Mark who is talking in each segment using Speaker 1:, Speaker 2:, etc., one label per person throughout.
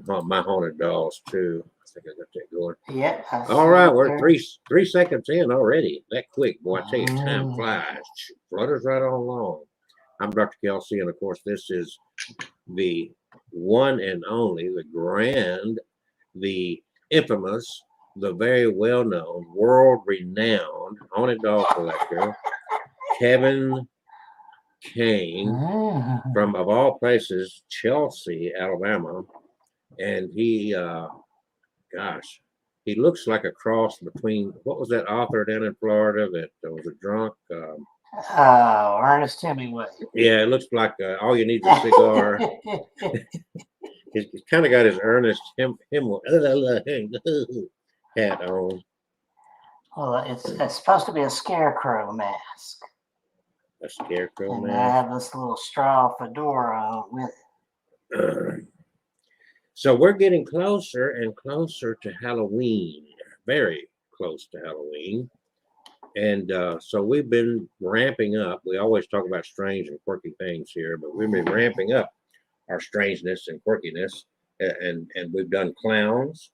Speaker 1: my haunted dolls too. I think I got that going.
Speaker 2: Yep.
Speaker 1: All right, we're three seconds in already. That quick, boy! I tell you, time flies. Flutters right on along. I'm Dr. Kelsey, and of course, this is the one and only, the grand, the infamous, the very well-known, world-renowned haunted doll collector, Kevin Kane, from of all places, Chelsea, Alabama, and he, gosh, he looks like a cross between what was that author down in Florida that was a drunk?
Speaker 2: Ernest Hemingway.
Speaker 1: Yeah, it looks like all you need is a cigar. He's kind of got his Ernest Hemingway hat on.
Speaker 2: Well, it's supposed to be a scarecrow mask.
Speaker 1: A scarecrow
Speaker 2: and
Speaker 1: mask.
Speaker 2: I have this little straw fedora on with it.
Speaker 1: So we're getting closer and closer to Halloween. Very close to Halloween. And so we've been ramping up. We always talk about strange and quirky things here, but we've been ramping up our strangeness and quirkiness. And we've done clowns,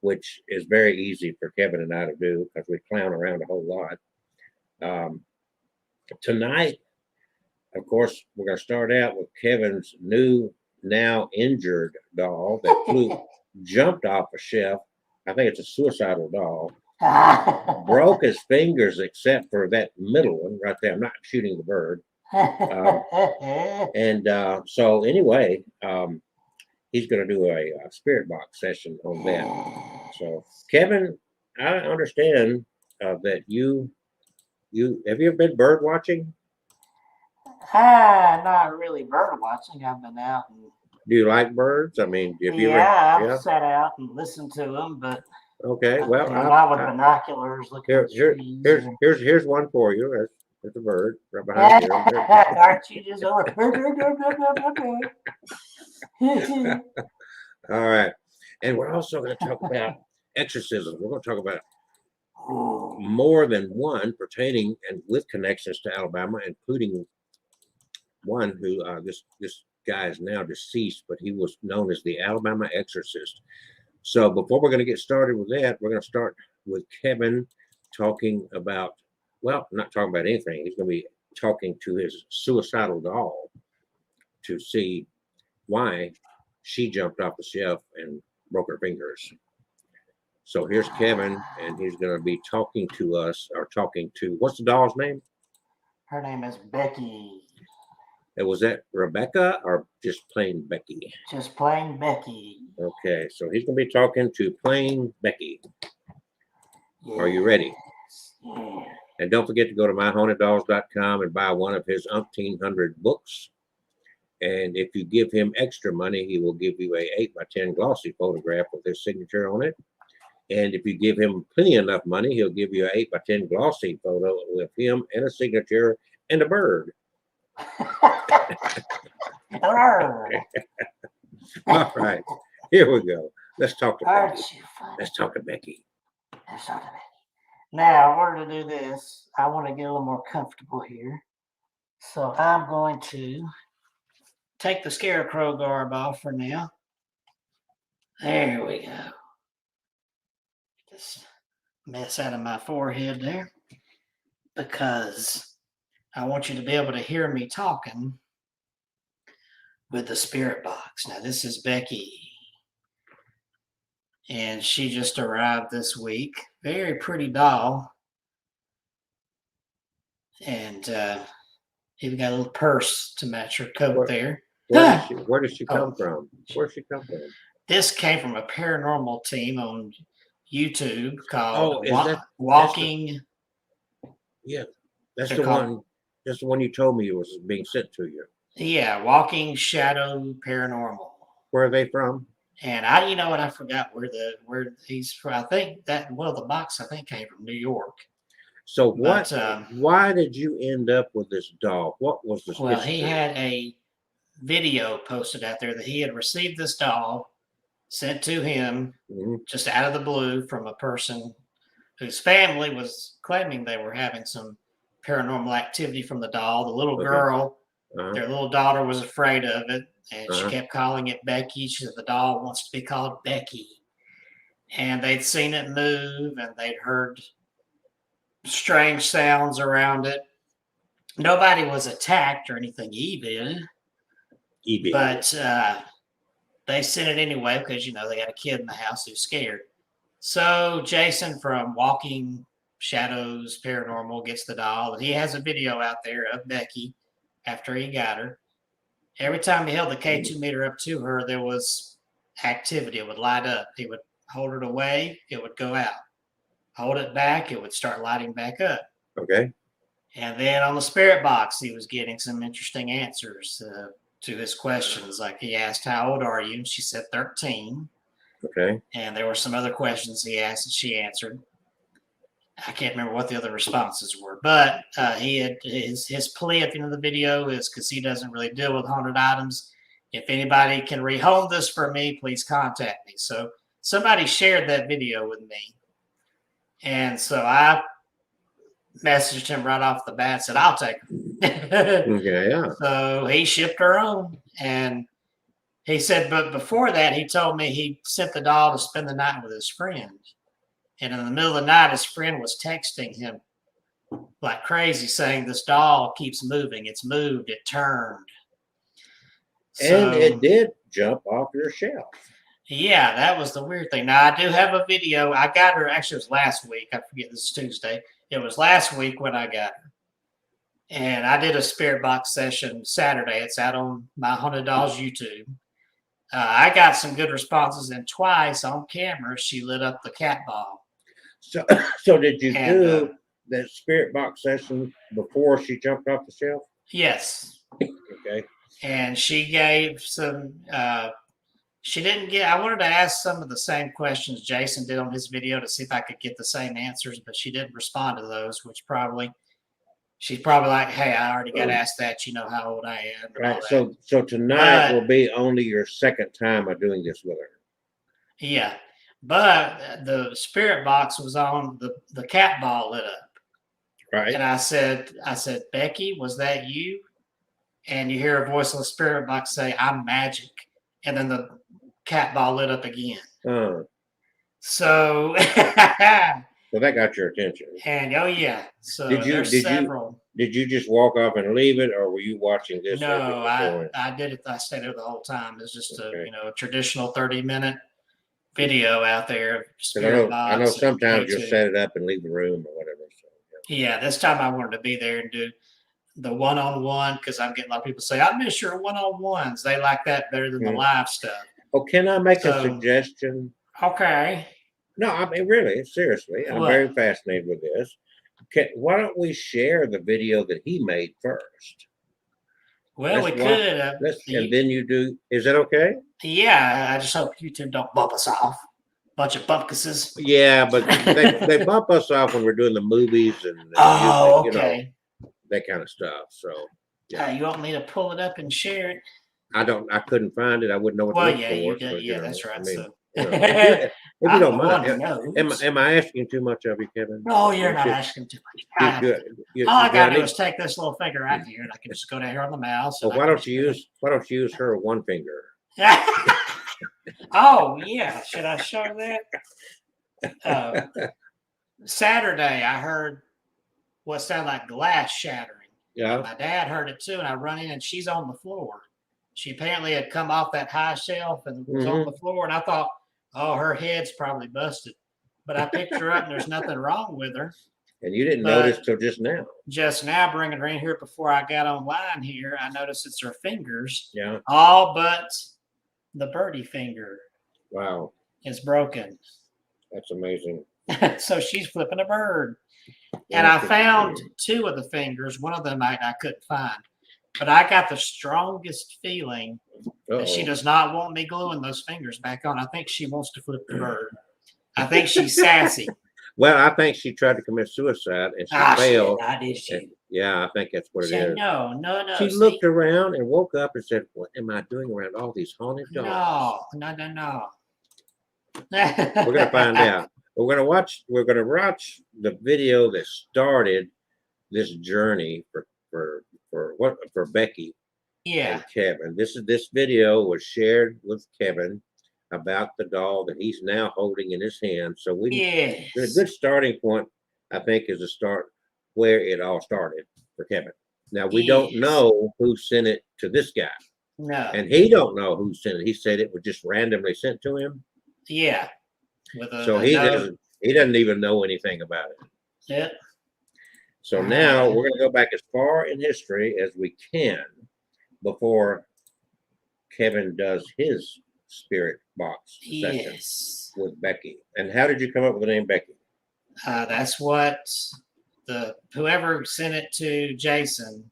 Speaker 1: which is very easy for Kevin and I to do because we clown around a whole lot. Tonight, of course, we're going to start out with Kevin's new, now injured doll that jumped off a shelf. I think it's a suicidal doll. Broke his fingers except for that middle one right there. I'm not shooting the bird. So anyway, he's going to do a spirit box session on that. So Kevin, I understand that you have you ever been bird watching?
Speaker 2: Not really bird watching. I've been out and.
Speaker 1: Do you like birds? I mean,
Speaker 2: I've sat out and listened to them, but
Speaker 1: okay, well,
Speaker 2: not with binoculars.
Speaker 1: Here's one for you. There's a bird right behind you.
Speaker 2: Aren't you just over?
Speaker 1: All right, and we're also going to talk about exorcism. We're going to talk about more than one pertaining and with connections to Alabama, including one who this guy is now deceased, but he was known as the Alabama Exorcist. So before we're going to get started with that, we're going to start with Kevin talking about, well, not talking about anything. He's going to be talking to his suicidal doll to see why she jumped off the shelf and broke her fingers. So here's Kevin, and he's going to be talking to us, or talking to, what's the doll's name?
Speaker 2: Her name is Becky.
Speaker 1: And was that Rebecca or just plain Becky?
Speaker 2: Just plain Becky.
Speaker 1: Okay, so he's going to be talking to plain Becky. Yes. Are you ready?
Speaker 2: Yeah.
Speaker 1: And don't forget to go to myhauntedolls.com and buy one of his 1,800 books. And if you give him extra money, he will give you a 8x10 glossy photograph with his signature on it. And if you give him plenty enough money, he'll give you an 8x10 glossy photo with him and a signature and a bird. All right, here we go. Let's talk to Becky. Let's talk to Becky.
Speaker 2: Now, in order to do this, I want to get a little more comfortable here. So I'm going to take the scarecrow garb off for now. There we go. This mess out of my forehead there, because I want you to be able to hear me talking with the spirit box. Now, this is Becky, and she just arrived this week. Very pretty doll. And even got a little purse to match her coat there.
Speaker 1: Where does she come from? Where's she come from?
Speaker 2: This came from a paranormal team on YouTube called Walking.
Speaker 1: Yeah, that's the one. That's the one you told me was being sent to you.
Speaker 2: Yeah, Walking Shadow Paranormal.
Speaker 1: Where are they from?
Speaker 2: And I forgot where he's from. I think that the box came from New York.
Speaker 1: So why did you end up with this doll? What was the
Speaker 2: Well, he had a video posted out there that he had received this doll sent to him just out of the blue from a person whose family was claiming they were having some paranormal activity from the doll. The little girl, their little daughter was afraid of it. and she kept calling it Becky. She said the doll wants to be called Becky. And they'd seen it move, and they'd heard strange sounds around it. Nobody was attacked or anything evil, but they sent it anyway because, you know, they got a kid in the house who's scared. So Jason from Walking Shadows Paranormal gets the doll, and he has a video out there of Becky after he got her. Every time he held the K2 meter up to her, there was activity. It would light up. He would hold it away, it would go out. Hold it back, it would start lighting back up.
Speaker 1: Okay.
Speaker 2: And then on the spirit box, he was getting some interesting answers to his questions. Like he asked, "How old are you?" And she said 13.
Speaker 1: Okay.
Speaker 2: And there were some other questions he asked and she answered. I can't remember what the other responses were, but he had his plea at the end of the video is because he doesn't really deal with haunted items. If anybody can rehome this for me, please contact me. So somebody shared that video with me. And so I messaged him right off the bat, said, I'll take her.
Speaker 1: Okay, yeah.
Speaker 2: So he shipped her on. And he said, but before that, he told me he sent the doll to spend the night with his friend. And in the middle of the night, his friend was texting him like crazy, saying, this doll keeps moving. It's moved. It turned.
Speaker 1: And it did jump off your shelf.
Speaker 2: Yeah, that was the weird thing. Now, I do have a video. I got her, actually, it was last week. I forget, this is Tuesday. It was last week when I got her. And I did a spirit box session Saturday. It's out on my Haunted Dolls YouTube. I got some good responses, and twice on camera, she lit up the cat ball.
Speaker 1: So did you do that spirit box session before she jumped off the shelf?
Speaker 2: Yes.
Speaker 1: Okay.
Speaker 2: And she gave some, she didn't get, I wanted to ask some of the same questions Jason did on his video to see if I could get the same answers, but she didn't respond to those, which probably, she's probably like, hey, I already got asked that. You know how old I am.
Speaker 1: Right. So tonight will be only your second time of doing this with her.
Speaker 2: Yeah. But the spirit box was on, the cat ball lit up.
Speaker 1: Right.
Speaker 2: And I said, Becky, was that you? And you hear a voice on the spirit box say, I'm magic. And then the cat ball lit up again. So
Speaker 1: so that got your attention.
Speaker 2: And oh yeah. So
Speaker 1: did you just walk off and leave it, or were you watching this?
Speaker 2: No, I did it. I stayed there the whole time. It's just a traditional 30-minute video out there.
Speaker 1: I know sometimes you'll set it up and leave the room or whatever. So,
Speaker 2: yeah, this time I wanted to be there and do the one-on-one, because I'm getting a lot of people say, I miss your one-on-ones. They like that better than the live stuff.
Speaker 1: Oh, can I make a suggestion?
Speaker 2: Okay.
Speaker 1: No, I mean, really, seriously, I'm very fascinated with this. Why don't we share the video that he made first?
Speaker 2: Well, we could.
Speaker 1: And then you do. Is that okay?
Speaker 2: Yeah, I just hope YouTube don't bump us off. Bunch of bumpkisses.
Speaker 1: Yeah, but they bump us off when we're doing the movies and
Speaker 2: okay.
Speaker 1: That kind of stuff. So
Speaker 2: yeah. You want me to pull it up and share it?
Speaker 1: I couldn't find it. I wouldn't know what to look for.
Speaker 2: You did. Yeah, that's right. I mean, so
Speaker 1: if you don't mind, am I asking too much of you, Kevin?
Speaker 2: No, you're not asking too much.
Speaker 1: Good.
Speaker 2: All I gotta do is take this little finger right here, and I can just go down here on the mouse.
Speaker 1: Well, why don't you use her one finger?
Speaker 2: Oh yeah, should I show that? Saturday, I heard what sounded like glass shattering.
Speaker 1: Yeah.
Speaker 2: My dad heard it too, and I run in, and she's on the floor. She apparently had come off that high shelf and was on the floor, and I thought, oh, her head's probably busted. But I picked her up, and there's nothing wrong with her.
Speaker 1: And you didn't notice till just now.
Speaker 2: Just now, bringing her in here before I got online here, I noticed it's her fingers.
Speaker 1: Yeah.
Speaker 2: All but the birdie finger.
Speaker 1: Wow.
Speaker 2: Is broken.
Speaker 1: That's amazing.
Speaker 2: So she's flipping a bird. And I found two of the fingers. One of them I couldn't find. But I got the strongest feeling that she does not want me gluing those fingers back on. I think she wants to flip the bird. I think she's sassy.
Speaker 1: Well, I think she tried to commit suicide and she failed.
Speaker 2: Did she?
Speaker 1: Yeah, I think that's what it is.
Speaker 2: No.
Speaker 1: She looked around and woke up and said, what am I doing around all these haunted dolls?
Speaker 2: No.
Speaker 1: We're going to find out. We're going to watch the video that started this journey for Becky.
Speaker 2: Yeah.
Speaker 1: and Kevin. This video was shared with Kevin about the doll that he's now holding in his hand. So a
Speaker 2: Yes.
Speaker 1: good starting point, I think, is to start where it all started for Kevin. Now we don't
Speaker 2: Yes.
Speaker 1: know who sent it to this guy,
Speaker 2: No.
Speaker 1: and he don't know who sent it. He said it was just randomly sent to him.
Speaker 2: Yeah. With
Speaker 1: So he doesn't even know anything about it.
Speaker 2: Yep.
Speaker 1: So now we're going to go back as far in history as we can before Kevin does his spirit box session
Speaker 2: Yes.
Speaker 1: with Becky. And how did you come up with the name Becky?
Speaker 2: That's what whoever sent it to Jason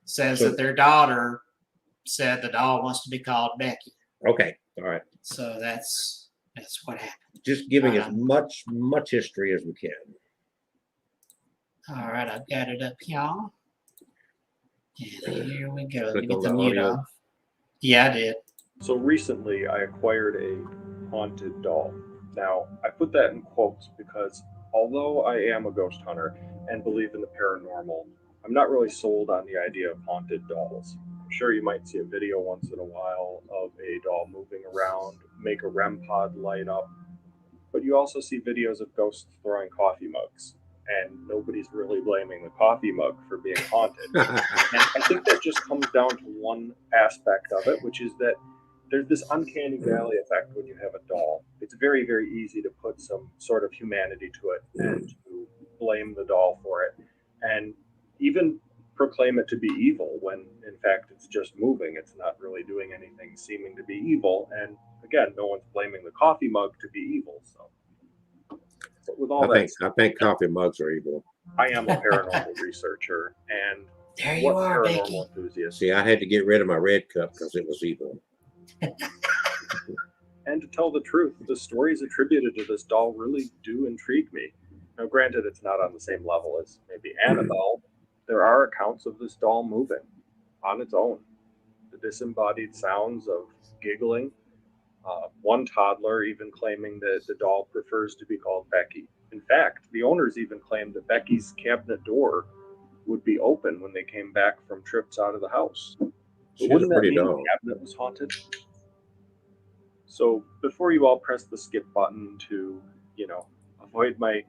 Speaker 2: says that their daughter said the doll wants to be called Becky.
Speaker 1: Okay, all right.
Speaker 2: So that's what happened.
Speaker 1: Just giving as much history as we can.
Speaker 2: All right, I've got it up, y'all. And here we go. Let me
Speaker 1: Click
Speaker 2: get
Speaker 1: on
Speaker 2: the
Speaker 1: the
Speaker 2: mute
Speaker 1: audio.
Speaker 2: off. Yeah, I did.
Speaker 3: So recently I acquired a haunted doll. Now, I put that in quotes because although I am a ghost hunter and believe in the paranormal, I'm not really sold on the idea of haunted dolls. I'm sure you might see a video once in a while of a doll moving around, make a REM pod light up, but you also see videos of ghosts throwing coffee mugs, and nobody's really blaming the coffee mug for being haunted. And I think that just comes down to one aspect of it, which is that there's this uncanny valley effect when you have a doll. It's very, very easy to put some sort of humanity to it and to blame the doll for it, and even proclaim it to be evil when in fact it's just moving. It's not really doing anything seeming to be evil. And again, no one's blaming the coffee mug to be evil. So but with all
Speaker 1: I think coffee mugs are evil.
Speaker 3: I am a paranormal researcher and
Speaker 2: There you are,
Speaker 3: paranormal
Speaker 2: Becky.
Speaker 3: enthusiast.
Speaker 1: See, I had to get rid of my red cup because it was evil.
Speaker 3: And to tell the truth, the stories attributed to this doll really do intrigue me. Now, granted, it's not on the same level as maybe Annabelle. There are accounts of this doll moving on its own. The disembodied sounds of giggling. One toddler even claiming that the doll prefers to be called Becky. In fact, the owners even claimed that Becky's cabinet door would be open when they came back from trips out of the house.
Speaker 1: She's
Speaker 3: Wouldn't
Speaker 1: a
Speaker 3: that
Speaker 1: pretty
Speaker 3: mean
Speaker 1: doll.
Speaker 3: the cabinet was haunted? So before you all press the skip button to, avoid my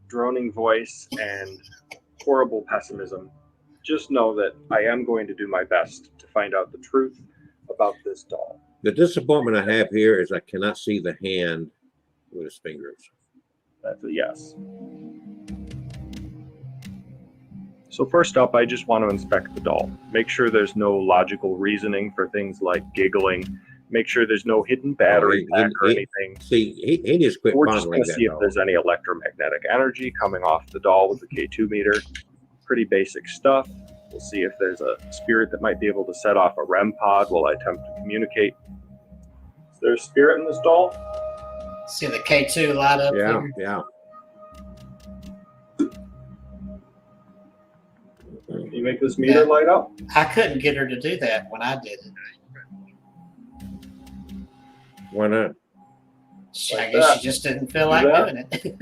Speaker 3: droning voice and horrible pessimism, just know that I am going to do my best to find out the truth about this doll.
Speaker 1: The disappointment I have here is I cannot see the hand with his fingers.
Speaker 3: That's a yes. So first up, I just want to inspect the doll. Make sure there's no logical reasoning for things like giggling. Make sure there's no hidden battery pack or anything.
Speaker 1: See, he just quit
Speaker 3: We're just
Speaker 1: fondling
Speaker 3: going to
Speaker 1: that
Speaker 3: see if
Speaker 1: doll.
Speaker 3: there's any electromagnetic energy coming off the doll with the K2 meter. Pretty basic stuff. We'll see if there's a spirit that might be able to set off a REM pod while I attempt to communicate. Is there a spirit in this doll?
Speaker 2: See the K2 light up
Speaker 1: Yeah,
Speaker 2: there?
Speaker 1: yeah.
Speaker 3: Can you make this meter light up?
Speaker 2: I couldn't get her to do that when I did it.
Speaker 1: Why not?
Speaker 2: I guess she just didn't feel like doing it.
Speaker 3: Is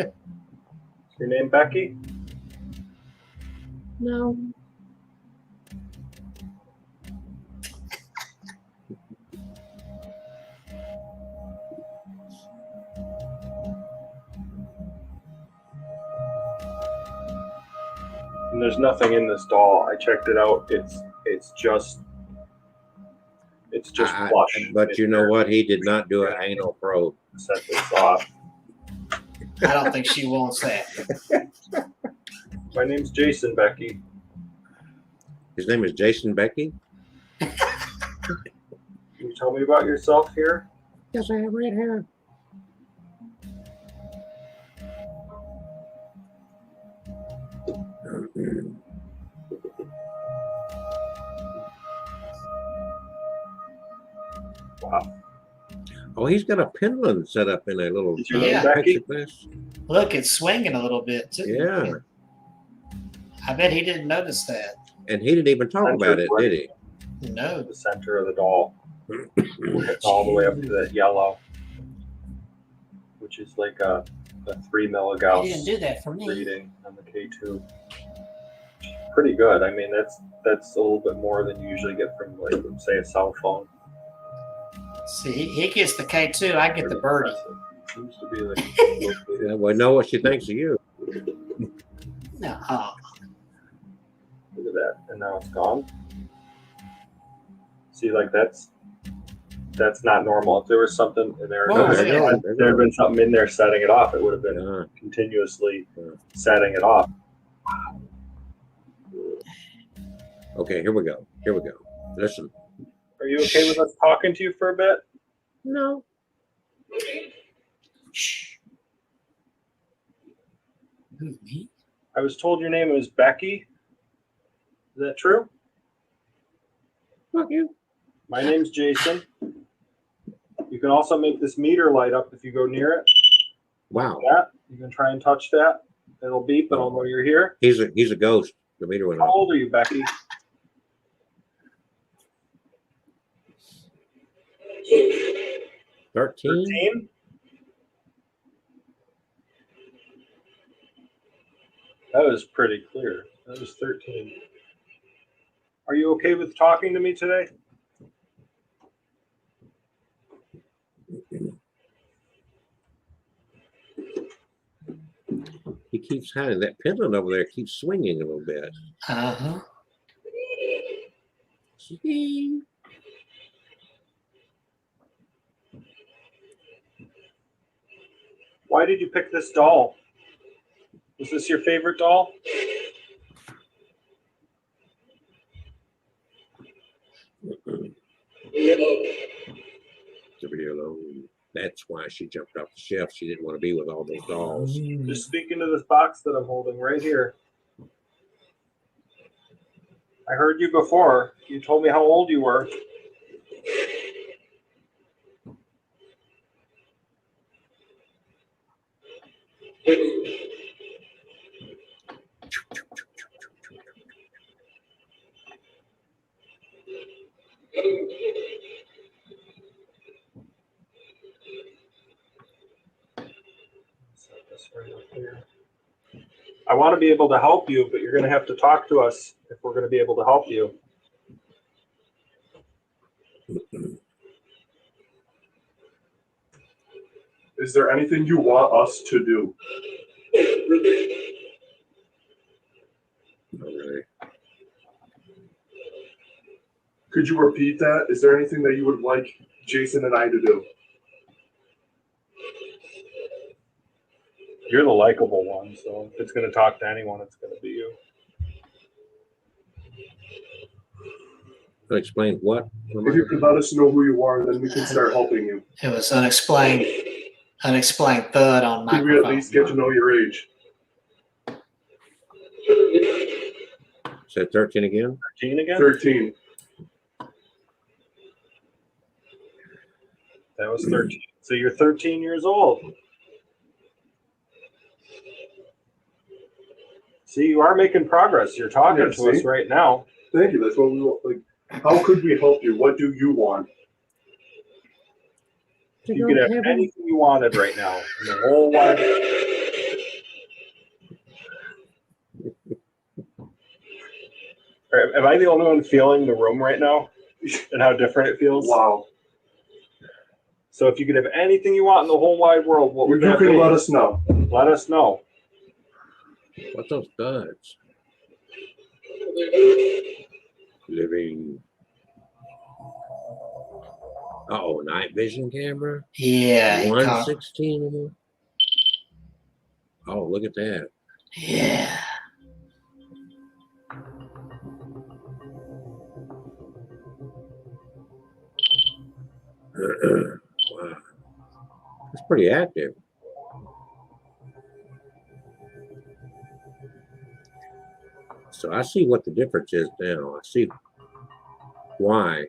Speaker 3: your name Becky?
Speaker 1: No.
Speaker 3: And there's nothing in this doll. I checked it out. It's just flush.
Speaker 1: But you know what? He did not do an anal probe.
Speaker 3: Set this off.
Speaker 2: I don't think she wants that.
Speaker 3: My name's Jason, Becky.
Speaker 1: His name is Jason Becky?
Speaker 3: Can you tell me about yourself here?
Speaker 1: Yes, I have red hair.
Speaker 3: Wow.
Speaker 1: Oh, he's got a pendulum set up in a little
Speaker 3: Is your
Speaker 2: name
Speaker 3: Becky?
Speaker 1: plexiglass.
Speaker 2: Look, it's swinging a little bit too.
Speaker 1: Yeah.
Speaker 2: I bet he didn't notice that.
Speaker 1: And he didn't even talk about it, did he?
Speaker 2: No.
Speaker 3: The center of the doll. It's all the way up to that yellow, which is like a 3
Speaker 2: He
Speaker 3: milligauss
Speaker 2: didn't do that for me.
Speaker 3: reading on the K2. pretty good. I mean, that's a little bit more than you usually get from, like, say, a cell phone.
Speaker 2: See, he gets the K2. I get the birdie.
Speaker 3: Seems to be like.
Speaker 1: Yeah, well, I know what she thinks of you.
Speaker 2: No,
Speaker 3: Look at that, and now it's gone. See, like that's not normal. If there was something in there,
Speaker 2: Whoa,
Speaker 1: there you go, there you
Speaker 3: there had
Speaker 1: go.
Speaker 3: been something in there setting it off, it would have been
Speaker 1: Yeah.
Speaker 3: continuously
Speaker 1: Yeah.
Speaker 3: setting it off.
Speaker 1: Okay, here we go. Here we go. Listen.
Speaker 3: Are you okay with us talking to you for a bit?
Speaker 1: No.
Speaker 2: shh. Who, me?
Speaker 3: I was told your name was Becky. Is that true?
Speaker 1: Fuck you.
Speaker 3: My name's Jason. You can also make this meter light up if you go near it.
Speaker 1: Wow.
Speaker 3: That you can try and touch that. It'll beep and I'll know you're here.
Speaker 1: He's a ghost. The meter went
Speaker 3: How
Speaker 1: off.
Speaker 3: old are you, Becky?
Speaker 1: 13?
Speaker 3: 13? That was pretty clear. That was 13. Are you okay with talking to me today?
Speaker 1: He keeps having that pendant over there keeps swinging a little bit.
Speaker 2: Uh-huh.
Speaker 1: See?
Speaker 3: Why did you pick this doll? Was this your favorite doll?
Speaker 1: That's why she jumped off the shelf. She didn't want to be with all those dolls.
Speaker 3: Just speak into this box that I'm holding right here. I heard you before. You told me how old you were. Set this right up here. I want to be able to help you, but you're going to have to talk to us if we're going to be able to help you.
Speaker 4: Is there anything you want us to do?
Speaker 1: Not really.
Speaker 4: Could you repeat that? Is there anything that you would like Jason and I to do?
Speaker 3: You're the likable one, so if it's going to talk to anyone, it's going to be you.
Speaker 1: Explain what?
Speaker 4: If you could let us know who you are, then we can start helping you.
Speaker 2: It was unexplained thud on
Speaker 4: Could we
Speaker 2: microphone.
Speaker 4: at least get to know your age?
Speaker 1: Said 13 again?
Speaker 3: 13 again?
Speaker 4: 13.
Speaker 3: That was 13. So you're 13 years old. See, you are making progress. You're talking
Speaker 4: Yeah,
Speaker 3: to us
Speaker 4: see?
Speaker 3: right now.
Speaker 4: Thank you. That's what we want. Like, how could we help you? What do you want?
Speaker 3: You could have anything you wanted right now in the whole wide. Am I the only one feeling the room right now and how different it feels?
Speaker 4: Wow.
Speaker 3: So if you could have anything you want in the whole wide world, what would
Speaker 4: You
Speaker 3: that
Speaker 4: can
Speaker 3: be?
Speaker 4: let us know.
Speaker 3: Let us know.
Speaker 1: What's those thuds? Living. Uh-oh, night vision camera?
Speaker 2: Yeah. he caught-
Speaker 1: 116 of them? Oh, look at that.
Speaker 2: Yeah.
Speaker 1: Wow. That's pretty active. So I see what the difference is now. I see why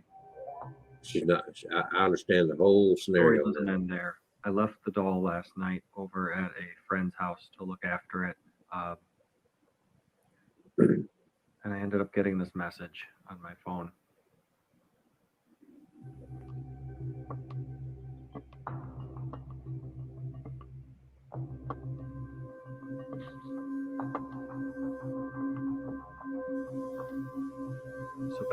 Speaker 1: she's not. I understand the whole
Speaker 5: Story
Speaker 1: scenario
Speaker 5: doesn't
Speaker 1: now.
Speaker 5: end there. I left the doll last night over at a friend's house to look after it. And I ended up getting this message on my phone.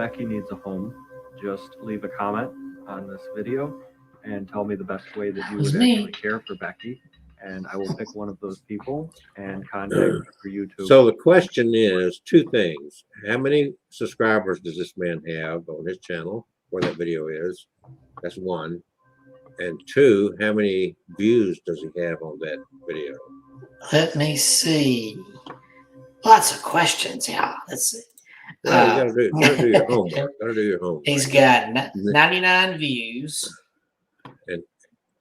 Speaker 5: Becky needs a home, just leave a comment on this video and tell me the best way that you
Speaker 2: Was
Speaker 5: would
Speaker 2: me.
Speaker 5: actually care for Becky. And I will pick one of those people and contact you for you to.
Speaker 1: So the question is two things. How many subscribers does this man have on his channel where that video is? That's one. And two, how many views does he have on that video?
Speaker 2: Let me see. Lots of questions. Yeah, let's see.
Speaker 1: Well, you gotta do your homework. Gotta do your homework.
Speaker 2: He's got 99 views.
Speaker 1: And-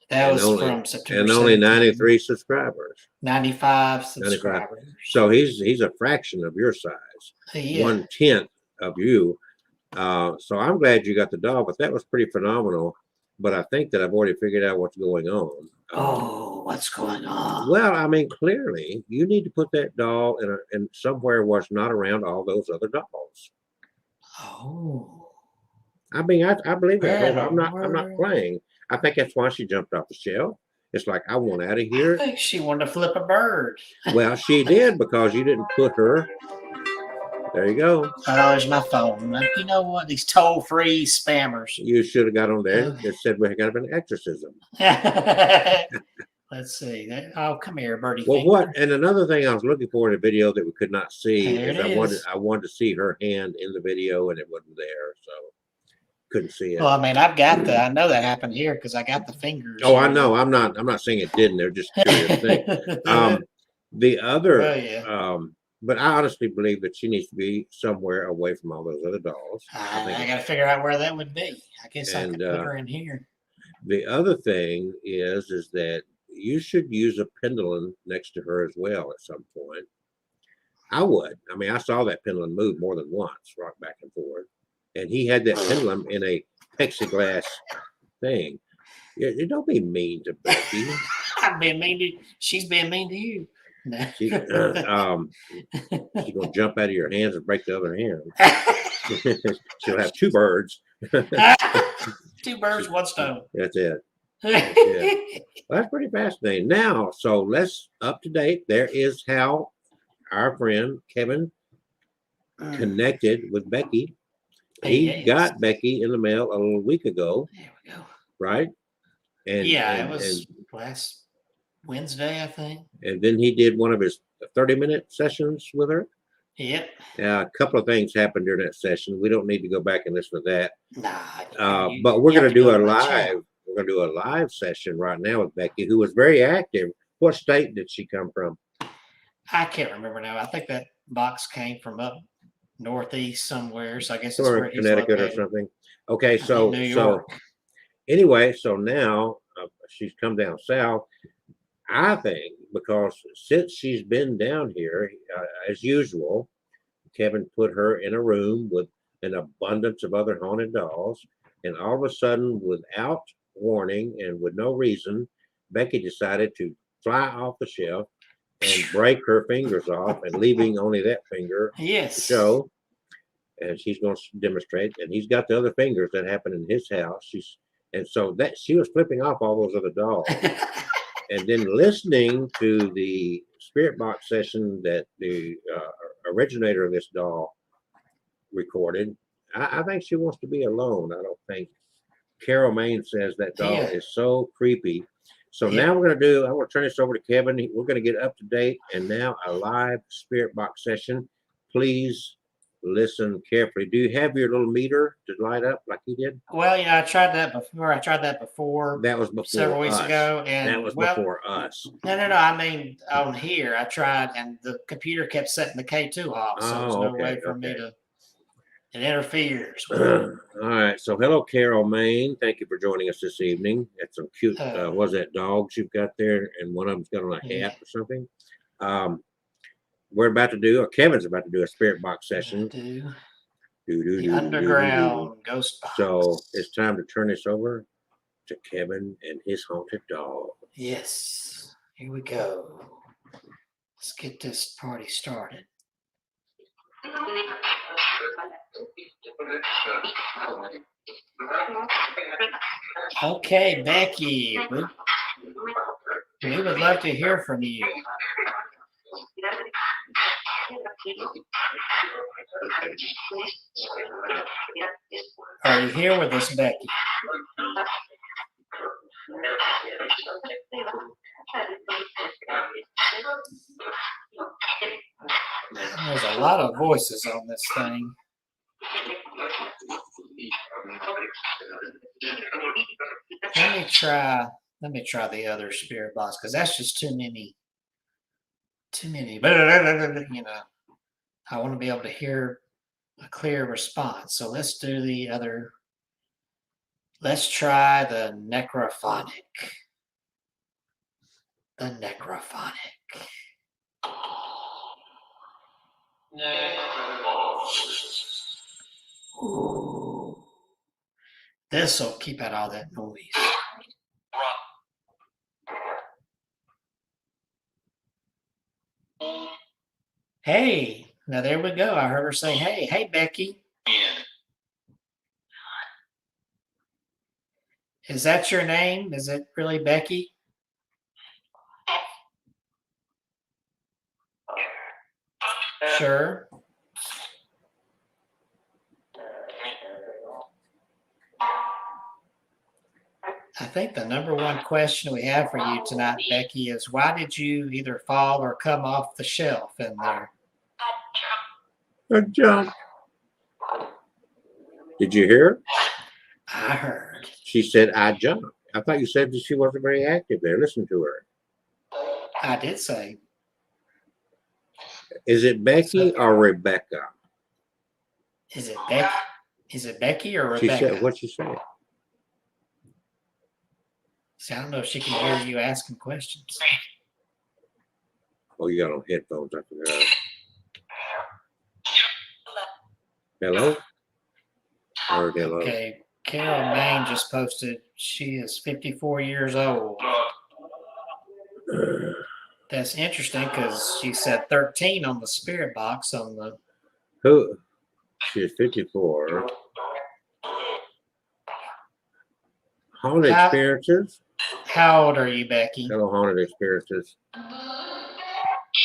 Speaker 2: that
Speaker 1: and
Speaker 2: was
Speaker 1: only-
Speaker 2: from September.
Speaker 1: And only
Speaker 2: 17.
Speaker 1: 93 subscribers.
Speaker 2: 95 subscribers.
Speaker 1: So he's a fraction of your size.
Speaker 2: Yeah.
Speaker 1: 1/10 of you. So I'm glad you got the dog, but that was pretty phenomenal. But I think that I've already figured out what's going on.
Speaker 2: Oh, what's going on?
Speaker 1: Well, I mean, clearly you need to put that doll in somewhere where it's not around all those other dolls.
Speaker 2: Oh.
Speaker 1: I mean, I believe that.
Speaker 2: Yeah,
Speaker 1: I'm not playing. I think that's why she jumped off the shelf. It's like, I want out of
Speaker 2: I
Speaker 1: here.
Speaker 2: think she wanted to flip a bird.
Speaker 1: Well, she did, because you didn't put her. There you go.
Speaker 2: Oh, there's my phone. You know what? These toll-free spammers.
Speaker 1: You should have got on there.
Speaker 2: Okay.
Speaker 1: It said we got an exorcism.
Speaker 2: Let's see. Oh, come here, birdie.
Speaker 1: Well,
Speaker 2: finger.
Speaker 1: what? And another thing I was looking for in the video that we could not see
Speaker 2: There
Speaker 1: is
Speaker 2: it is.
Speaker 1: I wanted to see her hand in the video, and it wasn't there, so couldn't see it.
Speaker 2: Well, I mean, I've got the. I know that happened here because I got the fingers.
Speaker 1: Oh, I know. I'm not saying it didn't. They're just curious things. The other,
Speaker 2: Oh, yeah.
Speaker 1: but I honestly believe that she needs to be somewhere away from all those other dolls.
Speaker 2: I got to figure out where that would be. I guess I
Speaker 1: And,
Speaker 2: could put her in here.
Speaker 1: The other thing is that you should use a pendulum next to her as well at some point. I would. I mean, I saw that pendulum move more than once, rock back and forth. And he had that pendulum in a plexiglass thing. Don't be mean to Becky.
Speaker 2: I'm being mean to. She's being mean to you. No.
Speaker 1: She's gonna jump out of your hands and break the other hand. She'll have two birds.
Speaker 2: Two birds, one stone.
Speaker 1: That's it. Well, that's pretty fascinating. Now, so let's up to date. There is how our friend Kevin connected with Becky. He got Becky in the mail a little week ago,
Speaker 2: There we go.
Speaker 1: right? And
Speaker 2: It was last Wednesday, I think.
Speaker 1: and then he did one of his 30-minute sessions with her.
Speaker 2: Yep.
Speaker 1: A couple of things happened during that session. We don't need to go back and listen to that.
Speaker 2: Nah.
Speaker 1: But we're
Speaker 2: you
Speaker 1: going
Speaker 2: have
Speaker 1: to do
Speaker 2: it
Speaker 1: a
Speaker 2: on my
Speaker 1: live.
Speaker 2: channel.
Speaker 1: We're going to do a live session right now with Becky, who was very active. What state did she come from?
Speaker 2: I can't remember now. I think that box came from up northeast somewhere. So I guess it's
Speaker 1: Or
Speaker 2: where he's
Speaker 1: Connecticut or
Speaker 2: located.
Speaker 1: something. Okay,
Speaker 2: I think
Speaker 1: so
Speaker 2: New York.
Speaker 1: anyway, so now she's come down south. I think because since she's been down here, as usual, Kevin put her in a room with an abundance of other haunted dolls, and all of a sudden, without warning and with no reason, Becky decided to fly off the shelf and break her fingers off, and leaving only that finger to
Speaker 2: Yes.
Speaker 1: show. And she's going to demonstrate, and he's got the other fingers that happened in his house. And so that she was flipping off all those other dolls, and then listening to the spirit box session that the originator of this doll recorded. I think she wants to be alone. I don't think. Carol Main says that doll is so creepy. So now we're going to do, I want to turn this over to Kevin. We're going to get up to date, and now a live spirit box session. Please listen carefully. Do you have your little meter to light up like he did?
Speaker 2: Well, yeah, I tried that before.
Speaker 1: That was before
Speaker 2: several weeks
Speaker 1: us.
Speaker 2: ago, and
Speaker 1: That was before us.
Speaker 2: No. I mean, on here, I tried, and the computer kept setting the K2 off, so there's no way for me to. It interferes.
Speaker 1: All right. So, hello, Carol Main. Thank you for joining us this evening. That's some cute. Was that dogs you've got there, and one of them's got on a hat or something? We're about to do, or Kevin's about to do a spirit box session.
Speaker 2: The underground ghost box.
Speaker 1: So it's time to turn this over to Kevin and his haunted dog.
Speaker 2: Yes. Here we go. Let's get this party started. Okay, Becky, we would love to hear from you. Are you here with us, Becky? There's a lot of voices on this thing. Let me try the other spirit box because that's just too many. But you know, I want to be able to hear a clear response. So let's do the other. Let's try the necrophonic. The necrophonic. Ooh. This will keep out all that noise. Hey, now there we go. I heard her say, hey, hey, Becky. Is that your name? Is it really Becky? Sure. I think the number one question we have for you tonight, Becky, is why did you either fall or come off the shelf in there?
Speaker 1: A jump. Did you hear?
Speaker 2: I heard.
Speaker 1: She said, I jumped. I thought you said that she wasn't very active there. Listen to her.
Speaker 2: I did say.
Speaker 1: Is it Becky or Rebecca?
Speaker 2: Is it Becky? Is it Becky or
Speaker 1: She
Speaker 2: Rebecca?
Speaker 1: said, what'd she say?
Speaker 2: See, I don't know if she can hear you asking questions.
Speaker 1: Oh, you got on headphones. I forgot. Hello? Or hello?
Speaker 2: Okay, Carol Main just posted she is 54 years old. That's interesting because she said 13 on the spirit box on the.
Speaker 1: Who? She's 54. Haunted experiences?
Speaker 2: How old are you, Becky?
Speaker 1: Hello, haunted experiences.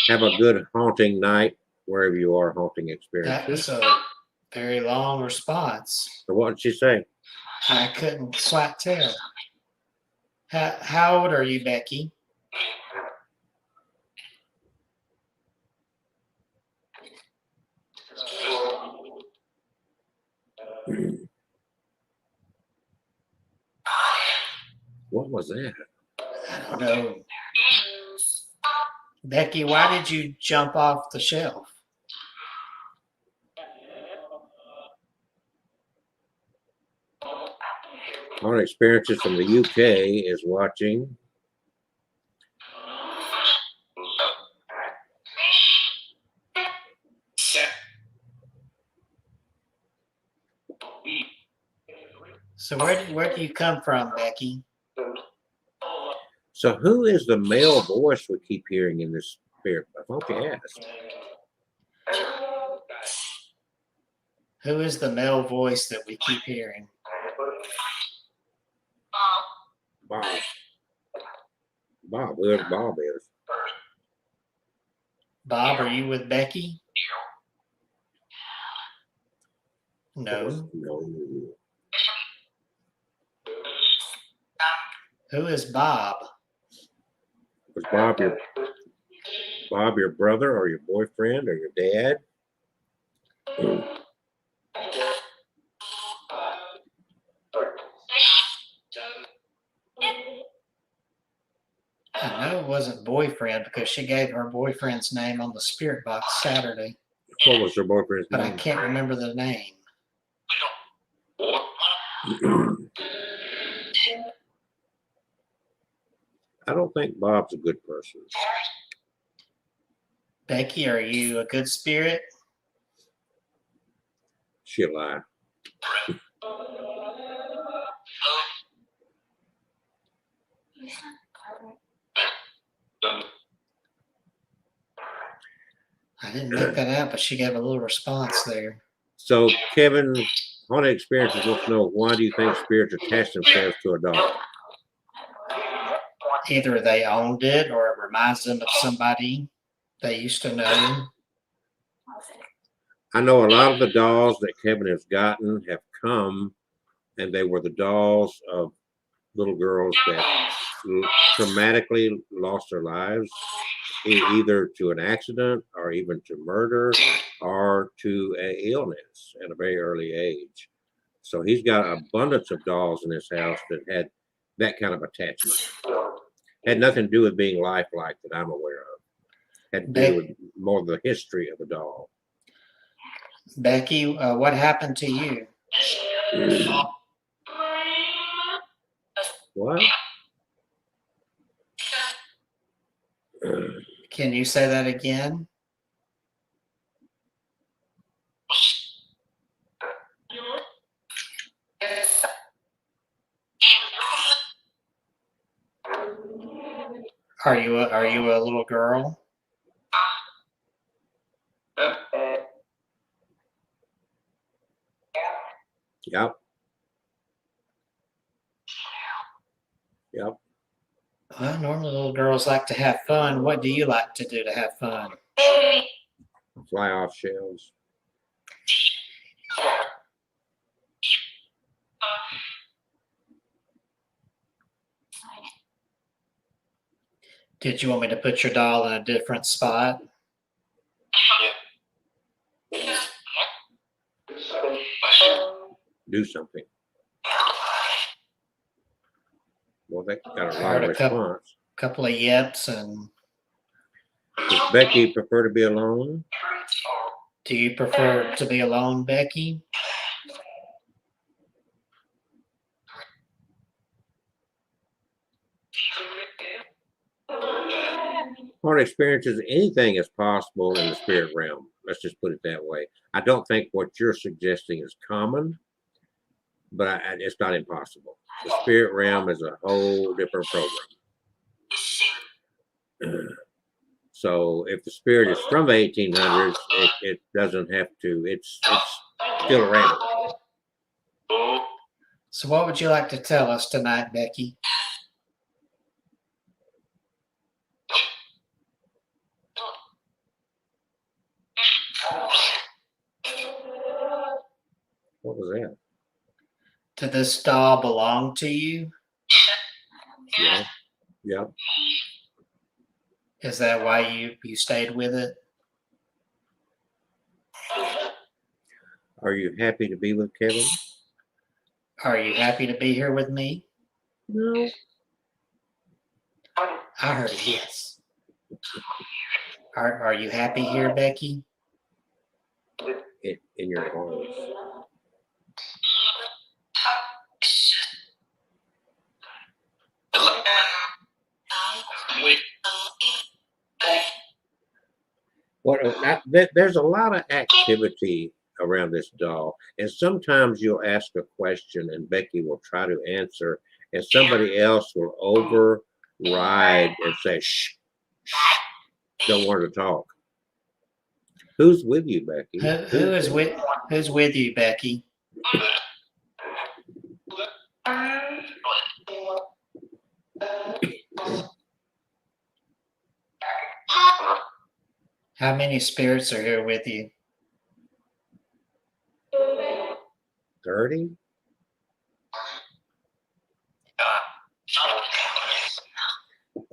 Speaker 1: Have a good haunting night wherever you are, haunting
Speaker 2: That
Speaker 1: experiences.
Speaker 2: was a very long response.
Speaker 1: So what did she say?
Speaker 2: I couldn't quite tell. How old are you, Becky?
Speaker 1: What was that?
Speaker 2: I don't know. Becky, why did you jump off the shelf?
Speaker 1: Haunted experiences from the UK is watching.
Speaker 2: So where do you come from, Becky?
Speaker 1: So who is the male voice we keep hearing in this spirit? I thought you asked.
Speaker 2: Who is the male voice that we keep hearing?
Speaker 1: Bob. Bob, whoever Bob is.
Speaker 2: Bob, are you with Becky? No.
Speaker 1: No.
Speaker 2: Who is Bob?
Speaker 1: Was Bob your brother or your boyfriend or your dad?
Speaker 2: I know it wasn't boyfriend because she gave her boyfriend's name on the spirit box Saturday,
Speaker 1: What was her boyfriend's
Speaker 2: but I
Speaker 1: name?
Speaker 2: can't remember the name.
Speaker 1: I don't think Bob's a good person.
Speaker 2: Becky, are you a good spirit?
Speaker 1: She'll lie.
Speaker 2: I didn't look that up, but she gave a little response there.
Speaker 1: So, Kevin, haunted experiences wants to know, why do you think spirits attach themselves to a dog?
Speaker 2: Either they owned it or it reminds them of somebody they used to know.
Speaker 1: I know a lot of the dolls that Kevin has gotten have come, and they were the dolls of little girls that traumatically lost their lives, either to an accident or even to murder or to an illness at a very early age. So he's got an abundance of dolls in his house that had that kind of attachment. Had nothing to do with being lifelike that I'm aware of. Had to do with more the history of the doll.
Speaker 2: Becky, what happened to you?
Speaker 1: What?
Speaker 2: Can you say that again? Are you a little girl?
Speaker 1: Yep. Yep.
Speaker 2: Well, normally little girls like to have fun. What do you like to do to have fun?
Speaker 1: Fly off shelves.
Speaker 2: Did you want me to put your doll in a different spot?
Speaker 1: Do something. Well, that got a
Speaker 2: I
Speaker 1: lot
Speaker 2: heard
Speaker 1: of
Speaker 2: a couple-
Speaker 1: response.
Speaker 2: Couple of yips, and
Speaker 1: Does Becky prefer to be alone?
Speaker 2: do you prefer to be alone, Becky?
Speaker 1: Hard experiences, anything is possible in the spirit realm. Let's just put it that way. I don't think what you're suggesting is common, but it's not impossible. The spirit realm is a whole different program. So if the spirit is from the 1800s, it doesn't have to. It's still around.
Speaker 2: So what would you like to tell us tonight, Becky?
Speaker 1: What was that?
Speaker 2: Did this doll belong to you?
Speaker 1: Yeah. Yeah.
Speaker 2: Is that why you stayed with it?
Speaker 1: Are you happy to be with Kevin?
Speaker 2: Are you happy to be here with me?
Speaker 1: No.
Speaker 2: I heard a yes. Are you happy here, Becky?
Speaker 1: In your arms. There's a lot of activity around this doll, and sometimes you'll ask a question and Becky will try to answer, and somebody else will override and say, shh, don't want to talk. Who's with you, Becky?
Speaker 2: Who's with you, Becky? How many spirits are here with you?
Speaker 1: 30?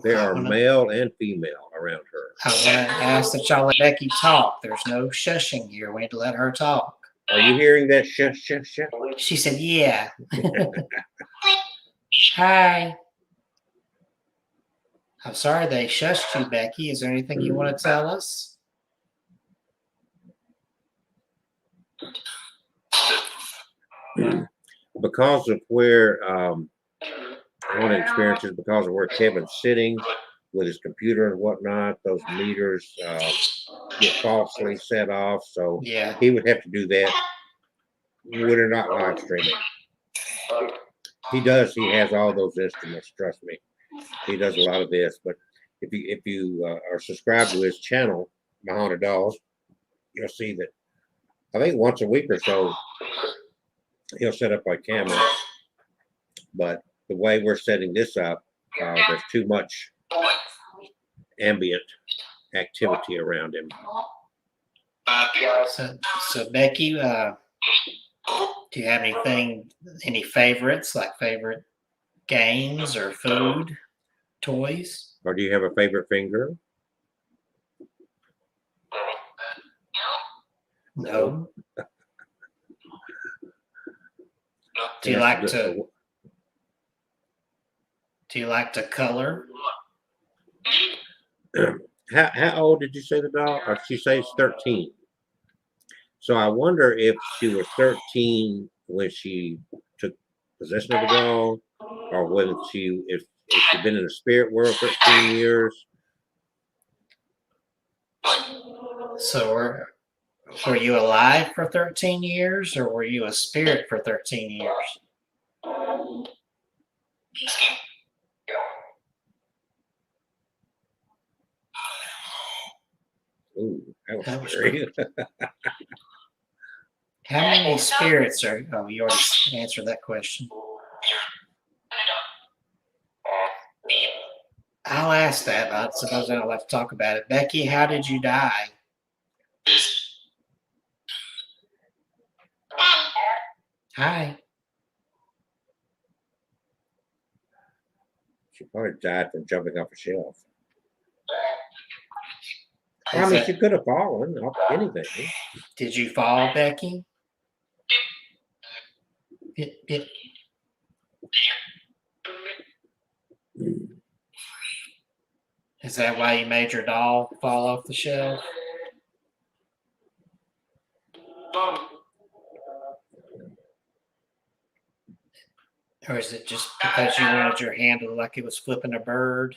Speaker 1: There are male and female around her.
Speaker 2: I want to ask that y'all let Becky talk. There's no shushing here. We need to let her talk.
Speaker 1: Are you hearing that? Shush, shush, shush.
Speaker 2: She said, yeah. Hi. I'm sorry they shushed you, Becky. Is there anything you want to tell us?
Speaker 1: Because of where one experiences, because of where Kevin's sitting with his computer and whatnot, those meters get falsely set off. So
Speaker 2: Yeah.
Speaker 1: he would have to do that when they're not live streaming. He has all those instruments, trust me. He does a lot of this, but if you are subscribed to his channel, My Haunted Dolls, you'll see that I think once a week or so he'll set up a camera. But the way we're setting this up, there's too much ambient activity around him.
Speaker 2: So Becky, do you have any favorites, like favorite games or food, toys?
Speaker 1: Or do you have a favorite finger?
Speaker 2: No. Do you
Speaker 1: That's
Speaker 2: like
Speaker 1: good.
Speaker 2: to color?
Speaker 1: How old did you say the doll? Or she says 13. So I wonder if she was 13 when she took possession of the doll, or when if she'd been in the spirit world 13 years.
Speaker 2: So were you alive for 13 years, or were you a spirit for 13 years?
Speaker 1: Ooh, that
Speaker 2: That
Speaker 1: was
Speaker 2: was
Speaker 1: scary.
Speaker 2: How many spirits are? Oh, you already answered that question. I'll ask that, but I suppose I don't like to talk about it. Becky, how did you die? Hi.
Speaker 1: She probably died from jumping off a shelf. I
Speaker 2: Is
Speaker 1: mean,
Speaker 2: that-
Speaker 1: she could have fallen off anything.
Speaker 2: Did you fall, Becky? It, is that why you made your doll fall off the shelf? Or is it just because you wanted your hand to look like it was flipping a bird?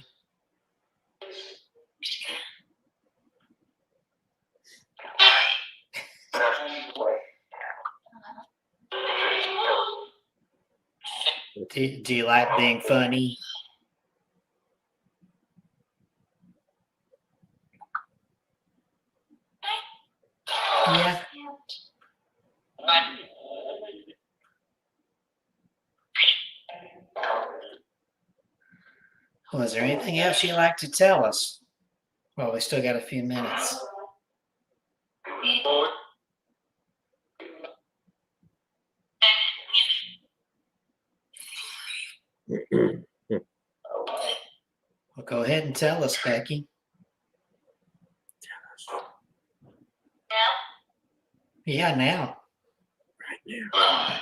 Speaker 2: Do you like being funny? Yeah. Well, is there anything else you'd like to tell us? Well, we still got a few minutes. Well, go ahead and tell us, Becky. Yeah, now.
Speaker 1: Right now.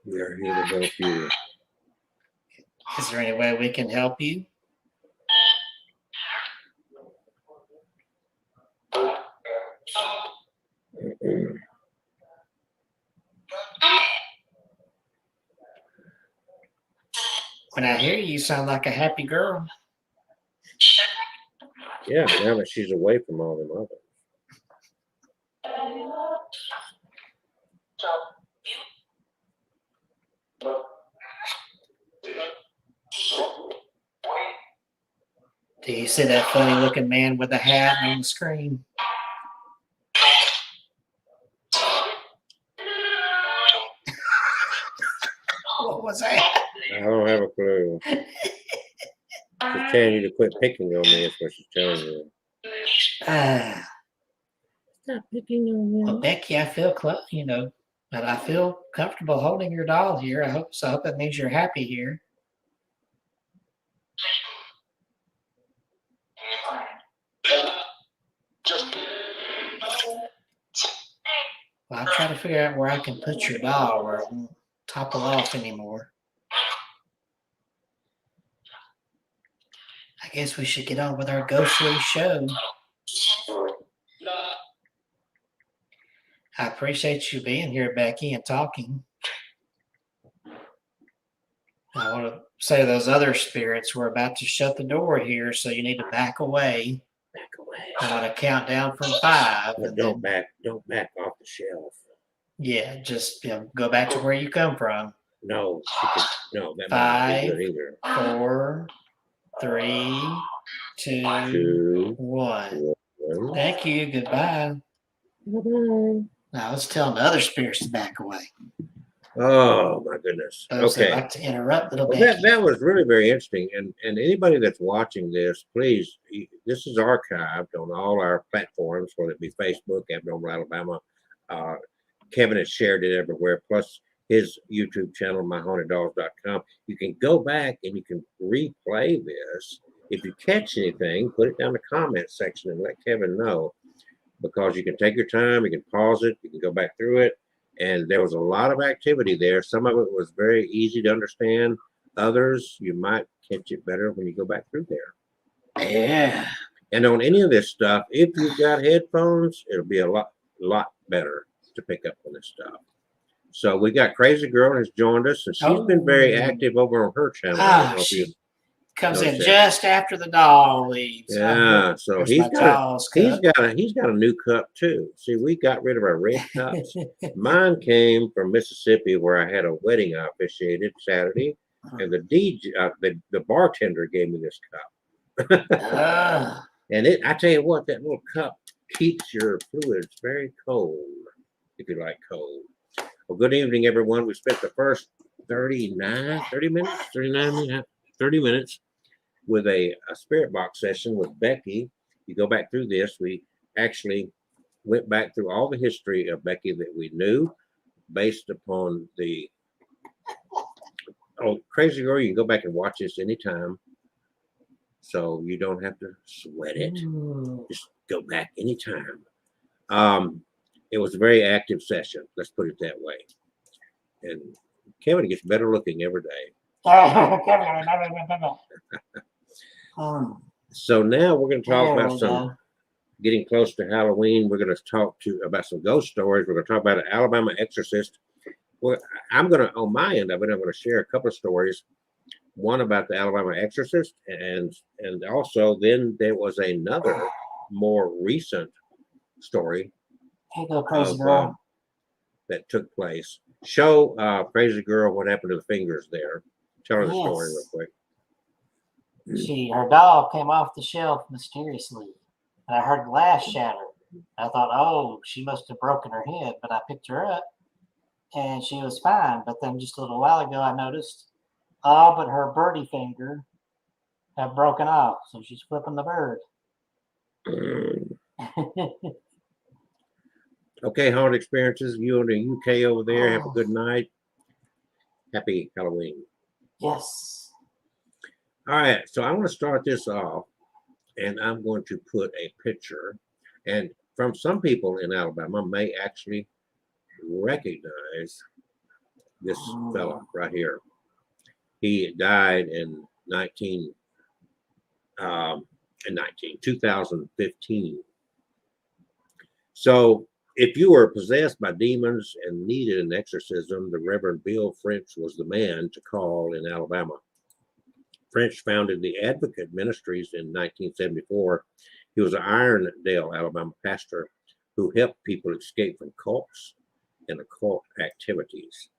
Speaker 1: We are here to help you.
Speaker 2: Is there any way we can help you? When I hear you, you sound like a happy girl.
Speaker 1: Yeah, now that she's away from all them others.
Speaker 2: Do you see that funny looking man with a hat on the screen? What was that?
Speaker 1: I don't have a clue. She's telling you to quit picking on me, is what she's telling you. Stop picking on me.
Speaker 2: Well, Becky, I feel but I feel comfortable holding your doll here. I hope so. I hope that means you're happy here. Well, I'm trying to figure out where I can put your doll where it won't topple off anymore. I guess we should get on with our ghostly show. I appreciate you being here, Becky, and talking. I want to say to those other spirits, we're about to shut the door here, so you need to back away.
Speaker 1: Back away.
Speaker 2: I want to count down from 5.
Speaker 1: But
Speaker 2: And
Speaker 1: don't
Speaker 2: then,
Speaker 1: back off the shelf.
Speaker 2: yeah, just go back to where you come from.
Speaker 1: No, that might not be good either.
Speaker 2: 4, 3, 2,
Speaker 1: 2,
Speaker 2: 1.
Speaker 1: 1.
Speaker 2: Thank you. Goodbye.
Speaker 1: Bye-bye.
Speaker 2: Now let's tell the other spirits to back away.
Speaker 1: Oh my goodness.
Speaker 2: Folks, they
Speaker 1: Okay.
Speaker 2: like to interrupt little
Speaker 1: Well,
Speaker 2: Becky.
Speaker 1: that was really very interesting. And anybody that's watching this, please, this is archived on all our platforms, whether it be Facebook, Abnormal Alabama. Kevin has shared it everywhere, plus his YouTube channel, myhaunteddogs.com. You can go back and you can replay this. If you catch anything, put it down in the comment section and let Kevin know, because you can take your time, you can pause it, you can go back through it. And there was a lot of activity there. Some of it was very easy to understand. Others, you might catch it better when you go back through there.
Speaker 2: Yeah.
Speaker 1: And on any of this stuff, if you've got headphones, it'll be a lot better to pick up on this stuff. So we got Crazy Girl has joined us, and she's been very active over on her channel. I don't know if you
Speaker 2: Comes in
Speaker 1: noticed that.
Speaker 2: just after the doll leaves.
Speaker 1: Yeah, so
Speaker 2: There's
Speaker 1: he's
Speaker 2: my doll's cup.
Speaker 1: got a new cup too. See, we got rid of our red cups. Mine came from Mississippi, where I had a wedding I officiated Saturday, and the DJ, the bartender gave me this cup. And I tell you what, that little cup keeps your fluids very cold, if you like cold. Well, good evening, everyone. We spent the first 30 minutes with a spirit box session with Becky. You go back through this, we actually went back through all the history of Becky that we knew, based upon the Crazy Girl. You can go back and watch this anytime, so you don't have to sweat it. Just go back anytime. It was a very active session, let's put it that way. And Kevin gets better looking every day. So now we're going to talk about some getting close to Halloween. We're going to talk about some ghost stories. We're going to talk about an Alabama Exorcist. Well, I'm going to, on my end of it, I'm going to share a couple of stories. One about the Alabama Exorcist, and also then there was another more recent story
Speaker 2: Hey, go Crazy Girl.
Speaker 1: that took place. Show Crazy Girl what happened to the fingers there. Tell her the story real quick.
Speaker 2: Her doll came off the shelf mysteriously, and I heard glass shatter. I thought, oh, she must have broken her head, but I picked her up, and she was fine. But then just a little while ago, I noticed all but her birdie finger have broken off, so she's flipping the bird.
Speaker 1: Okay, haunted experiences. You in the UK over there, have a good night. Happy Halloween.
Speaker 2: Yes.
Speaker 1: All right, so I want to start this off, and I'm going to put a picture, and from some people in Alabama may actually recognize this fella right here. He died in 2015. So if you were possessed by demons and needed an exorcism, the Reverend Bill French was the man to call in Alabama. French founded the Advocate Ministries in 1974. He was an Irondale, Alabama pastor who helped people escape from cults and occult activities.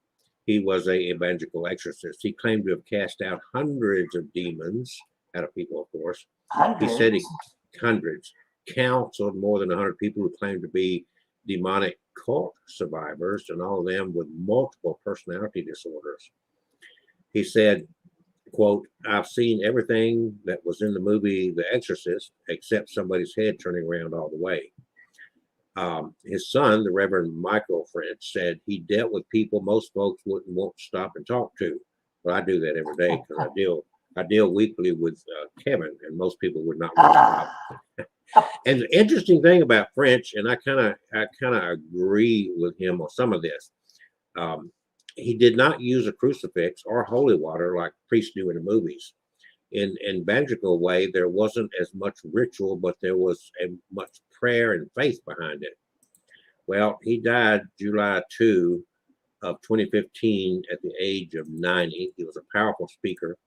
Speaker 1: He was an evangelical exorcist. He claimed to have cast out hundreds of demons out of people, of course. He said hundreds, counseled more than 100 people who claimed to be demonic cult survivors, and all of them with multiple personality disorders. He said, quote, I've seen everything that was in the movie The Exorcist, except somebody's head turning around all the way. His son, the Reverend Michael French, said he dealt with people most folks wouldn't want to stop and talk to. Well, I do that every day because I deal weekly with Kevin, and most people would not want to stop. And the interesting thing about French, and I kind of agree with him on some of this. He did not use a crucifix or holy water like priests do in the movies. In evangelical way, there wasn't as much ritual, but there was a much prayer and faith behind it. Well, he died July 2 of 2015 at the age of 90. He was a powerful speaker,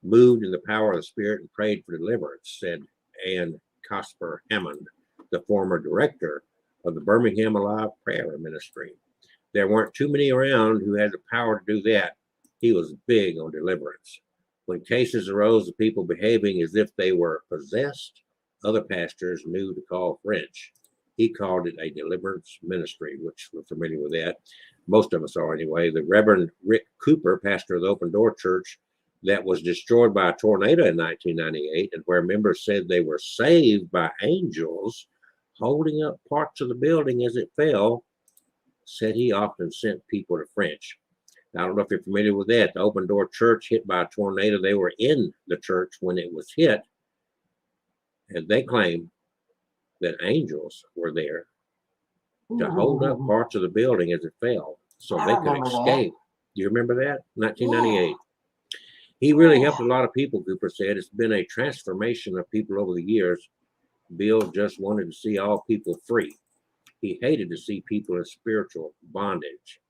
Speaker 1: moved in the power of the Spirit, and prayed for deliverance, said Ann Cosper Hammond, the former director of the Birmingham Alive Prayer Ministry. There weren't too many around who had the power to do that. He was big on deliverance. When cases arose of people behaving as if they were possessed, other pastors knew to call French. He called it a deliverance ministry, which we're familiar with that. Most of us are anyway. The Reverend Rick Cooper, pastor of the Open Door Church, that was destroyed by a tornado in 1998, and where members said they were saved by angels holding up parts of the building as it fell, said he often sent people to French. Now, I don't know if you're familiar with that. The Open Door Church hit by a tornado. They were in the church when it was hit, and they claim that angels were there to hold up parts of the building as it fell so they could escape. Do you remember that? 1998. He really helped a lot of people, Cooper said. It's been a transformation of people over the years. Bill just wanted to see all people free. He hated to see people in spiritual bondage.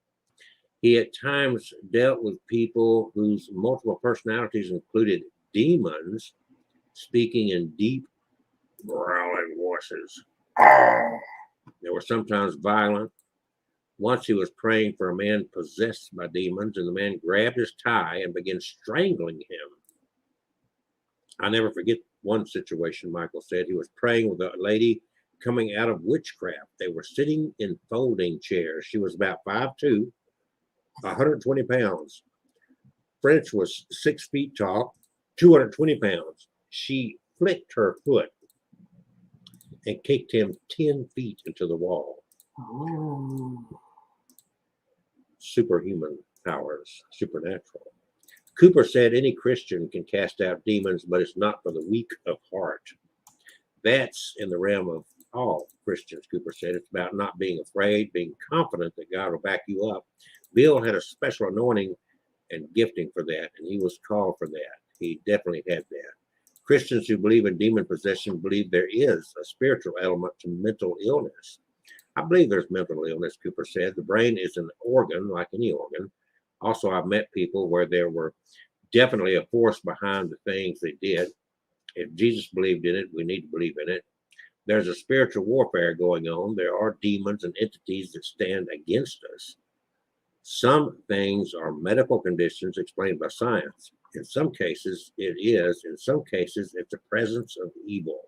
Speaker 1: He at times dealt with people whose multiple personalities included demons speaking in deep, growling voices. They were sometimes violent. Once he was praying for a man possessed by demons, and the man grabbed his tie and began strangling him. I never forget one situation, Michael said. He was praying with a lady coming out of witchcraft. They were sitting in folding chairs. She was about 5'2", 120 pounds. French was 6 feet tall, 220 pounds. She flicked her foot and kicked him 10 feet into the wall. Superhuman powers, supernatural. Cooper said any Christian can cast out demons, but it's not for the weak of heart. That's in the realm of all Christians, Cooper said. It's about not being afraid, being confident that God will back you up. Bill had a special anointing and gifting for that, and he was called for that. He definitely had that. Christians who believe in demon possession believe there is a spiritual element to mental illness. I believe there's mental illness, Cooper said. The brain is an organ like any organ. Also, I've met people where there were definitely a force behind the things they did. If Jesus believed in it, we need to believe in it. There's a spiritual warfare going on. There are demons and entities that stand against us. Some things are medical conditions explained by science. In some cases, it is. In some cases, it's a presence of evil.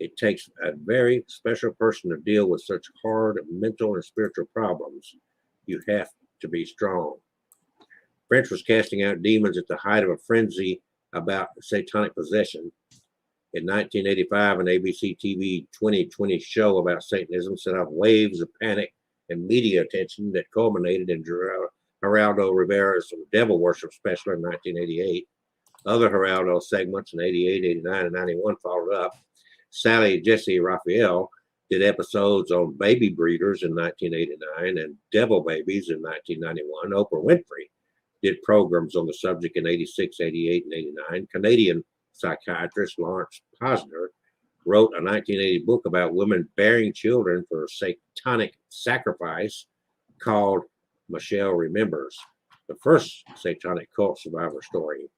Speaker 1: It takes a very special person to deal with such hard mental and spiritual problems. You have to be strong. French was casting out demons at the height of a frenzy about satanic possession. In 1985, an ABC TV 2020 show about Satanism set off waves of panic and media attention that culminated in Geraldo Rivera's Devil Worship special in 1988. Other Geraldo segments in 88, 89, and 91 followed up. Sally Jesse Raphael did episodes on baby breeders in 1989 and devil babies in 1991. Oprah Winfrey did programs on the subject in 86, 88, and 89. Canadian psychiatrist Lawrence Posner wrote a 1980 book about women bearing children for satanic sacrifice called Michelle Remembers, the first satanic cult survivor story.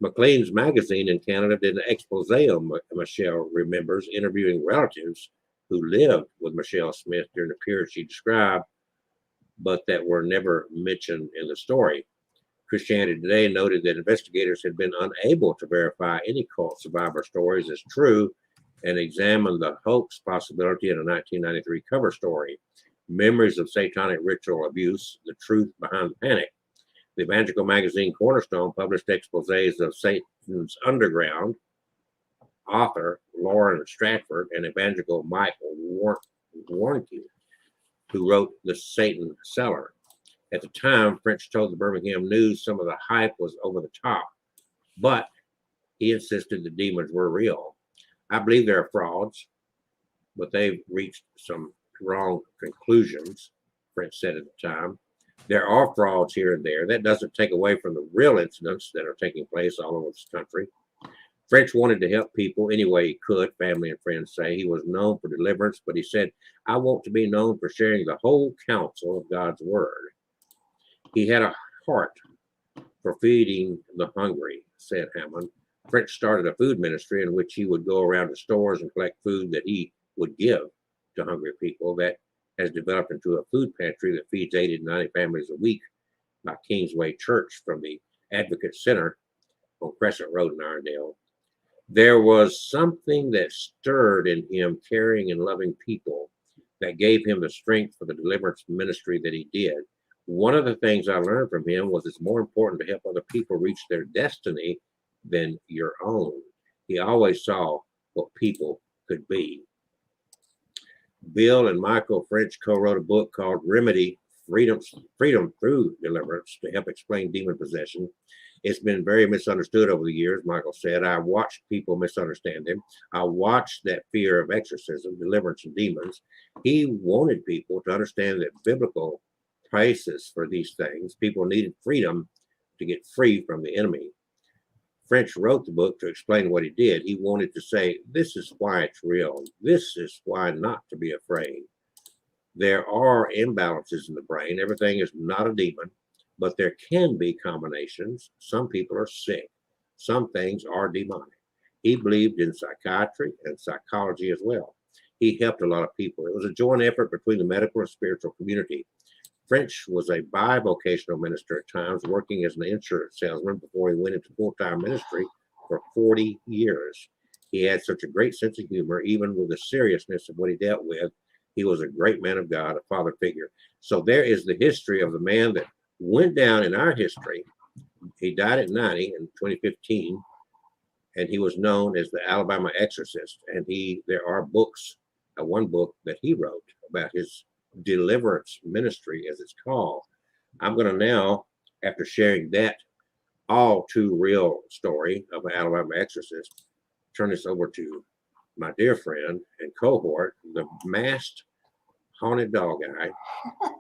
Speaker 1: Maclean's magazine in Canada did an expose on Michelle Remembers, interviewing relatives who lived with Michelle Smith during the period she described, but that were never mentioned in the story. Christianity Today noted that investigators had been unable to verify any cult survivor stories as true and examined the hoax possibility in a 1993 cover story, Memories of Satanic Ritual Abuse, The Truth Behind the Panic. The evangelical magazine Cornerstone published exposés of Satan's Underground, author Lauren Stratford, and evangelical Michael Warnke, who wrote The Satan Cellar. At the time, French told the Birmingham News some of the hype was over the top, but he insisted the demons were real. I believe there are frauds, but they've reached some wrong conclusions, French said at the time. There are frauds here and there. That doesn't take away from the real incidents that are taking place all over this country. French wanted to help people any way he could, family and friends say. He was known for deliverance, but he said, I want to be known for sharing the whole counsel of God's word. He had a heart for feeding the hungry, said Hammond. French started a food ministry in which he would go around to stores and collect food that he would give to hungry people. That has developed into a food pantry that feeds 80 to 90 families a week by Kingsway Church from the Advocate Center on Crescent Road in Irondale. There was something that stirred in him, caring and loving people, that gave him the strength for the deliverance ministry that he did. One of the things I learned from him was it's more important to help other people reach their destiny than your own. He always saw what people could be. Bill and Michael French co-wrote a book called Remedy, Freedom Through Deliverance, to help explain demon possession. It's been very misunderstood over the years, Michael said. I watched people misunderstand him. I watched that fear of exorcism, deliverance, and demons. He wanted people to understand that biblical prices for these things. People needed freedom to get free from the enemy. French wrote the book to explain what he did. He wanted to say, this is why it's real. This is why not to be afraid. There are imbalances in the brain. Everything is not a demon, but there can be combinations. Some people are sick. Some things are demonic. He believed in psychiatry and psychology as well. He helped a lot of people. It was a joint effort between the medical and spiritual community. French was a bivocational minister at times, working as an insurance salesman before he went into full-time ministry for 40 years. He had such a great sense of humor, even with the seriousness of what he dealt with. He was a great man of God, a father figure. So there is the history of the man that went down in our history. He died at 90 in 2015, and he was known as the Alabama Exorcist. And there are books, one book that he wrote about his deliverance ministry, as it's called. I'm going to now, after sharing that all too real story of an Alabama exorcist, turn this over to my dear friend and cohort, the masked haunted dog guy,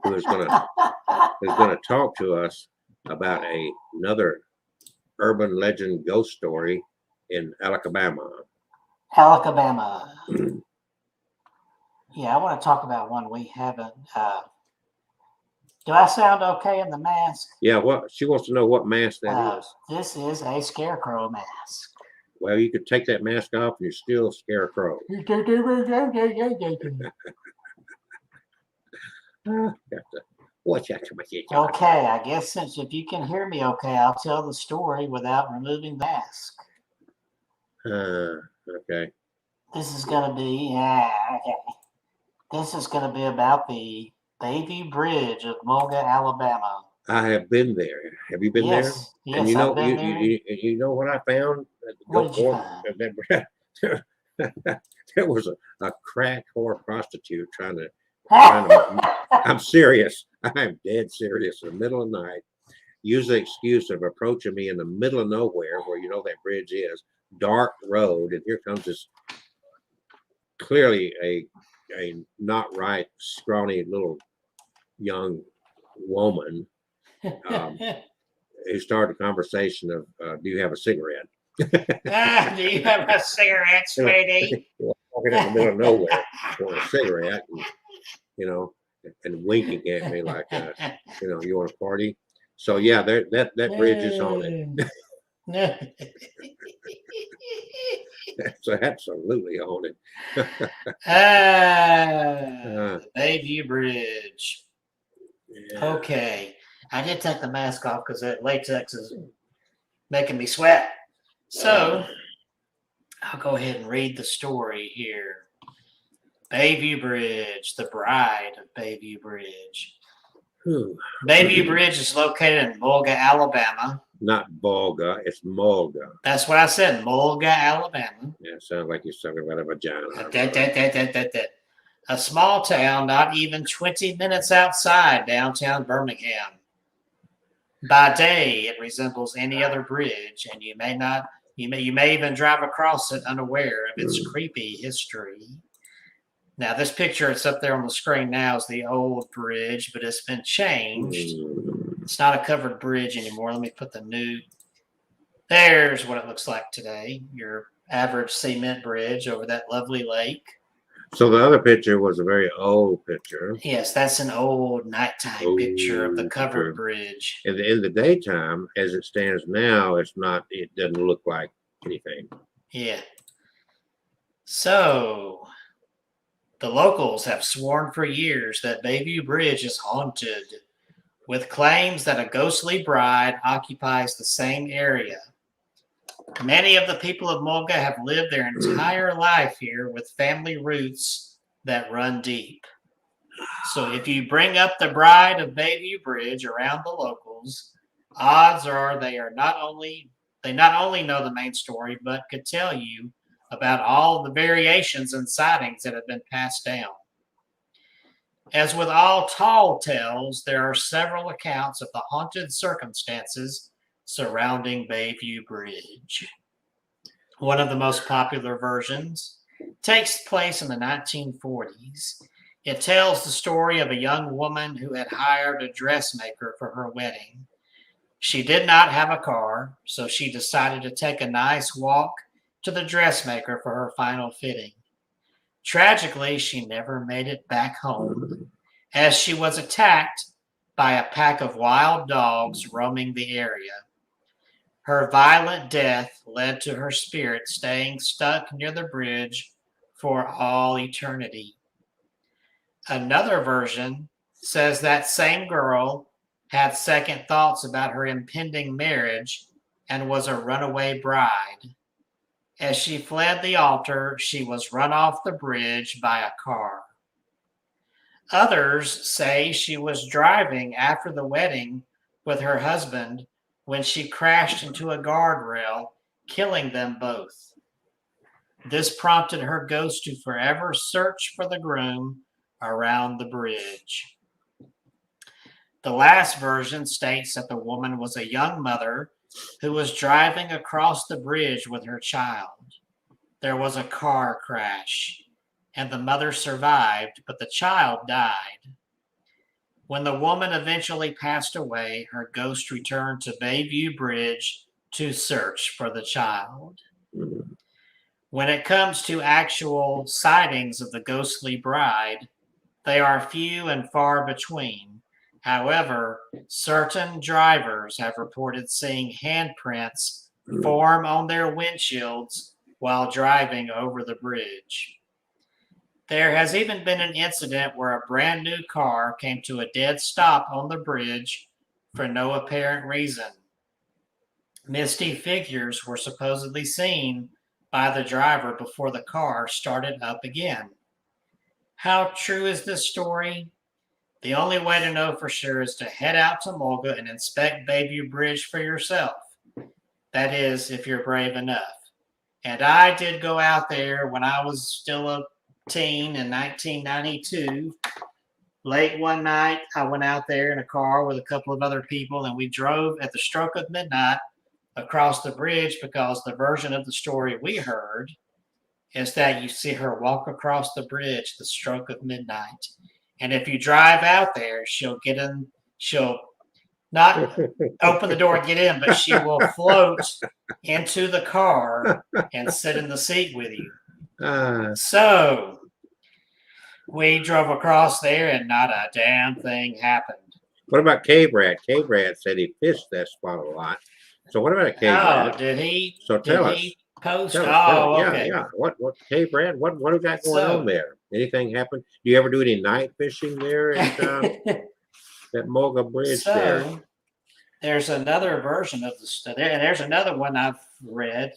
Speaker 1: who is going to talk to us about another urban legend ghost story in Alabama.
Speaker 2: Alabama. Yeah, I want to talk about one we haven't. Do I sound okay in the mask?
Speaker 1: Yeah, what she wants to know what mask that is.
Speaker 2: This is a scarecrow mask.
Speaker 1: Well, you could take that mask off and you're still a scarecrow. Watch out,
Speaker 2: Okay, I guess since if you can hear me okay, I'll tell the story without removing the mask.
Speaker 1: Okay.
Speaker 2: This is going to be, okay. This is going to be about the Bayview Bridge of Mulga, Alabama.
Speaker 1: I have been there. Have you been there?
Speaker 2: Yes,
Speaker 1: And you know,
Speaker 2: I've been there.
Speaker 1: you know what I found?
Speaker 2: What did you find?
Speaker 1: There was a crack whore prostitute trying to I'm serious. I'm dead serious. In the middle of the night, use the excuse of approaching me in the middle of nowhere, where you know that bridge is, dark road, and here comes this clearly a not right, scrawny little young woman who started a conversation of, do you have a cigarette?
Speaker 2: Do you have a cigarette, sweetie?
Speaker 1: Walking in the middle of nowhere for a cigarette, and, you know, and winking at me like, you know, you want to party? So yeah, that bridge is haunted. That's absolutely haunted.
Speaker 2: Bayview Bridge.
Speaker 1: Yeah.
Speaker 2: Okay, I did take the mask off because that latex is making me sweat. So I'll go ahead and read the story here. Bayview Bridge, the bride of Bayview Bridge. Bayview Bridge is located in Mulga, Alabama.
Speaker 1: Not Volga, it's Mulga.
Speaker 2: That's what I said, Mulga, Alabama.
Speaker 1: Yeah, it sounds like you're talking about a vagina.
Speaker 2: A small town not even 20 minutes outside downtown Birmingham. By day, it resembles any other bridge, and you may even drive across it unaware of its creepy history. Now, this picture that's up there on the screen now is the old bridge, but it's been changed. It's not a covered bridge anymore. Let me put the new. There's what it looks like today. Your average cement bridge over that lovely lake.
Speaker 1: So the other picture was a very old picture.
Speaker 2: Yes, that's an old nighttime picture of the covered bridge.
Speaker 1: In the daytime, as it stands now, it's not. It doesn't look like anything.
Speaker 2: Yeah. So the locals have sworn for years that Bayview Bridge is haunted, with claims that a ghostly bride occupies the same area. Many of the people of Mulga have lived their entire life here with family roots that run deep. So if you bring up the bride of Bayview Bridge around the locals, odds are they not only know the main story, but could tell you about all the variations and sightings that have been passed down. As with all tall tales, there are several accounts of the haunted circumstances surrounding Bayview Bridge. One of the most popular versions takes place in the 1940s. It tells the story of a young woman who had hired a dressmaker for her wedding. She did not have a car, so she decided to take a nice walk to the dressmaker for her final fitting. Tragically, she never made it back home, as she was attacked by a pack of wild dogs roaming the area. Her violent death led to her spirit staying stuck near the bridge for all eternity. Another version says that same girl had second thoughts about her impending marriage and was a runaway bride. As she fled the altar, she was run off the bridge by a car. Others say she was driving after the wedding with her husband when she crashed into a guardrail, killing them both. This prompted her ghost to forever search for the groom around the bridge. The last version states that the woman was a young mother who was driving across the bridge with her child. There was a car crash, and the mother survived, but the child died. When the woman eventually passed away, her ghost returned to Bayview Bridge to search for the child. When it comes to actual sightings of the ghostly bride, they are few and far between. However, certain drivers have reported seeing handprints form on their windshields while driving over the bridge. There has even been an incident where a brand new car came to a dead stop on the bridge for no apparent reason. Misty figures were supposedly seen by the driver before the car started up again. How true is this story? The only way to know for sure is to head out to Mulga and inspect Bayview Bridge for yourself. That is, if you're brave enough. And I did go out there when I was still a teen in 1992. Late one night, I went out there in a car with a couple of other people, and we drove at the stroke of midnight across the bridge because the version of the story we heard is that you see her walk across the bridge the stroke of midnight. And if you drive out there, she'll not open the door and get in, but she will float into the car and sit in the seat with you. So we drove across there and not a damn thing happened.
Speaker 1: What about Cave Rat? Cave Rat said he fished that spot a lot. So what about a Cave Rat?
Speaker 2: Did he?
Speaker 1: So tell us.
Speaker 2: He post?
Speaker 1: Tell us.
Speaker 2: Okay.
Speaker 1: Yeah. What Cave Rat? What do we got going on there? Anything happen? Do you ever do any night fishing there at that Mulga Bridge there?
Speaker 2: There's another version of the story, and there's another one I've read.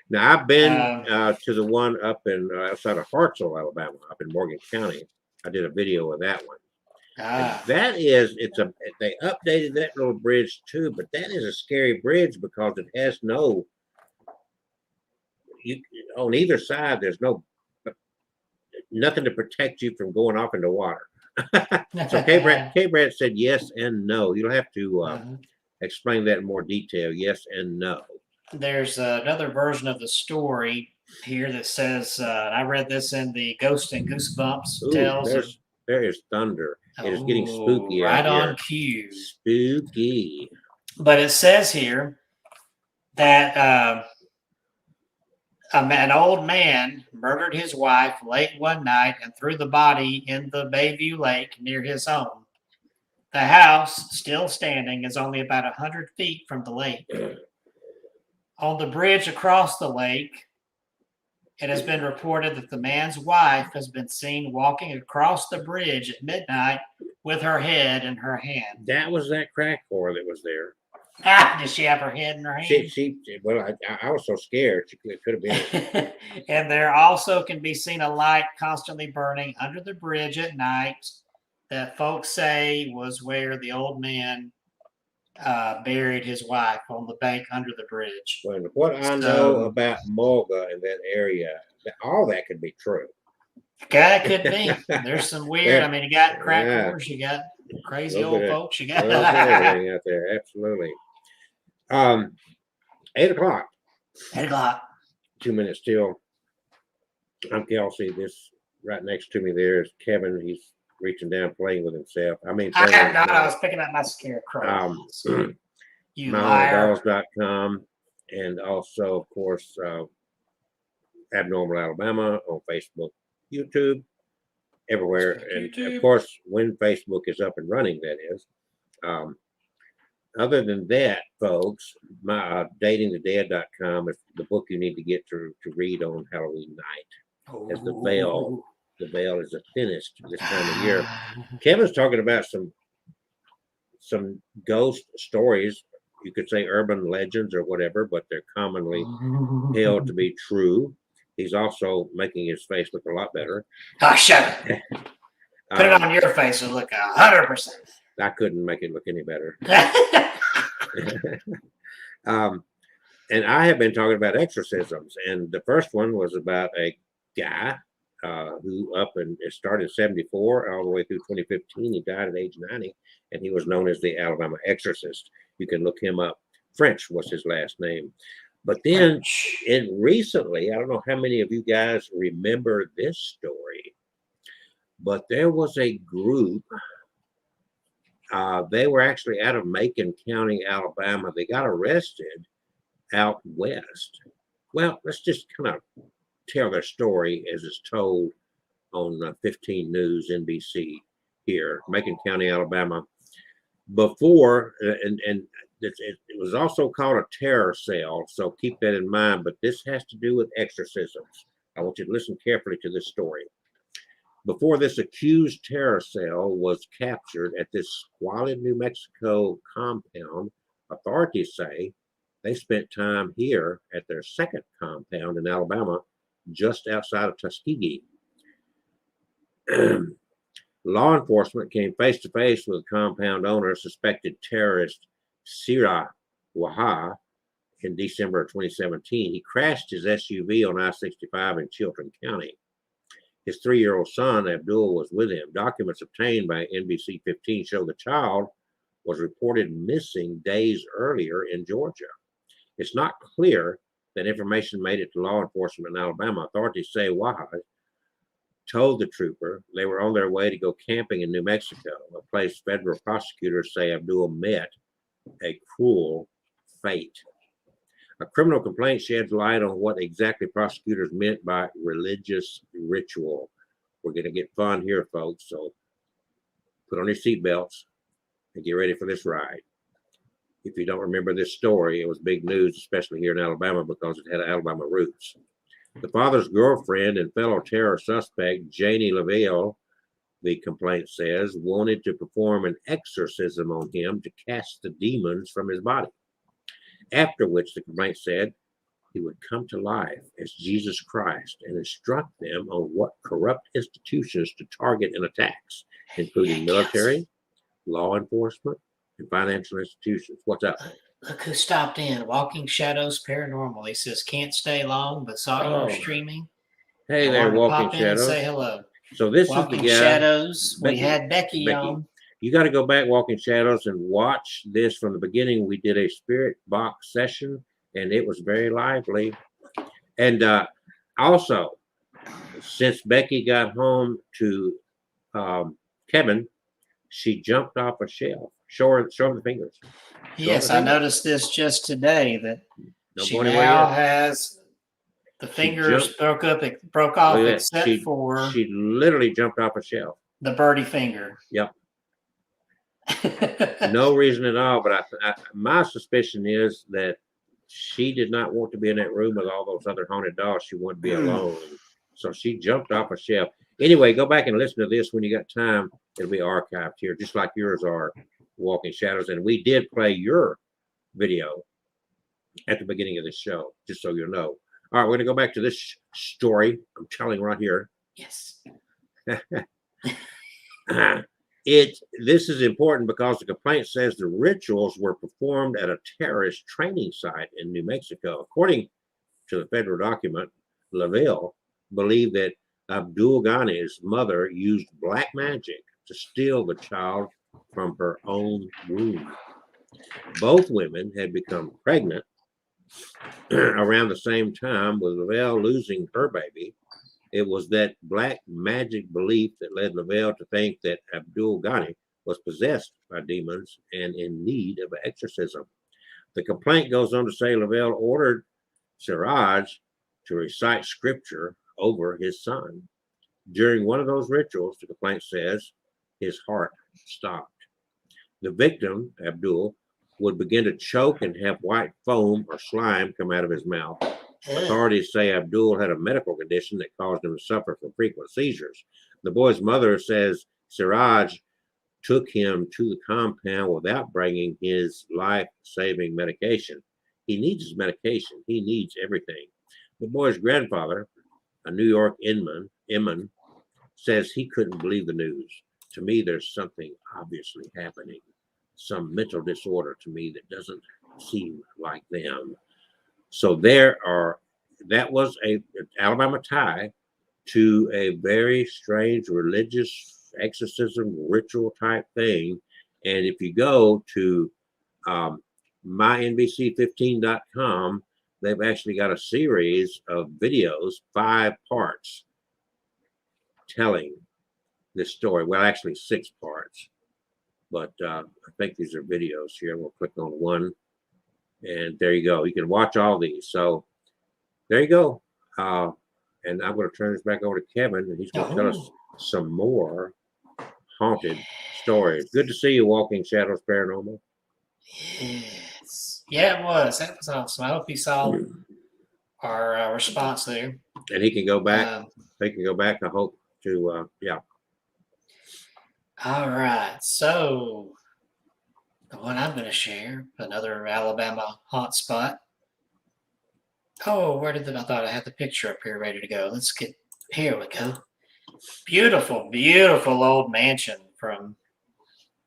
Speaker 1: Now I've been to the one up in outside of Hartselle, Alabama, up in Morgan County. I did a video of that one. That is, they updated that little bridge too, but that is a scary bridge because it has no. On either side, there's nothing to protect you from going off into water. So Cave Rat said yes and no. You'll have to explain that in more detail. Yes and no. There's
Speaker 2: another version of the story here that says, I read this in the Ghost and Goosebumps tales.
Speaker 1: There is thunder. It is getting spooky
Speaker 2: right
Speaker 1: out
Speaker 2: on cue.
Speaker 1: Spooky.
Speaker 2: But it says here that an old man murdered his wife late one night and threw the body in the Bayview Lake near his home. The house, still standing, is only about 100 feet from the lake. On the bridge across the lake, it has been reported that the man's wife has been seen walking across the bridge at midnight with her head in her hand.
Speaker 1: That was that crack whore that was there.
Speaker 2: Does she have her head in her hand?
Speaker 1: Well, I was so scared. It could have been.
Speaker 2: And there also can be seen a light constantly burning under the bridge at night that folks say was where the old man buried his wife, on the bank under the bridge.
Speaker 1: Well, what I know about Mulga in that area, all that could be true.
Speaker 2: That could be. There's some weird. I mean, you got crackers, you got crazy old
Speaker 1: bit of-
Speaker 2: folks, you
Speaker 1: A little bit of
Speaker 2: got
Speaker 1: everything out there, absolutely. 8 o'clock,
Speaker 2: 8 o'clock.
Speaker 1: 2 minutes till. I'm Kelsey. This right next to me there is Kevin. He's reaching down, playing with himself. I mean,
Speaker 2: I
Speaker 1: playing
Speaker 2: am
Speaker 1: with
Speaker 2: not. I
Speaker 1: his
Speaker 2: was picking up my scarecrow.
Speaker 1: dog.
Speaker 2: You liar.
Speaker 1: MyLittleDolls.com, and also, of course, Abnormal Alabama on Facebook, YouTube, everywhere. And
Speaker 2: YouTube.
Speaker 1: of course, when Facebook is up and running, that is. Other than that, folks, my datingthedead.com is the book you need to get to read on Halloween night. As the veil is the thinnest this time of year. Kevin's talking about some ghost stories. You could say urban legends or whatever, but they're commonly held to be true. He's also making his face look a lot better.
Speaker 2: Oh, shut it. Put it on your face and look 100%.
Speaker 1: I couldn't make it look any better. And I have been talking about exorcisms, and the first one was about a guy who it started in 74 all the way through 2015. He died at age 90, and he was known as the Alabama Exorcist. You can look him up. French was his last name. But then recently, I don't know how many of you guys remember this story, but there was a group. They were actually out of Macon County, Alabama. They got arrested out west. Well, let's just kind of tell their story as it's told on 15 News NBC here, Macon County, Alabama. Before, and it was also called a terror cell, so keep that in mind. But this has to do with exorcisms. I want you to listen carefully to this story. Before this accused terror cell was captured at this squalid New Mexico compound, authorities say they spent time here at their second compound in Alabama, just outside of Tuskegee. Law enforcement came face to face with compound owner, suspected terrorist Sirah Waha, in December of 2017. He crashed his SUV on I-65 in Chilton County. His 3-year-old son, Abdul, was with him. Documents obtained by NBC 15 show the child was reported missing days earlier in Georgia. It's not clear that information made it to law enforcement in Alabama. Authorities say Waha told the trooper they were on their way to go camping in New Mexico, a place federal prosecutors say Abdul met a cruel fate. A criminal complaint sheds light on what exactly prosecutors meant by religious ritual. We're going to get fun here, folks, so put on your seatbelts and get ready for this ride. If you don't remember this story, it was big news, especially here in Alabama, because it had Alabama roots. The father's girlfriend and fellow terror suspect, Janie LaVille, the complaint says, wanted to perform an exorcism on him to cast the demons from his body. After which, the complaint said, he would come to life as Jesus Christ and instruct them on what corrupt institutions to target in attacks, including military, law enforcement, and financial institutions. What's up?
Speaker 2: Look who stopped in. Walking Shadows Paranormal. He says, can't stay long, but saw you streaming.
Speaker 1: Hey there, Walking
Speaker 2: pop in and
Speaker 1: Shadows.
Speaker 2: say hello.
Speaker 1: So this
Speaker 2: Walking
Speaker 1: is the guy.
Speaker 2: Shadows.
Speaker 1: Becky,
Speaker 2: we had Becky on.
Speaker 1: You got to go back, Walking Shadows, and watch this from the beginning. We did a spirit box session, and it was very lively. And also, since Becky got home to Kevin, she jumped off a shelf. Show her the fingers.
Speaker 2: Yes, I noticed this just today that she
Speaker 1: now
Speaker 2: now has the fingers broke off except for
Speaker 1: she literally jumped off a shelf.
Speaker 2: The birdie finger.
Speaker 1: Yep. No reason at all, but my suspicion is that she did not want to be in that room with all those other haunted dolls. She wanted to be alone. So she jumped off a shelf. Anyway, go back and listen to this when you got time. It'll be archived here, just like yours are, Walking Shadows. And we did play your video at the beginning of the show, just so you know. All right, we're going to go back to this story I'm telling right here.
Speaker 2: Yes.
Speaker 1: This is important because the complaint says the rituals were performed at a terrorist training site in New Mexico. According to the federal document, Lavelle believed that Abdul Ghani's mother used black magic to steal the child from her own womb. Both women had become pregnant around the same time, with Lavelle losing her baby. It was that black magic belief that led Lavelle to think that Abdul Ghani was possessed by demons and in need of exorcism. The complaint goes on to say Lavelle ordered Siraj to recite scripture over his son. During one of those rituals, the complaint says, his heart stopped. The victim, Abdul, would begin to choke and have white foam or slime come out of his mouth. Authorities say Abdul had a medical condition that caused him to suffer from frequent seizures. The boy's mother says Siraj took him to the compound without bringing his life-saving medication. He needs his medication. He needs everything. The boy's grandfather, a New York inman, says he couldn't believe the news. To me, there's something obviously happening, some mental disorder to me that doesn't seem like them. So that was a Alabama tie to a very strange religious exorcism ritual type thing. And if you go to mynbc15.com, they've actually got a series of videos, 5 parts, telling this story. Well, actually 6 parts, but I think these are videos here. We'll click on one, and there you go. You can watch all these. So there you go. And I'm going to turn this back over to Kevin, and he's going to tell us some more haunted stories. Good to see you, Walking Shadows Paranormal.
Speaker 2: Yes. Yeah, it was. That was awesome. I hope you saw our response there.
Speaker 1: And he can go back. They can go back, I hope, to, yeah.
Speaker 2: All right. So, the one I'm going to share, another Alabama hot spot. Oh, where did I thought I had the picture up here ready to go. Let's get, here we go. Beautiful, beautiful old mansion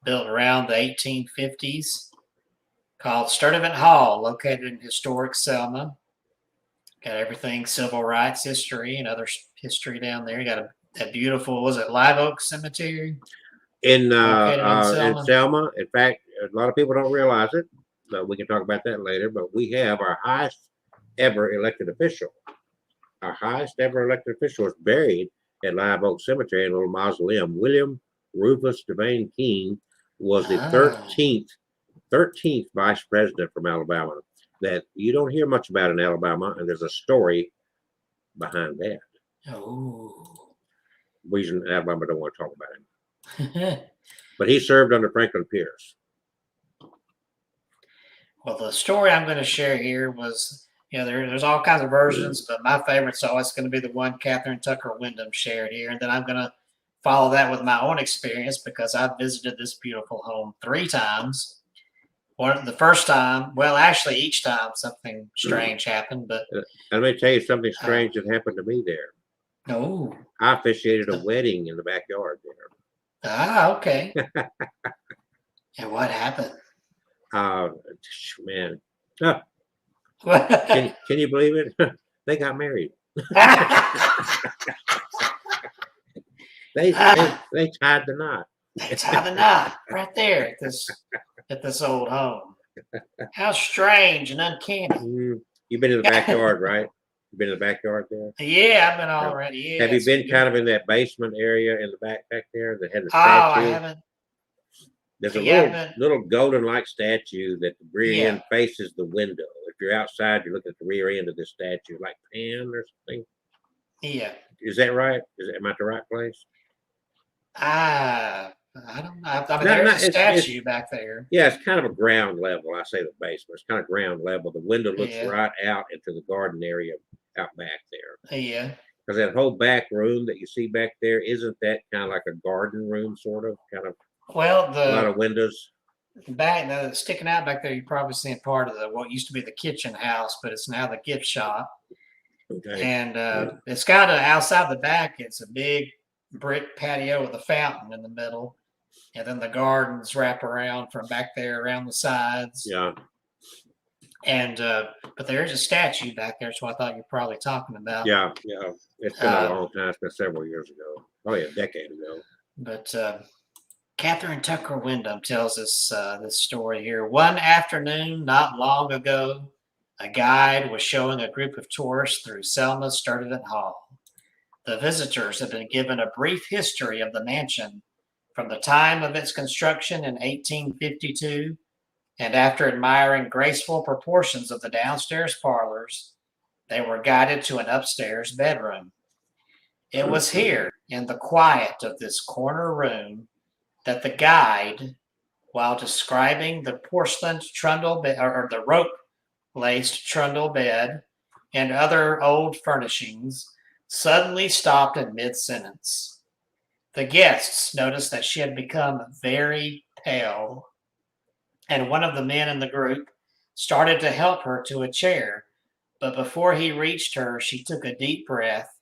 Speaker 2: built around the 1850s called Sturdivant Hall, located in historic Selma. Got everything civil rights history and other history down there. You got that beautiful, was it Live Oak Cemetery?
Speaker 1: In Selma. In fact, a lot of people don't realize it, but we can talk about that later. But we have our highest ever elected official. Our highest ever elected official is buried at Live Oak Cemetery in a little mausoleum. William Rufus Devane King was the 13th vice president from Alabama that you don't hear much about in Alabama, and there's a story behind that.
Speaker 2: Oh.
Speaker 1: Reason Alabama don't want to talk about him. But he served under Franklin Pierce.
Speaker 2: Well, the story I'm going to share here was, there's all kinds of versions, but my favorite's always going to be the one Catherine Tucker Wyndham shared here. And then I'm going to follow that with my own experience because I've visited this beautiful home 3 times. The first time, well, actually each time something strange happened. But
Speaker 1: let me tell you something strange that happened to me there.
Speaker 2: Oh.
Speaker 1: I officiated a wedding in the backyard there.
Speaker 2: Ah, okay. And what happened?
Speaker 1: Man. Can you believe it? They got married. They tied the knot.
Speaker 2: They tied the knot right there at this old home. How strange and uncanny.
Speaker 1: You've been in the backyard, right? You've been in the backyard there?
Speaker 2: Yeah, I've been already. Yeah,
Speaker 1: have you been kind of in that basement area in the back there that had the statue?
Speaker 2: I haven't.
Speaker 1: There's a little golden-like statue that the rear end faces the window. If you're outside, you look at the rear end of this statue, like Pan or something.
Speaker 2: Yeah.
Speaker 1: Is that right? Am I at the right place?
Speaker 2: I don't know. I mean, there's a statue back there.
Speaker 1: Yeah, it's kind of a ground level. I say the basement. It's kind of ground level. The window looks right out into the garden area out back there.
Speaker 2: Yeah.
Speaker 1: Because that whole back room that you see back there, isn't that kind of like a garden room, sort of? Kind of.
Speaker 2: Well,
Speaker 1: a lot of windows.
Speaker 2: back now, sticking out back there, you're probably seeing part of what used to be the kitchen house, but it's now the gift shop.
Speaker 1: Okay.
Speaker 2: And it's got outside the back, it's a big brick patio with a fountain in the middle. And then the gardens wrap around from back there around the sides.
Speaker 1: Yeah.
Speaker 2: And but there's a statue back there, so I thought you're probably talking about.
Speaker 1: Yeah. Yeah. It's been a long time. It's been several years ago, probably a decade ago.
Speaker 2: But Catherine Tucker Wyndham tells us this story here. One afternoon, not long ago, a guide was showing a group of tourists through Selma's Sturdivant Hall. The visitors had been given a brief history of the mansion from the time of its construction in 1852, and after admiring graceful proportions of the downstairs parlors, they were guided to an upstairs bedroom. It was here, in the quiet of this corner room, that the guide, while describing the porcelain trundle bed, or the rope-laced trundle bed and other old furnishings, suddenly stopped in mid-sentence. The guests noticed that she had become very pale, and one of the men in the group started to help her to a chair, but before he reached her, she took a deep breath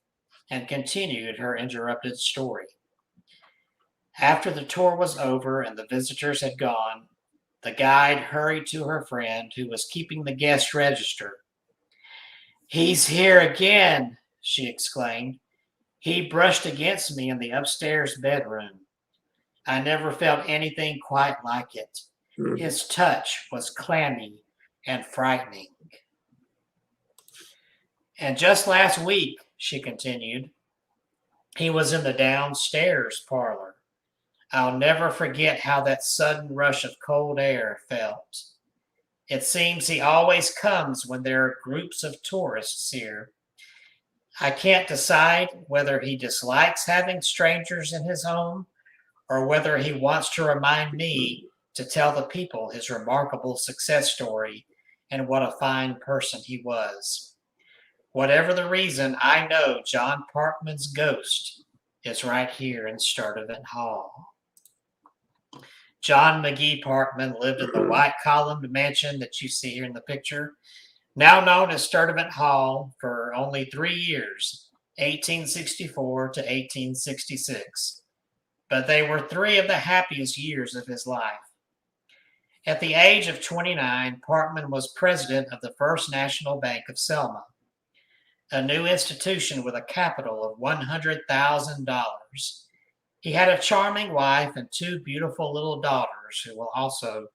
Speaker 2: and continued her interrupted story. After the tour was over and the visitors had gone, the guide hurried to her friend who was keeping the guest register. "He's here again," she exclaimed. "He brushed against me in the upstairs bedroom. I never felt anything quite like it. His touch was clammy and frightening." "And just last week," she continued, "he was in the downstairs parlor. I'll never forget how that sudden rush of cold air felt. It seems he always comes when there are groups of tourists here. I can't decide whether he dislikes having strangers in his home or whether he wants to remind me to tell the people his remarkable success story and what a fine person he was. Whatever the reason, I know John Parkman's ghost is right here in Sturdivant Hall." John McGee Parkman lived in the white columned mansion that you see here in the picture, now known as Sturdivant Hall, for only 3 years, 1864 to 1866. But they were 3 of the happiest years of his life. At the age of 29, Parkman was president of the First National Bank of Selma, a new institution with a capital of $100,000. He had a charming wife and 2 beautiful little daughters who will also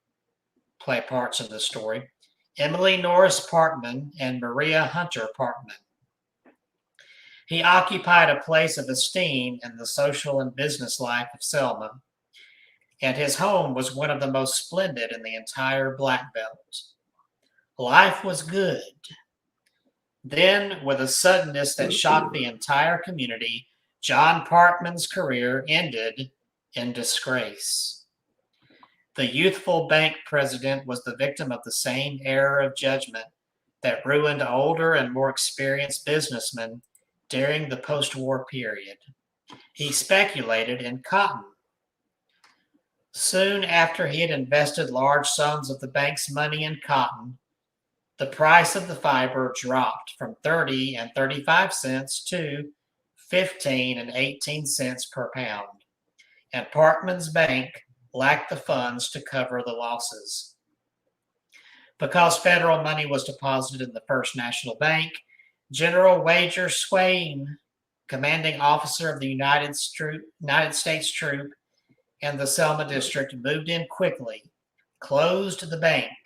Speaker 2: play parts in the story, Emily Norris Parkman and Maria Hunter Parkman. He occupied a place of esteem in the social and business life of Selma, and his home was one of the most splendid in the entire Black Belt. Life was good. Then, with a suddenness that shocked the entire community, John Parkman's career ended in disgrace. The youthful bank president was the victim of the same error of judgment that ruined older and more experienced businessmen during the post-war period. He speculated in cotton. Soon after he had invested large sums of the bank's money in cotton, the price of the fiber dropped from 30 and 35 cents to 15 and 18 cents per pound, and Parkman's bank lacked the funds to cover the losses. Because federal money was deposited in the First National Bank, General Wager Swain, commanding officer of the United States Troop and the Selma District, moved in quickly, closed the bank,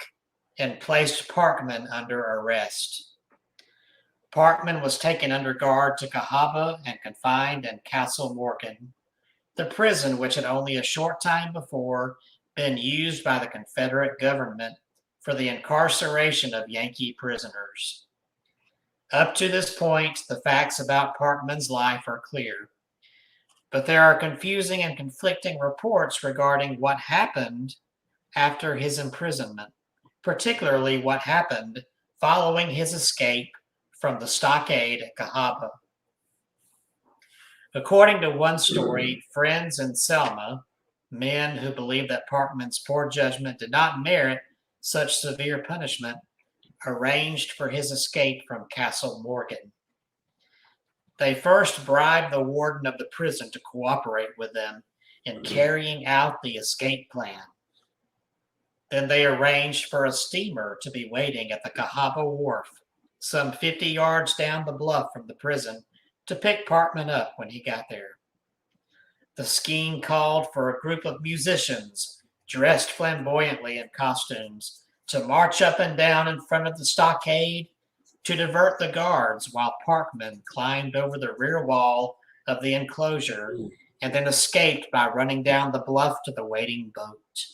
Speaker 2: and placed Parkman under arrest. Parkman was taken under guard to Cahaba and confined in Castle Morgan, the prison which had only a short time before been used by the Confederate government for the incarceration of Yankee prisoners. Up to this point, the facts about Parkman's life are clear, but there are confusing and conflicting reports regarding what happened after his imprisonment, particularly what happened following his escape from the stockade at Cahaba. According to one story, friends in Selma, Men who believed that Parkman's poor judgment did not merit such severe punishment arranged for his escape from Castle Morgan. They first bribed the warden of the prison to cooperate with them in carrying out the escape plan. Then they arranged for a steamer to be waiting at the Cahaba Wharf, some 50 yards down the bluff from the prison, to pick Parkman up when he got there. The scheme called for a group of musicians dressed flamboyantly in costumes to march up and down in front of the stockade to divert the guards while Parkman climbed over the rear wall of the enclosure and then escaped by running down the bluff to the waiting boat.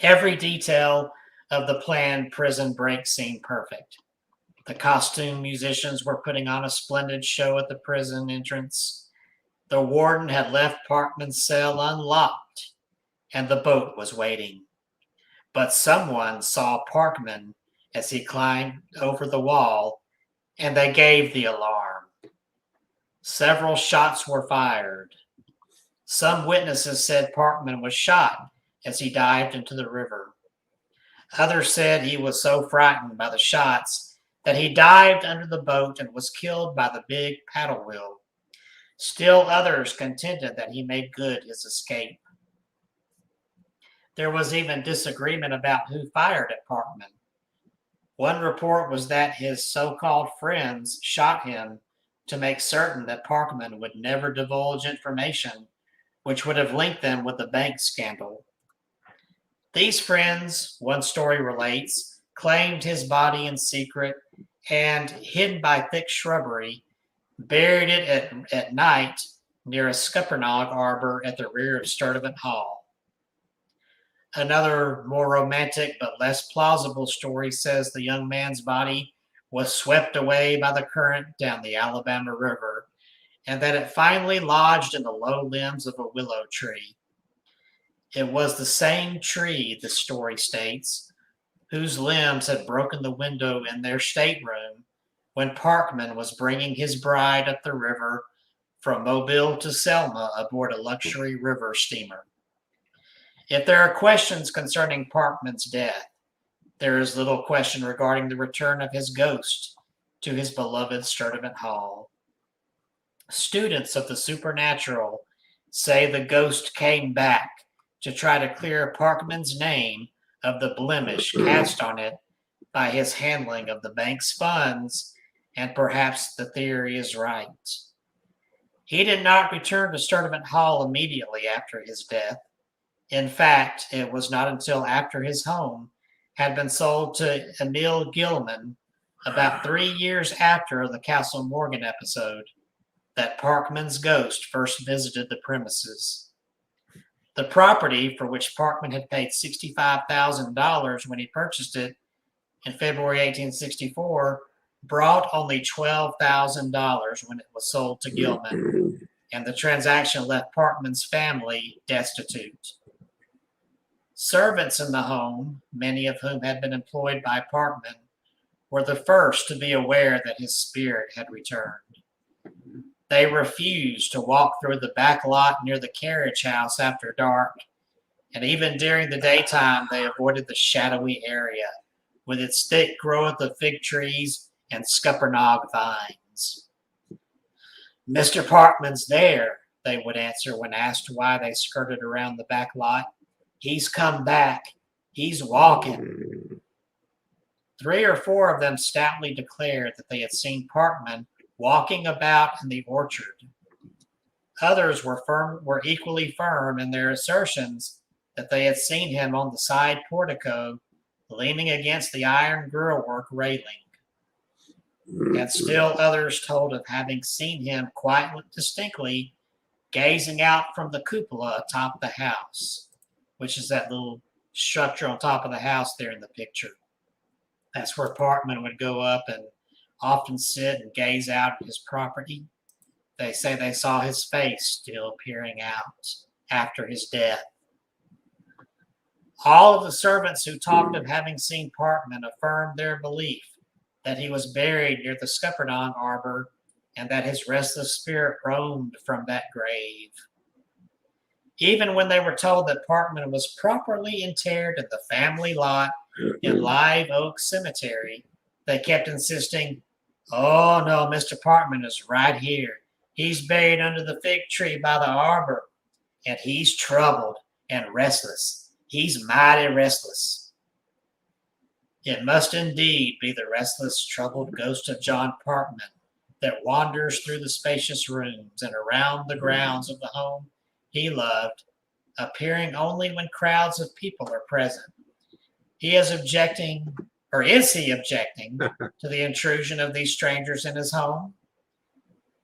Speaker 2: Every detail of the planned prison break seemed perfect. The costume musicians were putting on a splendid show at the prison entrance. The warden had left Parkman's cell unlocked, and the boat was waiting. But someone saw Parkman as he climbed over the wall, and they gave the alarm. Several shots were fired. Some witnesses said Parkman was shot as he dived into the river. Others said he was so frightened by the shots that he dived under the boat and was killed by the big paddle wheel. Still others contended that he made good his escape. There was even disagreement about who fired at Parkman. One report was that his so-called friends shot him to make certain that Parkman would never divulge information which would have linked them with the bank scandal. These friends, one story relates, claimed his body in secret and, hidden by thick shrubbery, buried it at night near a scuppernong arbor at the rear of Sturtevant Hall. Another more romantic but less plausible story says the young man's body was swept away by the current down the Alabama River, and that it finally lodged in the low limbs of a willow tree. It was the same tree, the story states, whose limbs had broken the window in their stateroom when Parkman was bringing his bride up the river from Mobile to Selma aboard a luxury river steamer. If there are questions concerning Parkman's death, there is little question regarding the return of his ghost to his beloved Sturtevant Hall. Students of the supernatural say the ghost came back to try to clear Parkman's name of the blemish cast on it by his handling of the bank's funds, and perhaps the theory is right. He did not return to Sturtevant Hall immediately after his death. In fact, it was not until after his home had been sold to Emil Gilman, about 3 years after the Castle Morgan episode, that Parkman's ghost first visited the premises. The property, for which Parkman had paid $65,000 when he purchased it in February 1864, brought only $12,000 when it was sold to Gilman, and the transaction left Parkman's family destitute. Servants in the home, many of whom had been employed by Parkman, were the first to be aware that his spirit had returned. They refused to walk through the back lot near the carriage house after dark, and even during the daytime they avoided the shadowy area with its thick growth of fig trees and scuppernong vines. "Mr. Parkman's there," they would answer when asked why they skirted around the back lot. "He's come back. He's walking." 3 or 4 of them stoutly declared that they had seen Parkman walking about in the orchard. Others were equally firm in their assertions that they had seen him on the side portico, leaning against the iron grillwork railing. And still others told of having seen him quite distinctly gazing out from the cupola atop the house, which is that little structure on top of the house there in the picture. That's where Parkman would go up and often sit and gaze out at his property. They say they saw his face still peering out after his death. All of the servants who talked of having seen Parkman affirmed their belief that he was buried near the Scuppernong arbor and that his restless spirit roamed from that grave. Even when they were told that Parkman was properly interred in the family lot in Live Oak Cemetery, they kept insisting, "Oh no, Mr. Parkman is right here. He's buried under the fig tree by the arbor, and he's troubled and restless. He's mighty restless." It must indeed be the restless, troubled ghost of John Parkman that wanders through the spacious rooms and around the grounds of the home he loved, appearing only when crowds of people are present. Is he objecting to the intrusion of these strangers in his home?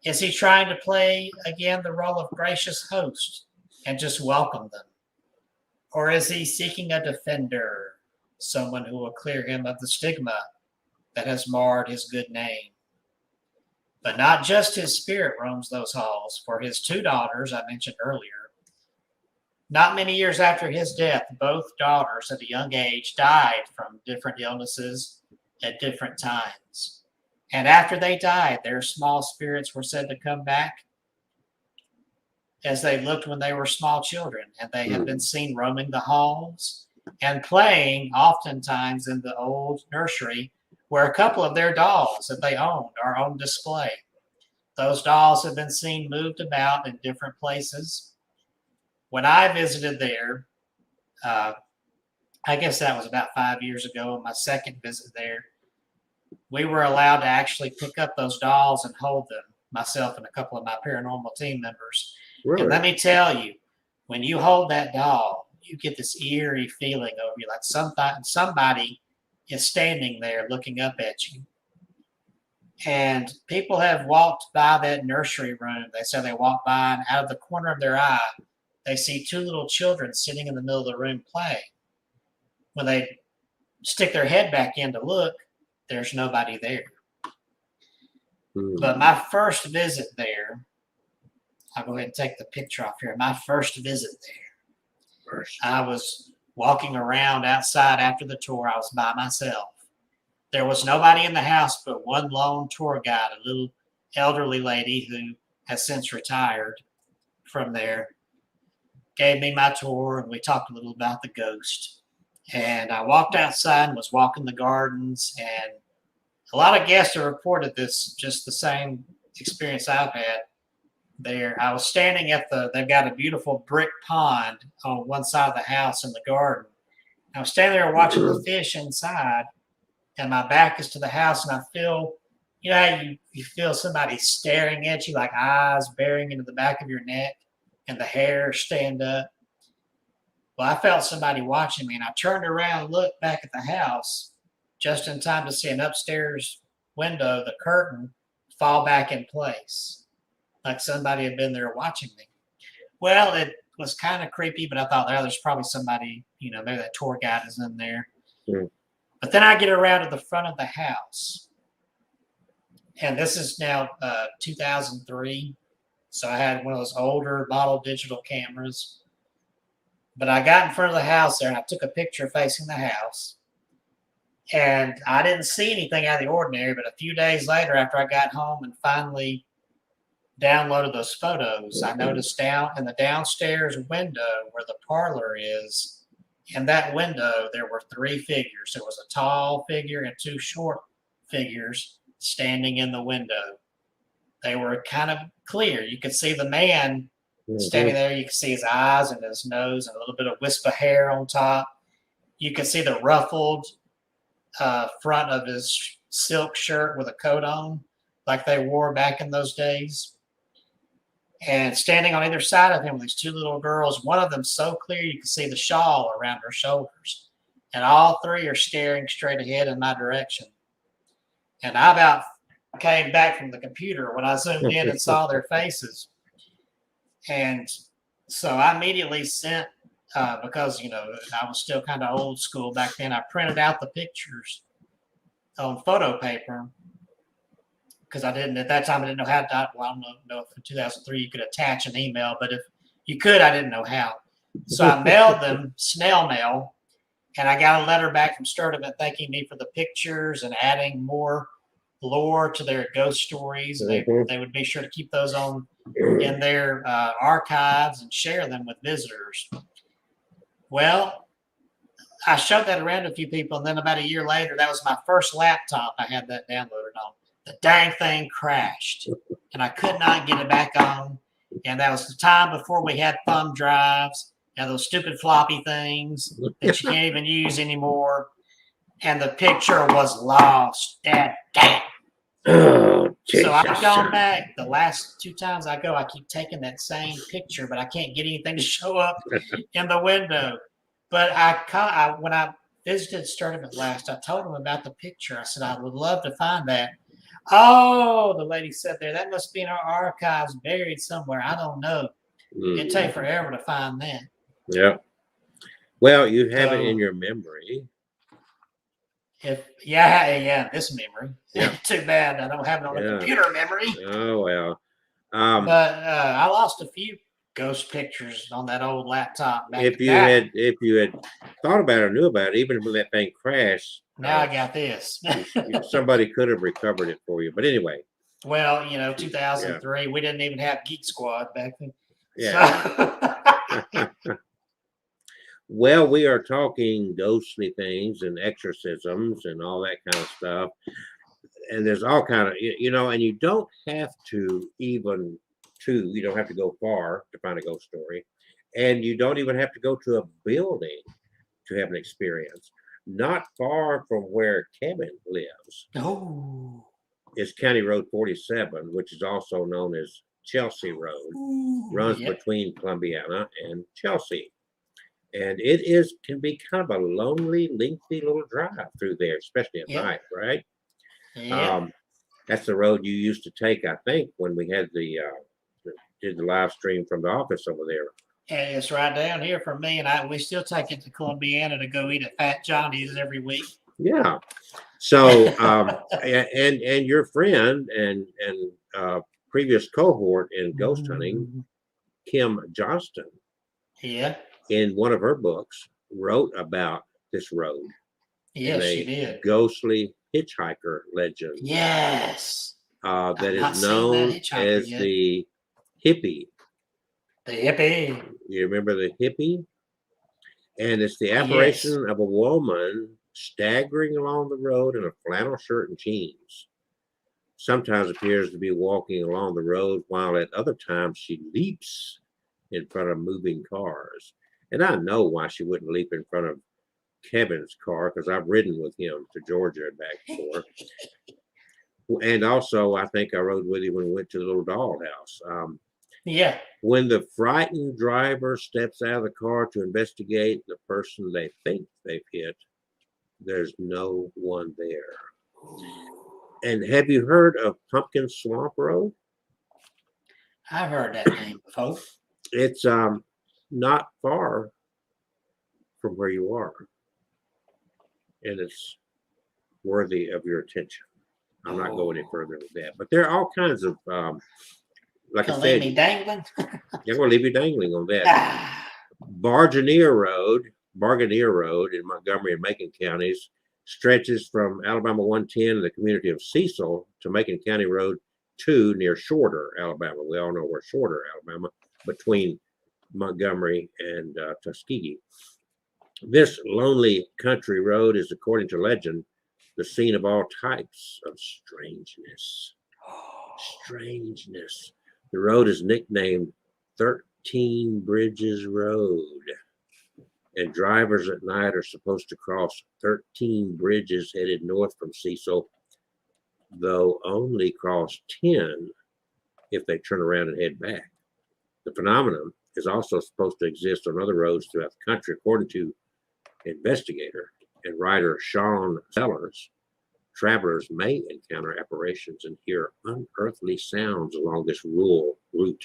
Speaker 2: Is he trying to play again the role of gracious host and just welcome them? Or is he seeking a defender, someone who will clear him of the stigma that has marred his good name? But not just his spirit roams those halls, for his 2 daughters I mentioned earlier. Not many years after his death, both daughters at a young age died from different illnesses at different times. And after they died, their small spirits were said to come back as they looked when they were small children, and they have been seen roaming the halls and playing oftentimes in the old nursery where a couple of their dolls that they owned are on display. Those dolls have been seen moved about in different places. When I visited there, I guess that was about 5 years ago, on my second visit there, we were allowed to actually pick up those dolls and hold them, myself and a couple of my paranormal team members.
Speaker 1: Really?
Speaker 2: And let me tell you, when you hold that doll, you get this eerie feeling over you, like somebody is standing there looking up at you. And people have walked by that nursery room. They say they walk by, and out of the corner of their eye, they see 2 little children sitting in the middle of the room playing. When they stick their head back in to look, there's nobody there. But my first visit there, I'll go ahead and take the picture off here. My first visit there, I was walking around outside after the tour. I was by myself. There was nobody in the house but one lone tour guide, a little elderly lady who has since retired from there, gave me my tour, and we talked a little about the ghost. And I walked outside and was walking the gardens, and a lot of guests have reported this, just the same experience I've had there. I was standing they've got a beautiful brick pond on one side of the house in the garden. I was standing there watching the fish inside, and my back is to the house, and I feel, you know how you feel somebody staring at you, like eyes bearing into the back of your neck and the hair stand up. Well, I felt somebody watching me, and I turned around and looked back at the house just in time to see an upstairs window, the curtain, fall back in place, like somebody had been there watching me. Well, it was kind of creepy, but I thought, there's probably somebody, maybe that tour guide is in there. But then I get around to the front of the house, and this is now 2003, so I had one of those older model digital cameras. But I got in front of the house there, and I took a picture facing the house, and I didn't see anything out of the ordinary. But a few days later, after I got home and finally downloaded those photos, I noticed down in the downstairs window where the parlor is, in that window, there were 3 figures. There was a tall figure and 2 short figures standing in the window. They were kind of clear. You could see the man standing there. You could see his eyes and his nose and a little bit of wisp of hair on top. You could see the ruffled front of his silk shirt with a coat on, like they wore back in those days. And standing on either side of him were these 2 little girls, one of them so clear you could see the shawl around her shoulders. And all 3 are staring straight ahead in my direction. And I about came back from the computer when I zoomed in and saw their faces. And so I immediately sent, because, I was still kind of old school back then, I printed out the pictures on photo paper, because at that time I didn't know how to, well, I don't know if in 2003 you could attach an email, but if you could, I didn't know how. So I mailed them snail mail, and I got a letter back from Sturdivant thanking me for the pictures and adding more lore to their ghost stories. They would be sure to keep those on in their archives and share them with visitors. Well, I showed that around to a few people, and then about a year later, that was my first laptop I had that downloaded on. The dang thing crashed, and I could not get it back on. And that was the time before we had thumb drives and those stupid floppy things that you can't even use anymore. And the picture was lost. Damn.
Speaker 1: Oh,
Speaker 2: So I've
Speaker 1: Jesus.
Speaker 2: gone back the last 2 times I go. I keep taking that same picture, but I can't get anything to show up in the window. But when I visited Sturdivant last, I told him about the picture. I said I would love to find that. Oh, the lady said there, that must be in our archives, buried somewhere. I don't know. It'd take forever to find that.
Speaker 1: Yeah. Well, you have it in your memory.
Speaker 2: This memory.
Speaker 1: Yeah.
Speaker 2: Too bad I don't have it on the computer memory.
Speaker 1: Oh well.
Speaker 2: But I lost a few ghost pictures on that old laptop.
Speaker 1: If you had thought about it or knew about it, even when that thing crashed,
Speaker 2: now I got this.
Speaker 1: somebody could have recovered it for you. But anyway.
Speaker 2: Well, 2003, we didn't even have Geek Squad back then.
Speaker 1: Yeah.
Speaker 2: So.
Speaker 1: Well, we are talking ghostly things and exorcisms and all that kind of stuff. And there's all kind of, and you don't have to you don't have to go far to find a ghost story. And you don't even have to go to a building to have an experience. Not far from where Kevin lives is County Road 47, which is also known as Chelsea Road. Runs between Columbiana and Chelsea. And it can be kind of a lonely, lengthy little drive through there, especially at night, right?
Speaker 2: Yeah.
Speaker 1: That's the road you used to take, I think, when we had did the live stream from the office over there.
Speaker 2: And it's right down here from me, and we still take it to Columbiana to go eat at Fat Johnny's every week.
Speaker 1: Yeah. So, and your friend and previous cohort in ghost hunting, Kim Johnston.
Speaker 2: Yeah.
Speaker 1: In one of her books, wrote about this road.
Speaker 2: Yes, she did.
Speaker 1: Ghostly hitchhiker legend.
Speaker 2: Yes.
Speaker 1: That is known as the Hippie.
Speaker 2: The Hippie.
Speaker 1: You remember the Hippie? And it's the apparition of a woman staggering along the road in a flannel shirt and jeans. Sometimes appears to be walking along the road, while at other times she leaps in front of moving cars. And I know why she wouldn't leap in front of Kevin's car, because I've ridden with him to Georgia and back before. And also, I think I rode with him when we went to the little dollhouse. When the frightened driver steps out of the car to investigate the person they think they've hit, there's no one there. And have you heard of Pumpkin Swamp Road?
Speaker 2: I've heard that name before.
Speaker 1: It's not far from where you are, and it's worthy of your attention. I'm not going any further with that, but there are all kinds of like I said,
Speaker 2: leave me dangling.
Speaker 1: You're going to leave you dangling on that. Barganier Road in Montgomery and Macon counties stretches from Alabama 110 in the community of Cecil to Macon County Road 2 near Shorter, Alabama. We all know where Shorter, Alabama, between Montgomery and Tuskegee. This lonely country road is, according to legend, the scene of all types of strangeness. Strangeness. The road is nicknamed 13 Bridges Road, and drivers at night are supposed to cross 13 bridges headed north from Cecil, though only cross 10 if they turn around and head back. The phenomenon is also supposed to exist on other roads throughout the country. According to investigator and writer Sean Sellers, travelers may encounter apparitions and hear unearthly sounds along this rural route.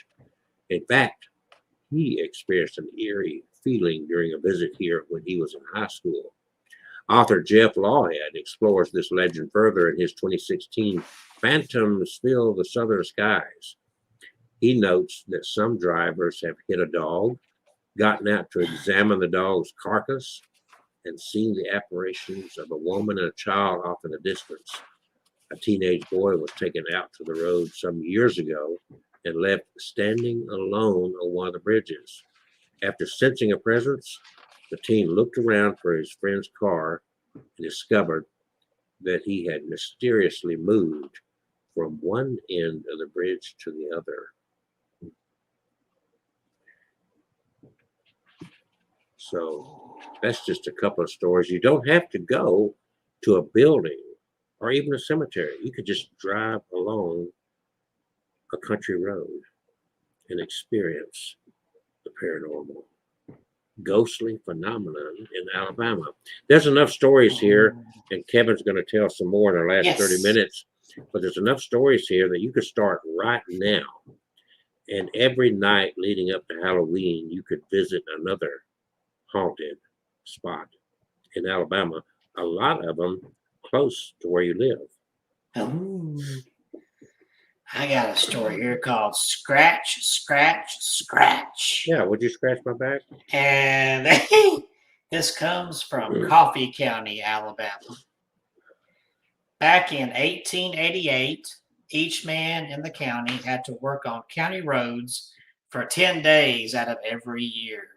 Speaker 1: In fact, he experienced an eerie feeling during a visit here when he was in high school. Author Jeff Lawhead explores this legend further in his 2016 Phantoms Fill the Southern Skies. He notes that some drivers have hit a dog, gotten out to examine the dog's carcass, and seen the apparitions of a woman and a child off in the distance. A teenage boy was taken out to the road some years ago and left standing alone on one of the bridges. After sensing a presence, the teen looked around for his friend's car and discovered that he had mysteriously moved from one end of the bridge to the other. So that's just a couple of stories. You don't have to go to a building or even a cemetery. You could just drive along a country road and experience the paranormal, ghostly phenomenon in Alabama. There's enough stories here, and Kevin's going to tell some more in our last 30 minutes, but there's enough stories here that you could start right now. And every night leading up to Halloween, you could visit another haunted spot in Alabama, a lot of them close to where you live.
Speaker 2: Oh, I got a story here called Scratch, Scratch, Scratch.
Speaker 1: Yeah, would you scratch my back?
Speaker 2: And this comes from Coffee County, Alabama. Back in 1888, each man in the county had to work on county roads for 10 days out of every year.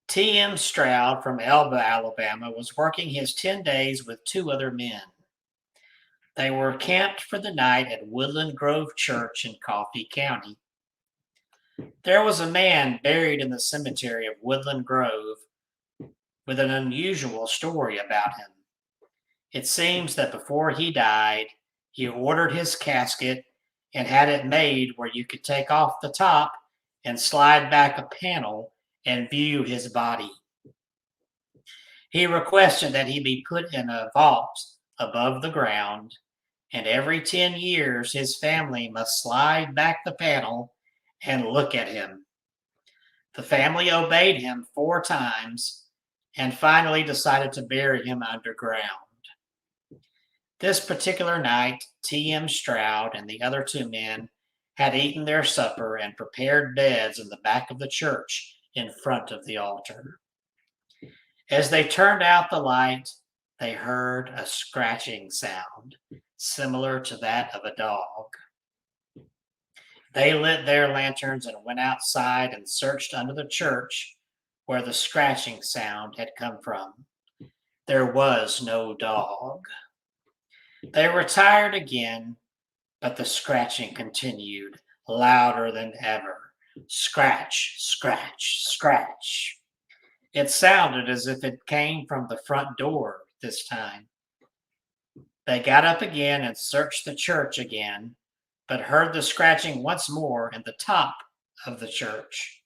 Speaker 2: T.M. Stroud from Elba, Alabama, was working his 10 days with 2 other men. They were camped for the night at Woodland Grove Church in Coffee County. There was a man buried in the cemetery of Woodland Grove with an unusual story about him. It seems that before he died, he ordered his casket and had it made where you could take off the top and slide back a panel and view his body. He requested that he be put in a vault above the ground, and every 10 years his family must slide back the panel and look at him. The family obeyed him 4 times and finally decided to bury him underground. This particular night, T.M. Stroud and the other 2 men had eaten their supper and prepared beds in the back of the church in front of the altar. As they turned out the light, they heard a scratching sound, similar to that of a dog. They lit their lanterns and went outside and searched under the church where the scratching sound had come from. There was no dog. They retired again, but the scratching continued, louder than ever. Scratch, scratch, scratch. It sounded as if it came from the front door this time. They got up again and searched the church again, but heard the scratching once more in the top of the church.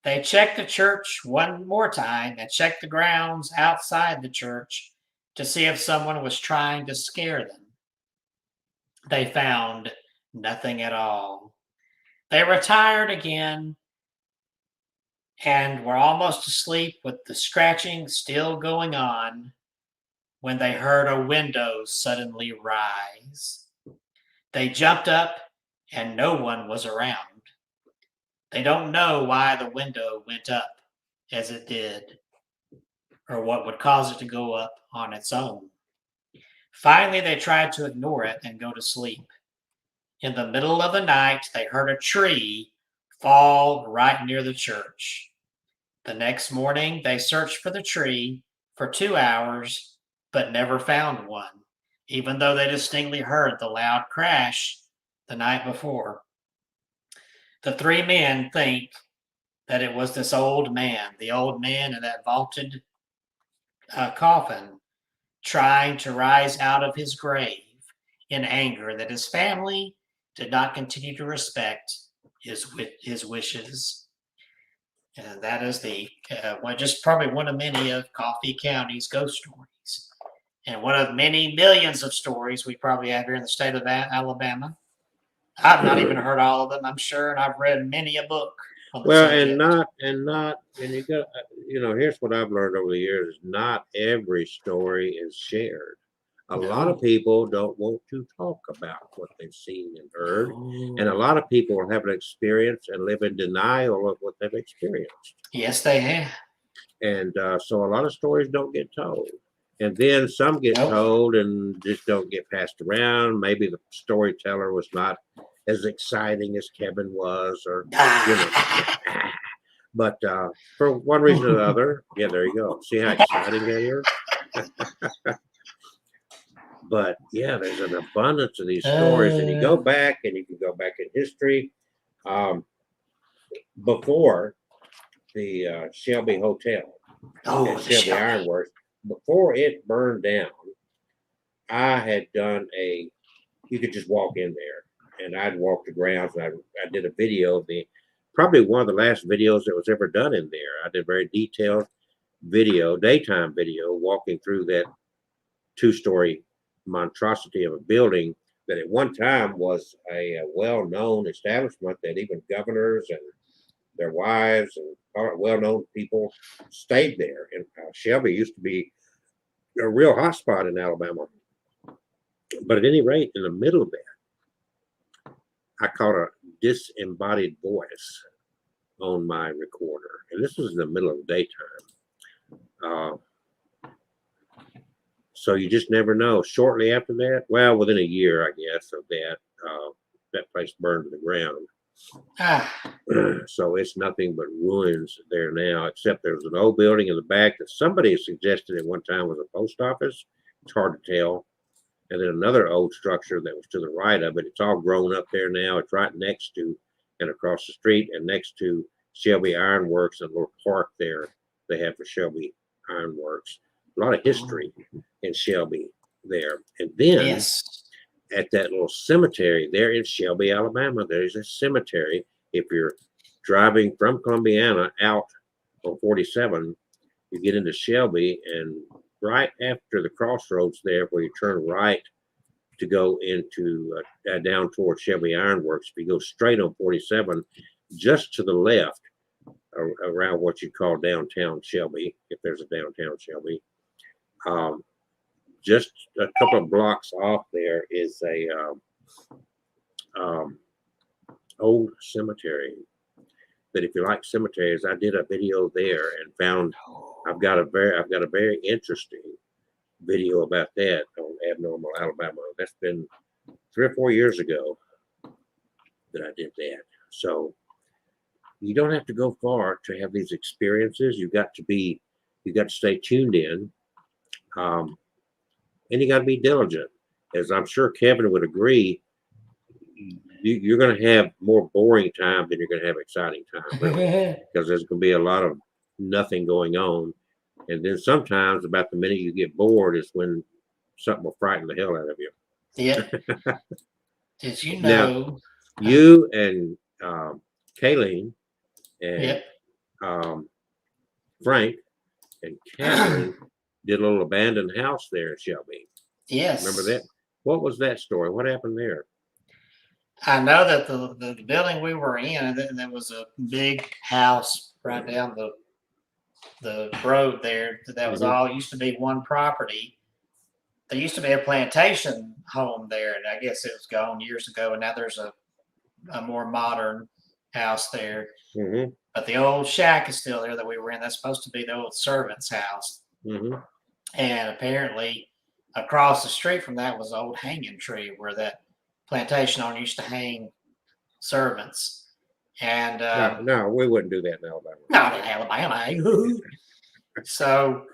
Speaker 2: They checked the church one more time and checked the grounds outside the church to see if someone was trying to scare them. They found nothing at all. They retired again and were almost asleep with the scratching still going on when they heard a window suddenly rise. They jumped up and no one was around. They don't know why the window went up as it did, or what would cause it to go up on its own. Finally, they tried to ignore it and go to sleep. In the middle of the night, they heard a tree fall right near the church. The next morning, they searched for the tree for 2 hours, but never found one, even though they distinctly heard the loud crash the night before. The 3 men think that it was this old man, the old man in that vaulted coffin, trying to rise out of his grave in anger that his family did not continue to respect his wishes. And that is just probably one of many of Coffee County's ghost stories, and one of many millions of stories we probably have here in the state of Alabama. I've not even heard all of them, I'm sure, and I've read many a book on the subject.
Speaker 1: and you got, here's what I've learned over the years: not every story is shared. A lot of people don't want to talk about what they've seen and heard, and a lot of people have an experience and live in denial of what they've experienced.
Speaker 2: Yes, they have.
Speaker 1: And so a lot of stories don't get told. And then some get
Speaker 2: Nope.
Speaker 1: told and just don't get passed around. Maybe the storyteller was not as exciting as Kevin was, or but for one reason or another, yeah, there you go. See how exciting that is? But yeah, there's an abundance of these stories, and you go back and you can go back in history. Before the Shelby Hotel
Speaker 2: Oh,
Speaker 1: at
Speaker 2: the
Speaker 1: Shelby
Speaker 2: Shelby.
Speaker 1: Ironworks, before it burned down, I had done you could just walk in there, and I'd walk the grounds, and I did a video of probably one of the last videos that was ever done in there. I did a very detailed video, daytime video, walking through that 2-story monstrosity of a building that at one time was a well-known establishment that even governors and their wives and well-known people stayed there. And Shelby used to be a real hot spot in Alabama. But at any rate, in the middle of that, I caught a disembodied voice on my recorder. And this was in the middle of the daytime. So you just never know. Shortly after that, well, within a year, I guess, of that, that place burned to the ground. So it's nothing but ruins there now, except there's an old building in the back that somebody suggested at one time was a post office. It's hard to tell. And then another old structure that was to the right of it. It's all grown up there now. It's right next to and across the street and next to Shelby Ironworks, a little park there they have for Shelby Ironworks. A lot of history in Shelby there. And then
Speaker 2: Yes.
Speaker 1: at that little cemetery there in Shelby, Alabama, there's a cemetery. If you're driving from Columbiana out on 47, you get into Shelby, and right after the crossroads there, where you turn right to go into down towards Shelby Ironworks, if you go straight on 47, just to the left, around what you call downtown Shelby, if there's a downtown Shelby, just a couple of blocks off there is a old cemetery. That if you like cemeteries, I did a video there and found I've got a very interesting video about that on Abnormal Alabama. That's been 3 or 4 years ago that I did that. So you don't have to go far to have these experiences. You got to stay tuned in, and you got to be diligent. As I'm sure Kevin would agree, you're going to have more boring time than you're going to have exciting time, really, because there's going to be a lot of nothing going on. And then sometimes about the minute you get bored is when something will frighten the hell out of you.
Speaker 2: Yep. Did you
Speaker 1: Now,
Speaker 2: know?
Speaker 1: You and Kayleen and
Speaker 2: Yep.
Speaker 1: Frank and Kathleen did a little abandoned house there in Shelby.
Speaker 2: Yes.
Speaker 1: Remember that? What was that story? What happened there?
Speaker 2: I know that the building we were in, there was a big house right down the road there. That was all used to be one property. There used to be a plantation home there, and I guess it was gone years ago. And now there's a more modern house there.
Speaker 1: Mm-hmm.
Speaker 2: But the old shack is still there that we were in. That's supposed to be the old servant's house.
Speaker 1: Mm-hmm.
Speaker 2: And apparently, across the street from that was an old hanging tree where that plantation owner used to hang servants. And
Speaker 1: No, we wouldn't do that in Alabama.
Speaker 2: not in Alabama. So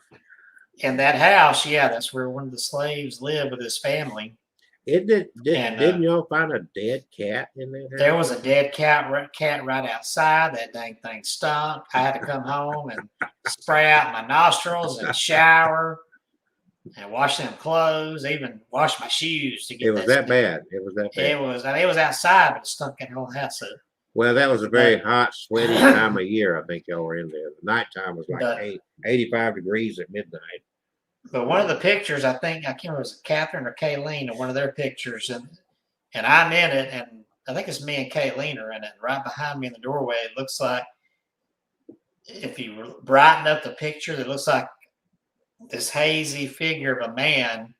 Speaker 2: in that house, yeah, that's where one of the slaves lived with his family.
Speaker 1: Didn't y'all find a dead cat in there?
Speaker 2: There was a dead cat right outside. That dang thing stunk. I had to come home and spray out my nostrils and shower and wash them clothes, even wash my shoes to get.
Speaker 1: It was that bad. It was that bad.
Speaker 2: It was. I mean, it was outside, but it stunk that whole house up.
Speaker 1: Well, that was a very hot, sweaty time of year. I think y'all were in there. The nighttime was like 85 degrees at midnight.
Speaker 2: But one of the pictures, I think, I can't remember, was it Catherine or Kayleen in one of their pictures, and I'm in it, and I think it's me and Kayleen are in it. Right behind me in the doorway, it looks like, if you brighten up the picture, it looks like this hazy figure of a man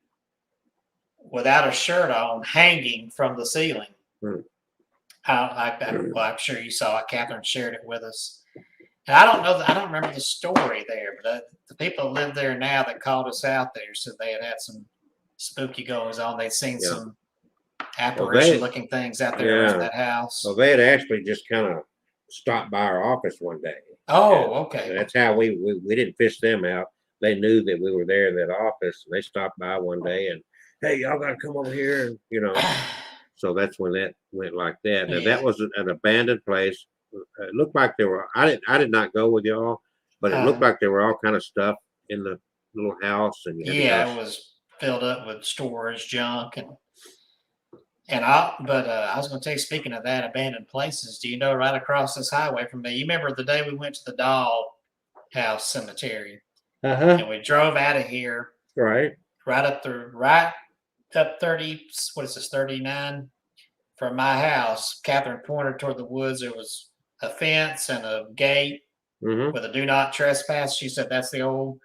Speaker 2: without a shirt on, hanging from the ceiling.
Speaker 1: Hmm.
Speaker 2: I'm sure you saw it. Catherine shared it with us. And I don't know. I don't remember the story there, but the people that live there now that called us out there said they had some spooky goings on. They'd seen
Speaker 1: Yeah.
Speaker 2: some apparition-looking things out there around
Speaker 1: Yeah.
Speaker 2: that house.
Speaker 1: Well, they had actually just kind of stopped by our office one day.
Speaker 2: Oh, okay.
Speaker 1: That's how we didn't fish them out. They knew that we were there in that office. And they stopped by one day and, hey, y'all got to come over here. And, you know, so that's when that went like that. Now, that was an abandoned place. It looked like there were, I did not go with y'all, but it looked like there were all kind of stuff in the little house. And you had to
Speaker 2: It was filled up with storage junk I was going to tell you, speaking of that, abandoned places, do you know right across this highway from me, you remember the day we went to the doll house cemetery and we drove out of here
Speaker 1: right
Speaker 2: up 30, what is this, 39 from my house. Catherine pointed toward the woods. There was a fence and a gate with a do not trespass. She said that's the old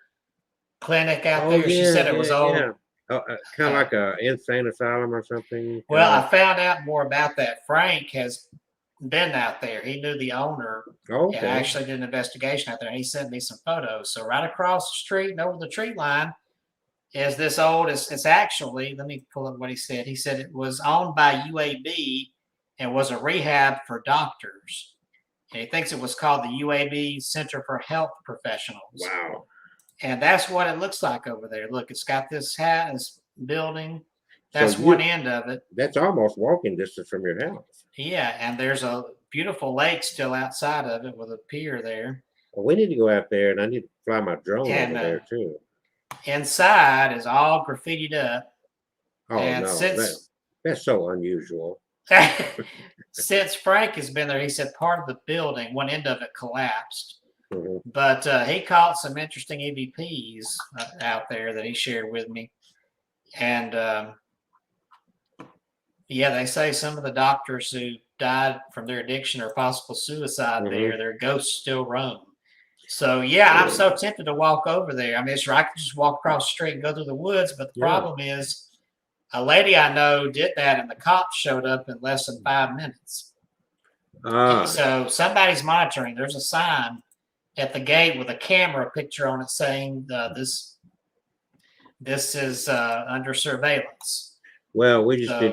Speaker 2: clinic out there. She said it was old.
Speaker 1: Oh, kind of like a insane asylum or something.
Speaker 2: Well, I found out more about that. Frank has been out there. He knew the owner and actually did an investigation out there. And he sent me some photos. So right across the street and over the tree line is this old. It's actually, let me pull up what he said. He said it was owned by UAB and was a rehab for doctors. And he thinks it was called the UAB Center for Health Professionals.
Speaker 1: Wow.
Speaker 2: And that's what it looks like over there. Look, it's got this building. That's one end of it.
Speaker 1: That's almost walking distance from your house.
Speaker 2: Yeah, and there's a beautiful lake still outside of it with a pier there.
Speaker 1: Well, we need to go out there, and I need to fly my drone over there too.
Speaker 2: Inside is all graffitied up.
Speaker 1: Oh
Speaker 2: and
Speaker 1: no, that's so unusual.
Speaker 2: Since Frank has been there, he said part of the building, one end of it collapsed. But he caught some interesting EVPs out there that he shared with me. And they say some of the doctors who died from their addiction or possible suicide there, their ghosts still roam. So, I'm so tempted to walk over there. I mean, I could just walk across the street and go through the woods. But the problem is a lady I know did that and the cops showed up in less than 5 minutes. So somebody's monitoring. There's a sign at the gate with a camera picture on it saying this is under surveillance.
Speaker 1: Well, we just need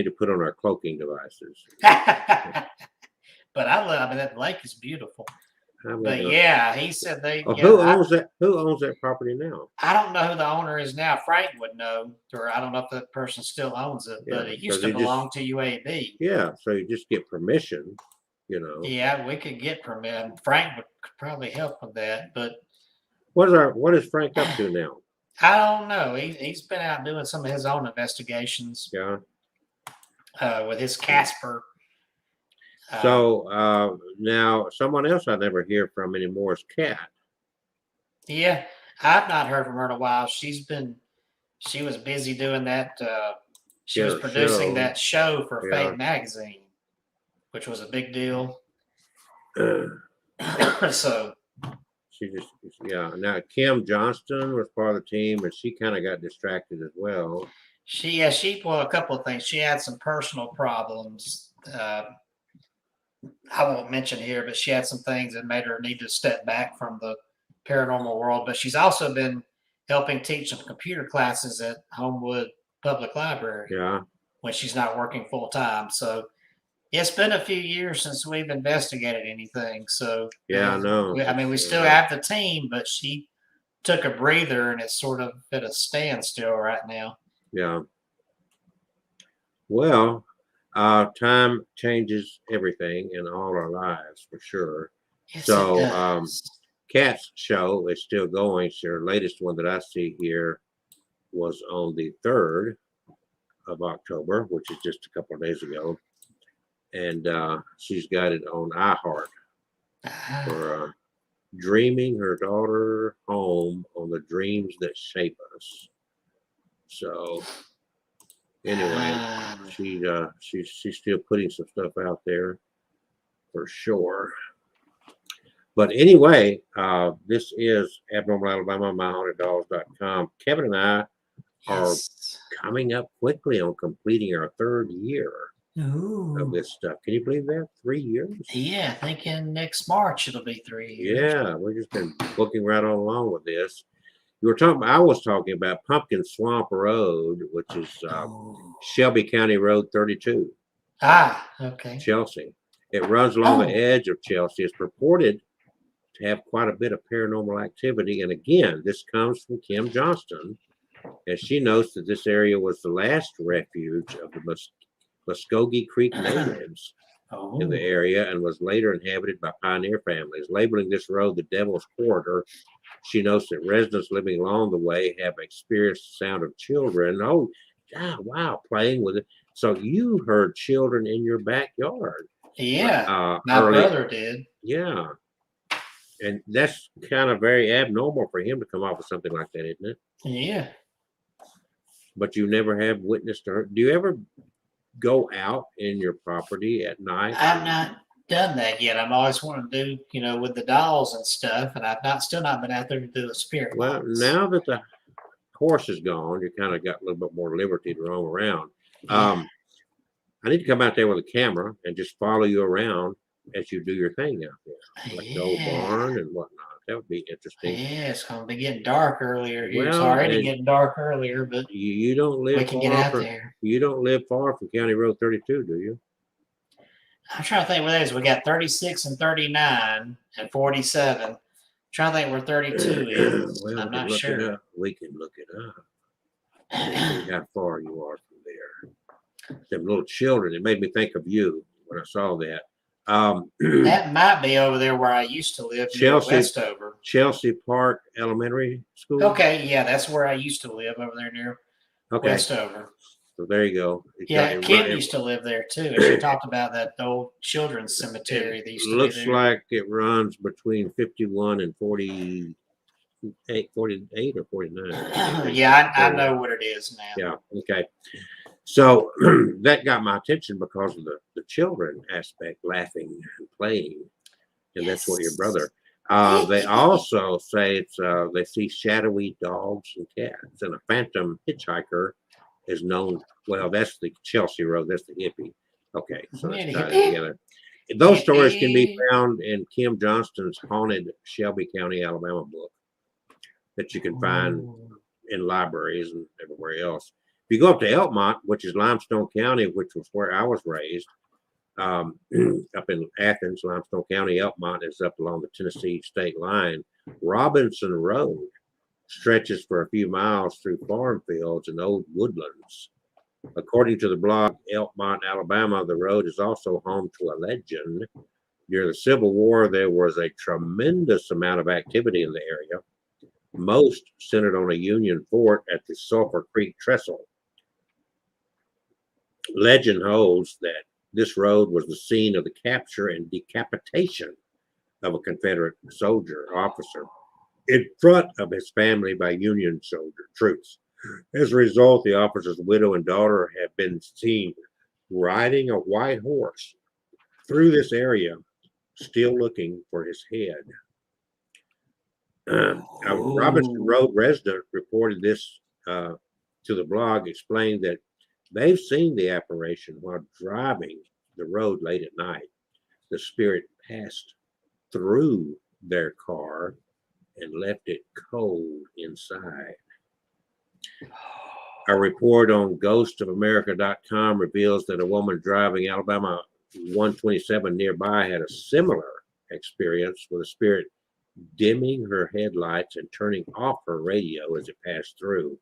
Speaker 1: to put on our cloaking devices.
Speaker 2: But that lake is beautiful. But he said
Speaker 1: who owns that? Who owns that property now?
Speaker 2: I don't know who the owner is now. Frank would know, or I don't know if that person still owns it. But it used to belong to UAB. Yeah,
Speaker 1: so you just get permission. You know.
Speaker 2: Yeah, we could get permission. Frank could probably help with that. But
Speaker 1: what is Frank up to now?
Speaker 2: I don't know. He's been out doing some of his own investigations.
Speaker 1: Yeah.
Speaker 2: With his Casper.
Speaker 1: So now someone else I never hear from anymore is Kat.
Speaker 2: Yeah, I've not heard from her in a while. She was busy doing that. She was producing that show for Fate Magazine, which was a big deal. So
Speaker 1: she just Now Kim Johnston was part of the team, and she kind of got distracted as well.
Speaker 2: She a couple of things. She had some personal problems. I won't mention here, but she had some things that made her need to step back from the paranormal world. But she's also been helping teach some computer classes at Homewood Public Library.
Speaker 1: Yeah.
Speaker 2: When she's not working full time. So it's been a few years since we've investigated anything. So
Speaker 1: I know.
Speaker 2: We still have the team, but she took a breather and it's sort of at a standstill right now.
Speaker 1: Yeah. Well, time changes everything in all our lives for sure.
Speaker 2: Yes,
Speaker 1: so Kat's show is still going. So her latest one that I see here was on the 3rd of October, which is just a couple of days ago. And she's got it on iHeart for dreaming her daughter home on the dreams that shape us. So anyway, she's still putting some stuff out there for sure. But anyway, this is Abnormal Alabama, MyHauntedDolls.com. Kevin and I are coming up quickly on completing our 3rd year.
Speaker 2: Ooh.
Speaker 1: this stuff. Can you believe that? 3 years?
Speaker 2: Yeah, I think in next March it'll be 3 years.
Speaker 1: Yeah, we've just been booking right on along with this. I was talking about Pumpkin Swamp Road, which is
Speaker 2: Oh.
Speaker 1: Shelby County Road 32,
Speaker 2: Ah, okay.
Speaker 1: Chelsea. It runs along the
Speaker 2: Oh.
Speaker 1: edge of Chelsea. It's purported to have quite a bit of paranormal activity. And again, this comes from Kim Johnston, and she notes that this area was the last refuge of the Muskogee Creek natives in the
Speaker 2: Oh.
Speaker 1: area and was later inhabited by pioneer families. Labeling this road the Devil's Corridor, she notes that residents living along the way have experienced the sound of children. Oh, God, wow, playing with it. So you heard children in your backyard.
Speaker 2: Yeah, my
Speaker 1: Early,
Speaker 2: brother did.
Speaker 1: yeah. And that's kind of very abnormal for him to come off with something like that, isn't it?
Speaker 2: Yeah.
Speaker 1: But you never have witnessed her. Do you ever go out in your property at night?
Speaker 2: I've not done that yet. I'm always wanting to do, with the dolls and stuff, and I've still not been out there to do a spirit
Speaker 1: Well,
Speaker 2: box.
Speaker 1: now that the horse is gone, you kind of got a little bit more liberty to roam around.
Speaker 2: Yeah.
Speaker 1: I need to come out there with a camera and just follow you around as you do your thing out there, like the old barn and whatnot. That would be interesting.
Speaker 2: Yeah, it's going to be getting dark earlier here. It's
Speaker 1: Well,
Speaker 2: already
Speaker 1: and
Speaker 2: getting dark earlier, but
Speaker 1: You don't
Speaker 2: we
Speaker 1: live
Speaker 2: can get
Speaker 1: far
Speaker 2: out
Speaker 1: from
Speaker 2: there.
Speaker 1: you don't live far from County Road 32, do you?
Speaker 2: I'm trying to think what it is. We got 36 and 39 and 47. I'm trying to think where 32 is.
Speaker 1: Well,
Speaker 2: I'm
Speaker 1: we can
Speaker 2: not
Speaker 1: look it
Speaker 2: sure.
Speaker 1: up. We can look it up. See how far you are from there. Them little children. It made me think of you when I saw that.
Speaker 2: That might be over there where I used to live near
Speaker 1: Chelsea.
Speaker 2: Westover.
Speaker 1: Chelsea Park Elementary School.
Speaker 2: Okay, yeah, that's where I used to live over there near
Speaker 1: Okay.
Speaker 2: Westover.
Speaker 1: So there you go.
Speaker 2: Yeah, Kim used to live there too. And she talked about that old children's cemetery that used to
Speaker 1: looks
Speaker 2: be there.
Speaker 1: like it runs between 51 and 48 or 49.
Speaker 2: Yeah, I know what it is now.
Speaker 1: Yeah. Okay. So that got my attention because of the children aspect, laughing and playing, and that's what your brother. They also say it's they see shadowy dogs and cats, and a phantom hitchhiker is known. Well, that's the Chelsea Road. That's the Hippie. Okay, so let's tie it together. Those stories can be found in Kim Johnston's Haunted Shelby County, Alabama book that you can find in libraries and everywhere else. If you go up to Elkmont, which is Limestone County, which was where I was raised, up in Athens, Limestone County, Elkmont is up along the Tennessee state line. Robinson Road stretches for a few miles through farm fields and old woodlands. According to the blog Elkmont, Alabama, the road is also home to a legend. During the Civil War, there was a tremendous amount of activity in the area, most centered on a Union fort at the Sulphur Creek Trestle. Legend holds that this road was the scene of the capture and decapitation of a Confederate soldier officer in front of his family by Union troops. As a result, the officer's widow and daughter have been seen riding a white horse through this area, still looking for his head. A Robinson Road resident reported this to the blog, explained that they've seen the apparition while driving the road late at night. The spirit passed through their car and left it cold inside. A report on ghostofamerica.com reveals that a woman driving Alabama 127 nearby had a similar experience with a spirit dimming her headlights and turning off her radio as it passed through.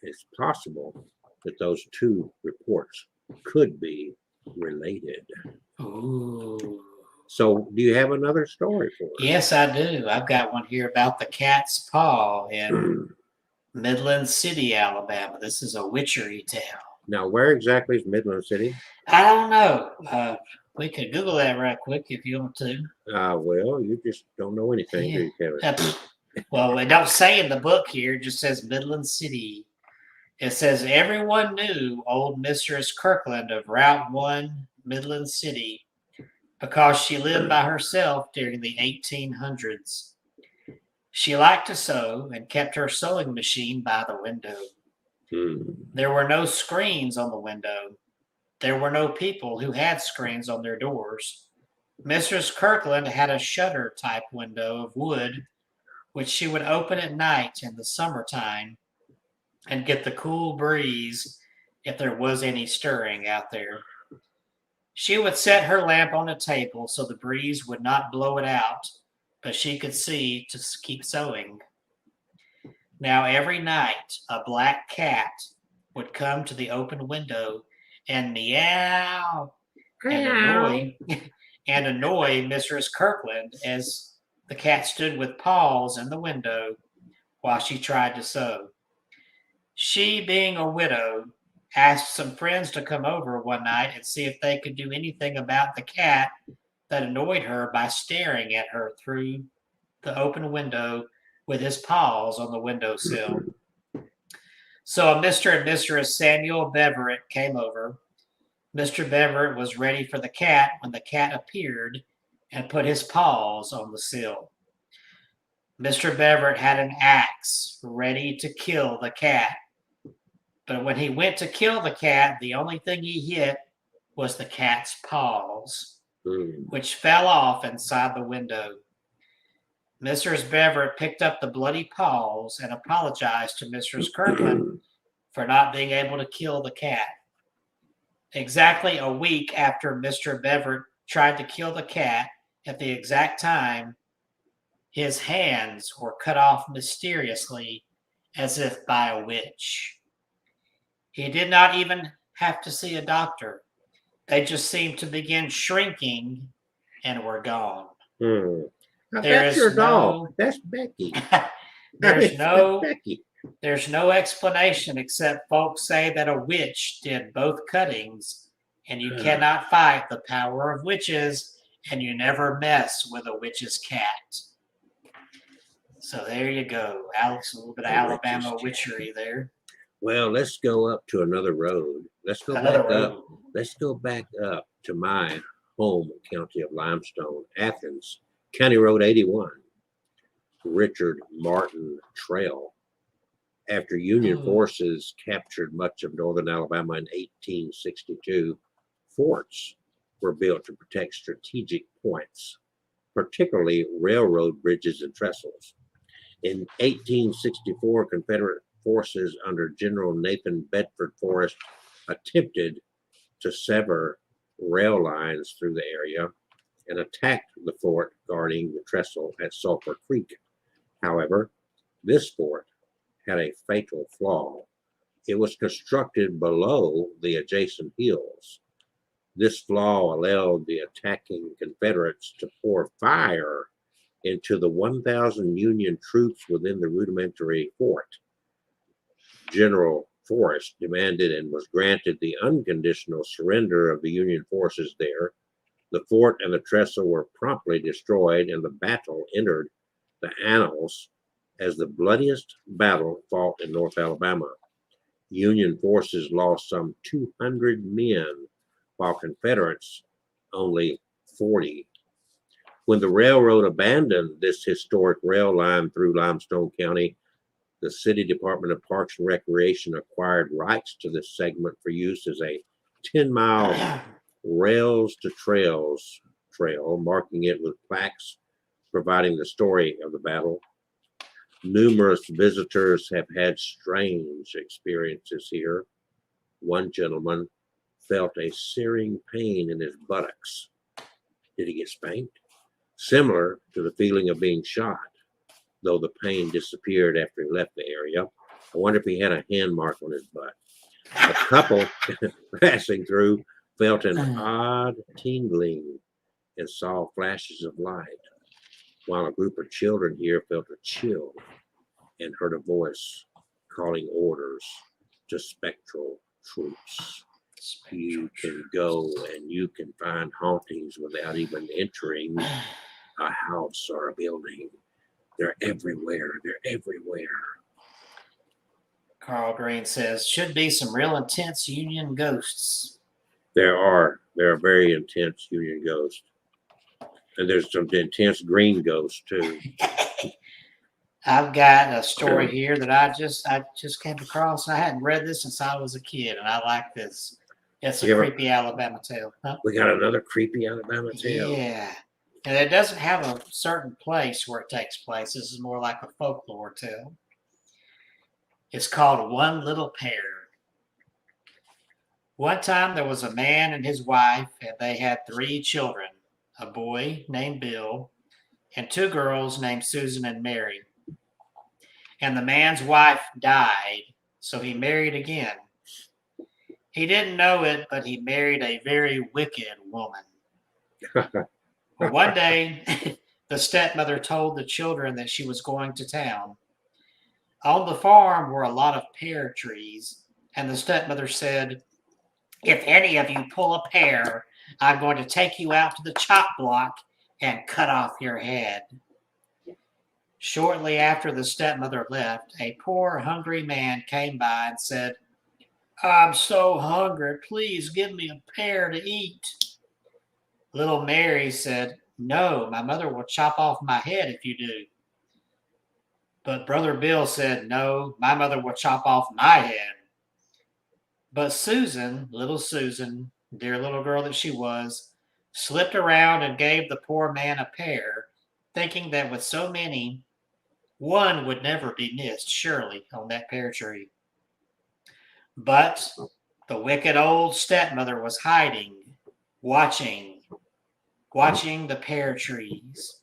Speaker 1: It's possible that those two reports could be related.
Speaker 2: Ooh.
Speaker 1: So, do you have another story for us?
Speaker 2: Yes, I do. I've got one here about the cat's paw in Midland City, Alabama. This is a witchery tale.
Speaker 1: Now, where exactly is Midland City?
Speaker 2: I don't know. We could Google that right quick if you want to.
Speaker 1: Well, you just don't know anything, do you, Kevin?
Speaker 2: Well, it don't say in the book here. It just says Midland City. It says everyone knew old Mistress Kirkland of Route 1, Midland City, because she lived by herself during the 1800s. She liked to sew and kept her sewing machine by the window. There were no screens on the window, there were no people who had screens on their doors. Mrs. Kirkland had a shutter type window of wood, which she would open at night in the summertime and get the cool breeze if there was any stirring out there. She would set her lamp on a table so the breeze would not blow it out, but she could see to keep sewing. Now, every night, a black cat would come to the open window and meow and annoy Mrs. Kirkland as the cat stood with paws in the window while she tried to sew. She, being a widow, asked some friends to come over one night and see if they could do anything about the cat that annoyed her by staring at her through the open window with his paws on the windowsill. So Mr. and Mrs. Samuel Beverett came over. Mr. Beverett was ready for the cat when the cat appeared and put his paws on the sill. Mr. Beverett had an axe ready to kill the cat. But when he went to kill the cat, the only thing he hit was the cat's paws, which fell off inside the window. Mrs. Beverett picked up the bloody paws and apologized to Mrs. Kirkland for not being able to kill the cat. Exactly a week after Mr. Beverett tried to kill the cat, at the exact time, his hands were cut off mysteriously as if by a witch. He did not even have to see a doctor. They just seemed to begin shrinking and were gone.
Speaker 1: Now,
Speaker 2: There
Speaker 1: that's
Speaker 2: is
Speaker 1: your dog.
Speaker 2: no-
Speaker 1: That's Becky.
Speaker 2: There's no
Speaker 1: Becky.
Speaker 2: There's no explanation except folks say that a witch did both cuttings, and you cannot fight the power of witches, and you never mess with a witch's cat. So there you go, Alex. A little bit of Alabama witchery there.
Speaker 1: Well, let's go up to another road. Let's go
Speaker 2: Another
Speaker 1: back
Speaker 2: road.
Speaker 1: up. Let's go back up to my home county of Limestone, Athens, County Road 81, Richard Martin Trail. After Union forces captured much of northern Alabama in 1862, forts were built to protect strategic points, particularly railroad bridges and trestles. In 1864, Confederate forces under General Nathan Bedford Forrest attempted to sever rail lines through the area and attacked the fort guarding the trestle at Sulphur Creek. However, this fort had a fatal flaw. It was constructed below the adjacent hills. This flaw allowed the attacking Confederates to pour fire into the 1,000 Union troops within the rudimentary fort. General Forrest demanded and was granted the unconditional surrender of the Union forces there. The fort and the trestle were promptly destroyed, and the battle entered the annals as the bloodiest battle fought in North Alabama. Union forces lost some 200 men, while Confederates only 40. When the railroad abandoned this historic rail line through Limestone County, the City Department of Parks and Recreation acquired rights to this segment for use as a 10-mile rails to trails trail, marking it with plaques providing the story of the battle. Numerous visitors have had strange experiences here. One gentleman felt a searing pain in his buttocks. Did he get spanked? Similar to the feeling of being shot, though the pain disappeared after he left the area. I wonder if he had a hand mark on his butt. A couple passing through felt an odd tingling and saw flashes of light, while a group of children here felt a chill and heard a voice calling orders to spectral troops. You can go and you can find hauntings without even entering a house or a building. They're everywhere. They're everywhere.
Speaker 2: Carl Green says, should be some real intense Union ghosts.
Speaker 1: There are very intense Union ghosts. And there's some intense green ghosts too.
Speaker 2: I've got a story here that I just came across. I hadn't read this since I was a kid, and I like this. It's a
Speaker 1: Yeah, but-
Speaker 2: creepy Alabama tale. Huh?
Speaker 1: We got another creepy Alabama tale.
Speaker 2: Yeah. And it doesn't have a certain place where it takes place. This is more like a folklore tale. It's called One Little Pear. One time there was a man and his wife, and they had 3 children, a boy named Bill and 2 girls named Susan and Mary. And the man's wife died, so he married again. He didn't know it, but he married a very wicked woman. Well, one day, the stepmother told the children that she was going to town. On the farm were a lot of pear trees, and the stepmother said, "If any of you pull a pear, I'm going to take you out to the chop block and cut off your head." Shortly after the stepmother left, a poor, hungry man came by and said, "I'm so hungry, please give me a pear to eat." Little Mary said, "No, my mother will chop off my head if you do." But Brother Bill said, "No, my mother will chop off my head." But Susan, little Susan, dear little girl that she was, slipped around and gave the poor man a pear, thinking that with so many, one would never be missed, surely, on that pear tree. But the wicked old stepmother was hiding, watching the pear trees.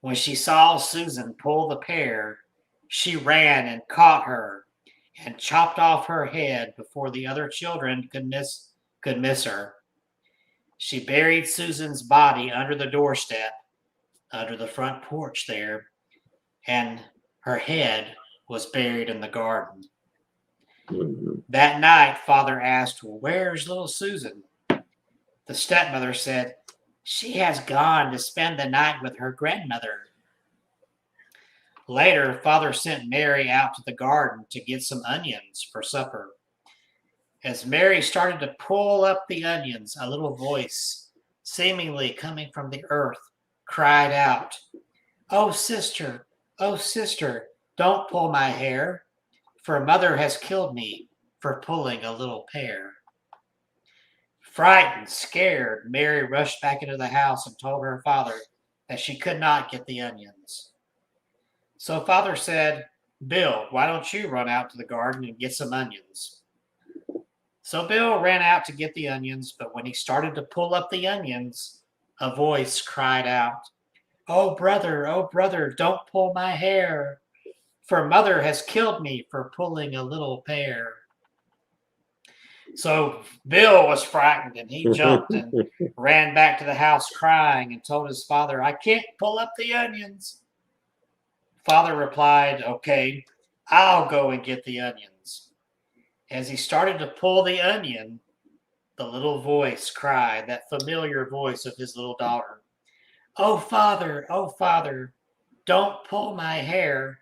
Speaker 2: When she saw Susan pull the pear, she ran and caught her and chopped off her head before the other children could miss her. She buried Susan's body under the doorstep, under the front porch there, and her head was buried in the garden.
Speaker 1: Mhm.
Speaker 2: That night, Father asked, "Where's little Susan?" The stepmother said, "She has gone to spend the night with her grandmother." Later, Father sent Mary out to the garden to get some onions for supper. As Mary started to pull up the onions, a little voice, seemingly coming from the earth, cried out, oh, sister, don't pull my hair, for mother has killed me for pulling a little pear." Frightened, scared, Mary rushed back into the house and told her father that she could not get the onions. So Father said, "Bill, why don't you run out to the garden and get some onions?" So Bill ran out to get the onions, but when he started to pull up the onions, a voice cried out, oh, brother, don't pull my hair, for mother has killed me for pulling a little pear." So Bill was frightened and he jumped and ran back to the house crying and told his father, "I can't pull up the onions." Father replied, "Okay, I'll go and get the onions." As he started to pull the onion, the little voice cried, that familiar voice of his little daughter, oh, father, don't pull my hair,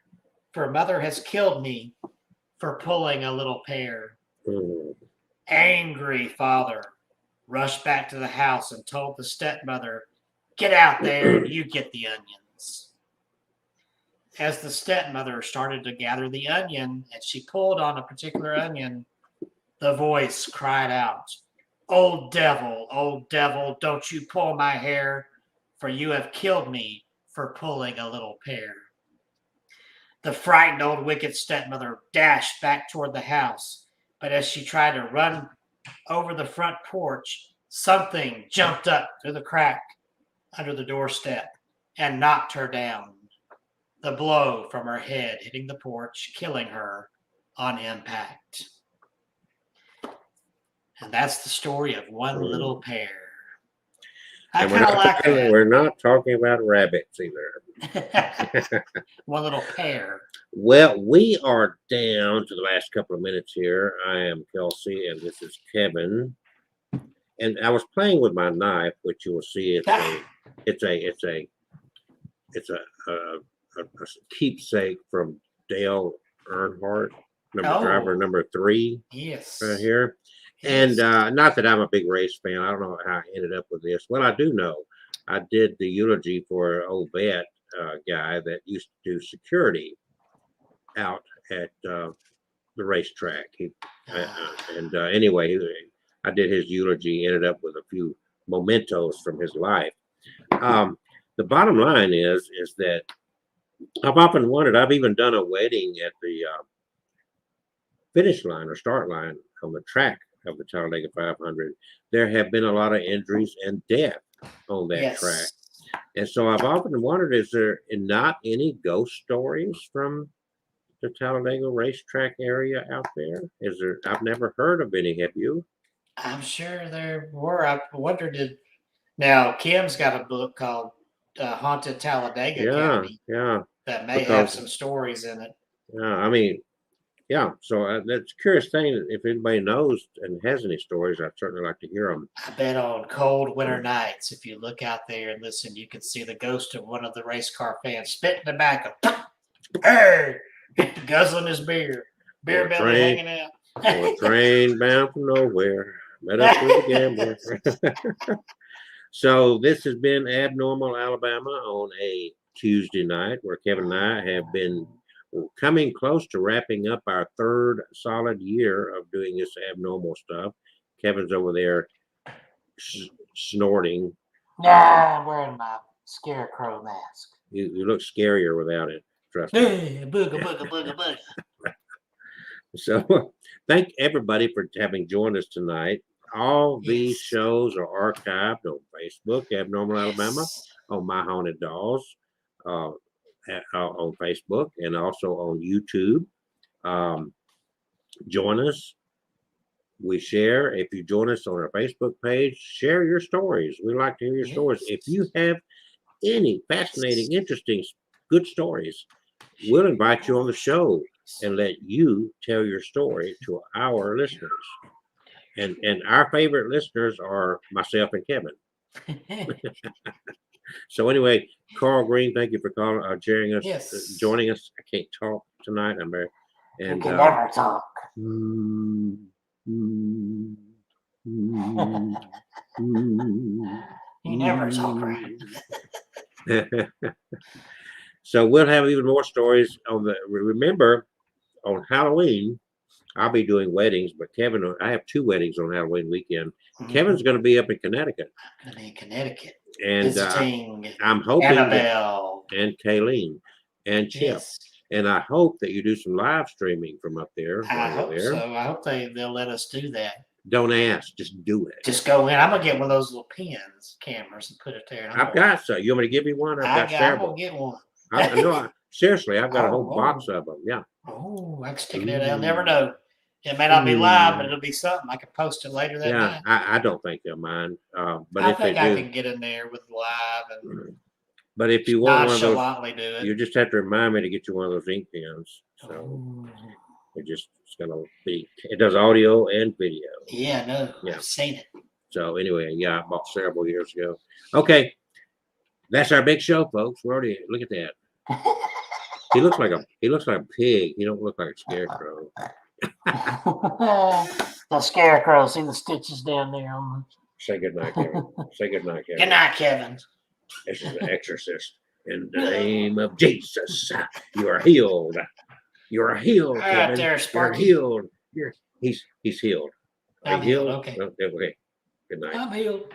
Speaker 2: for mother has killed me for pulling a little pear."
Speaker 1: Mhm.
Speaker 2: Angry Father rushed back to the house and told the stepmother, "Get out there and you get the onions." As the stepmother started to gather the onion and she pulled on a particular onion, the voice cried out, old devil, don't you pull my hair, for you have killed me for pulling a little pear." The frightened old wicked stepmother dashed back toward the house, but as she tried to run over the front porch, something jumped up through the crack under the doorstep and knocked her down. The blow from her head hitting the porch, killing her on impact. And that's the story of One Little Pear. I
Speaker 1: And we're
Speaker 2: kind of
Speaker 1: not
Speaker 2: like
Speaker 1: talking-
Speaker 2: that.
Speaker 1: We're not talking about rabbits either.
Speaker 2: One Little Pear.
Speaker 1: Well, we are down to the last couple of minutes here. I am Kelsey, and this is Kevin. And I was playing with my knife, which you will see. It's a keepsake from Dale Earnhardt, driver
Speaker 2: Oh.
Speaker 1: number 3,
Speaker 2: Yes.
Speaker 1: right here. And not that I'm a big race fan. I don't know how I ended up with this. Well, I do know. I did the eulogy for an old vet guy that used to do security out at the racetrack. Anyway, I did his eulogy, ended up with a few mementos from his life. The bottom line is that I've often wondered, I've even done a wedding at the finish line or start line on the track of the Talladega 500. There have been a lot of injuries and death on that track. And so I've often wondered, is there not any ghost stories from the Talladega racetrack area out there? Is there? I've never heard of any. Have you?
Speaker 2: I'm sure there were. I wondered now Kim's got a book called Haunted Talladega County that may have some stories in it.
Speaker 1: Yeah, I mean, yeah. So that's a curious thing. If anybody knows and has any stories, I'd certainly like to hear them.
Speaker 2: I bet on cold winter nights, if you look out there and listen, you can see the ghost of one of the race car fans spitting tobacco. Hey, guzzling his beer belly hanging out.
Speaker 1: A train bound from nowhere, met up with a gambler. So this has been Abnormal Alabama on a Tuesday night, where Kevin and I have been coming close to wrapping up our third solid year of doing this abnormal stuff. Kevin's over there snorting.
Speaker 2: Yeah, I'm wearing my scarecrow mask.
Speaker 1: You look scarier without it. Trust me.
Speaker 2: Hey, booga, booga, booga, booga.
Speaker 1: So thank everybody for having joined us tonight. All these shows are archived on Facebook, Abnormal Alabama, on My Haunted Dolls, on Facebook, and also on YouTube. Join us. We share. If you join us on our Facebook page, share your stories. We like to hear your stories. If you have any fascinating, interesting, good stories, we'll invite you on the show and let you tell your story to our listeners. And our favorite listeners are myself and Kevin. So anyway, Carl Green, thank you for sharing us, joining us. I can't talk tonight. I'm very and
Speaker 2: you can never talk. You never talk right.
Speaker 1: So we'll have even more stories on the. Remember, on Halloween, I'll be doing weddings, but Kevin, I have 2 weddings on Halloween weekend. Kevin's going to be up in Connecticut.
Speaker 2: I'm going to be in Connecticut.
Speaker 1: And
Speaker 2: visiting
Speaker 1: I'm hoping
Speaker 2: Annabelle
Speaker 1: and Kayleen and Chip.
Speaker 2: Yes.
Speaker 1: And I hope that you do some live streaming from up there.
Speaker 2: I hope so. I hope they'll let us do that.
Speaker 1: Don't ask, just do it.
Speaker 2: Just go in. I'm gonna get one of those little cameras and put it there.
Speaker 1: I've got some. You want me to give you one? I've got several.
Speaker 2: I'm gonna get one.
Speaker 1: Seriously, I've got a whole box of them. Yeah.
Speaker 2: Oh, I can stick it in. I'll never know. It may not be live, but it'll be something. I can post it later that night.
Speaker 1: I don't think they'll mind. But
Speaker 2: I think I can get in there with live and.
Speaker 1: But if you want one of those,
Speaker 2: do it.
Speaker 1: you just have to remind me to get you one of those ink pens. So it's gonna be. It does audio and video.
Speaker 2: Yeah, no, I've seen it.
Speaker 1: So anyway, I bought several years ago. Okay, that's our big show, folks. We're already look at that. He looks like a pig. He don't look like a scarecrow.
Speaker 2: The scarecrow. See the stitches down there.
Speaker 1: Say good night, Kevin. Say good night, Kevin.
Speaker 2: Good night, Kevin.
Speaker 1: This is the Exorcist. In the name of Jesus, you are healed. You are healed, Kevin.
Speaker 2: Right there, Sparky.
Speaker 1: You're healed. He's healed. Are
Speaker 2: I'm
Speaker 1: you healed?
Speaker 2: healed. Okay.
Speaker 1: Okay. Good night.
Speaker 2: I'm healed.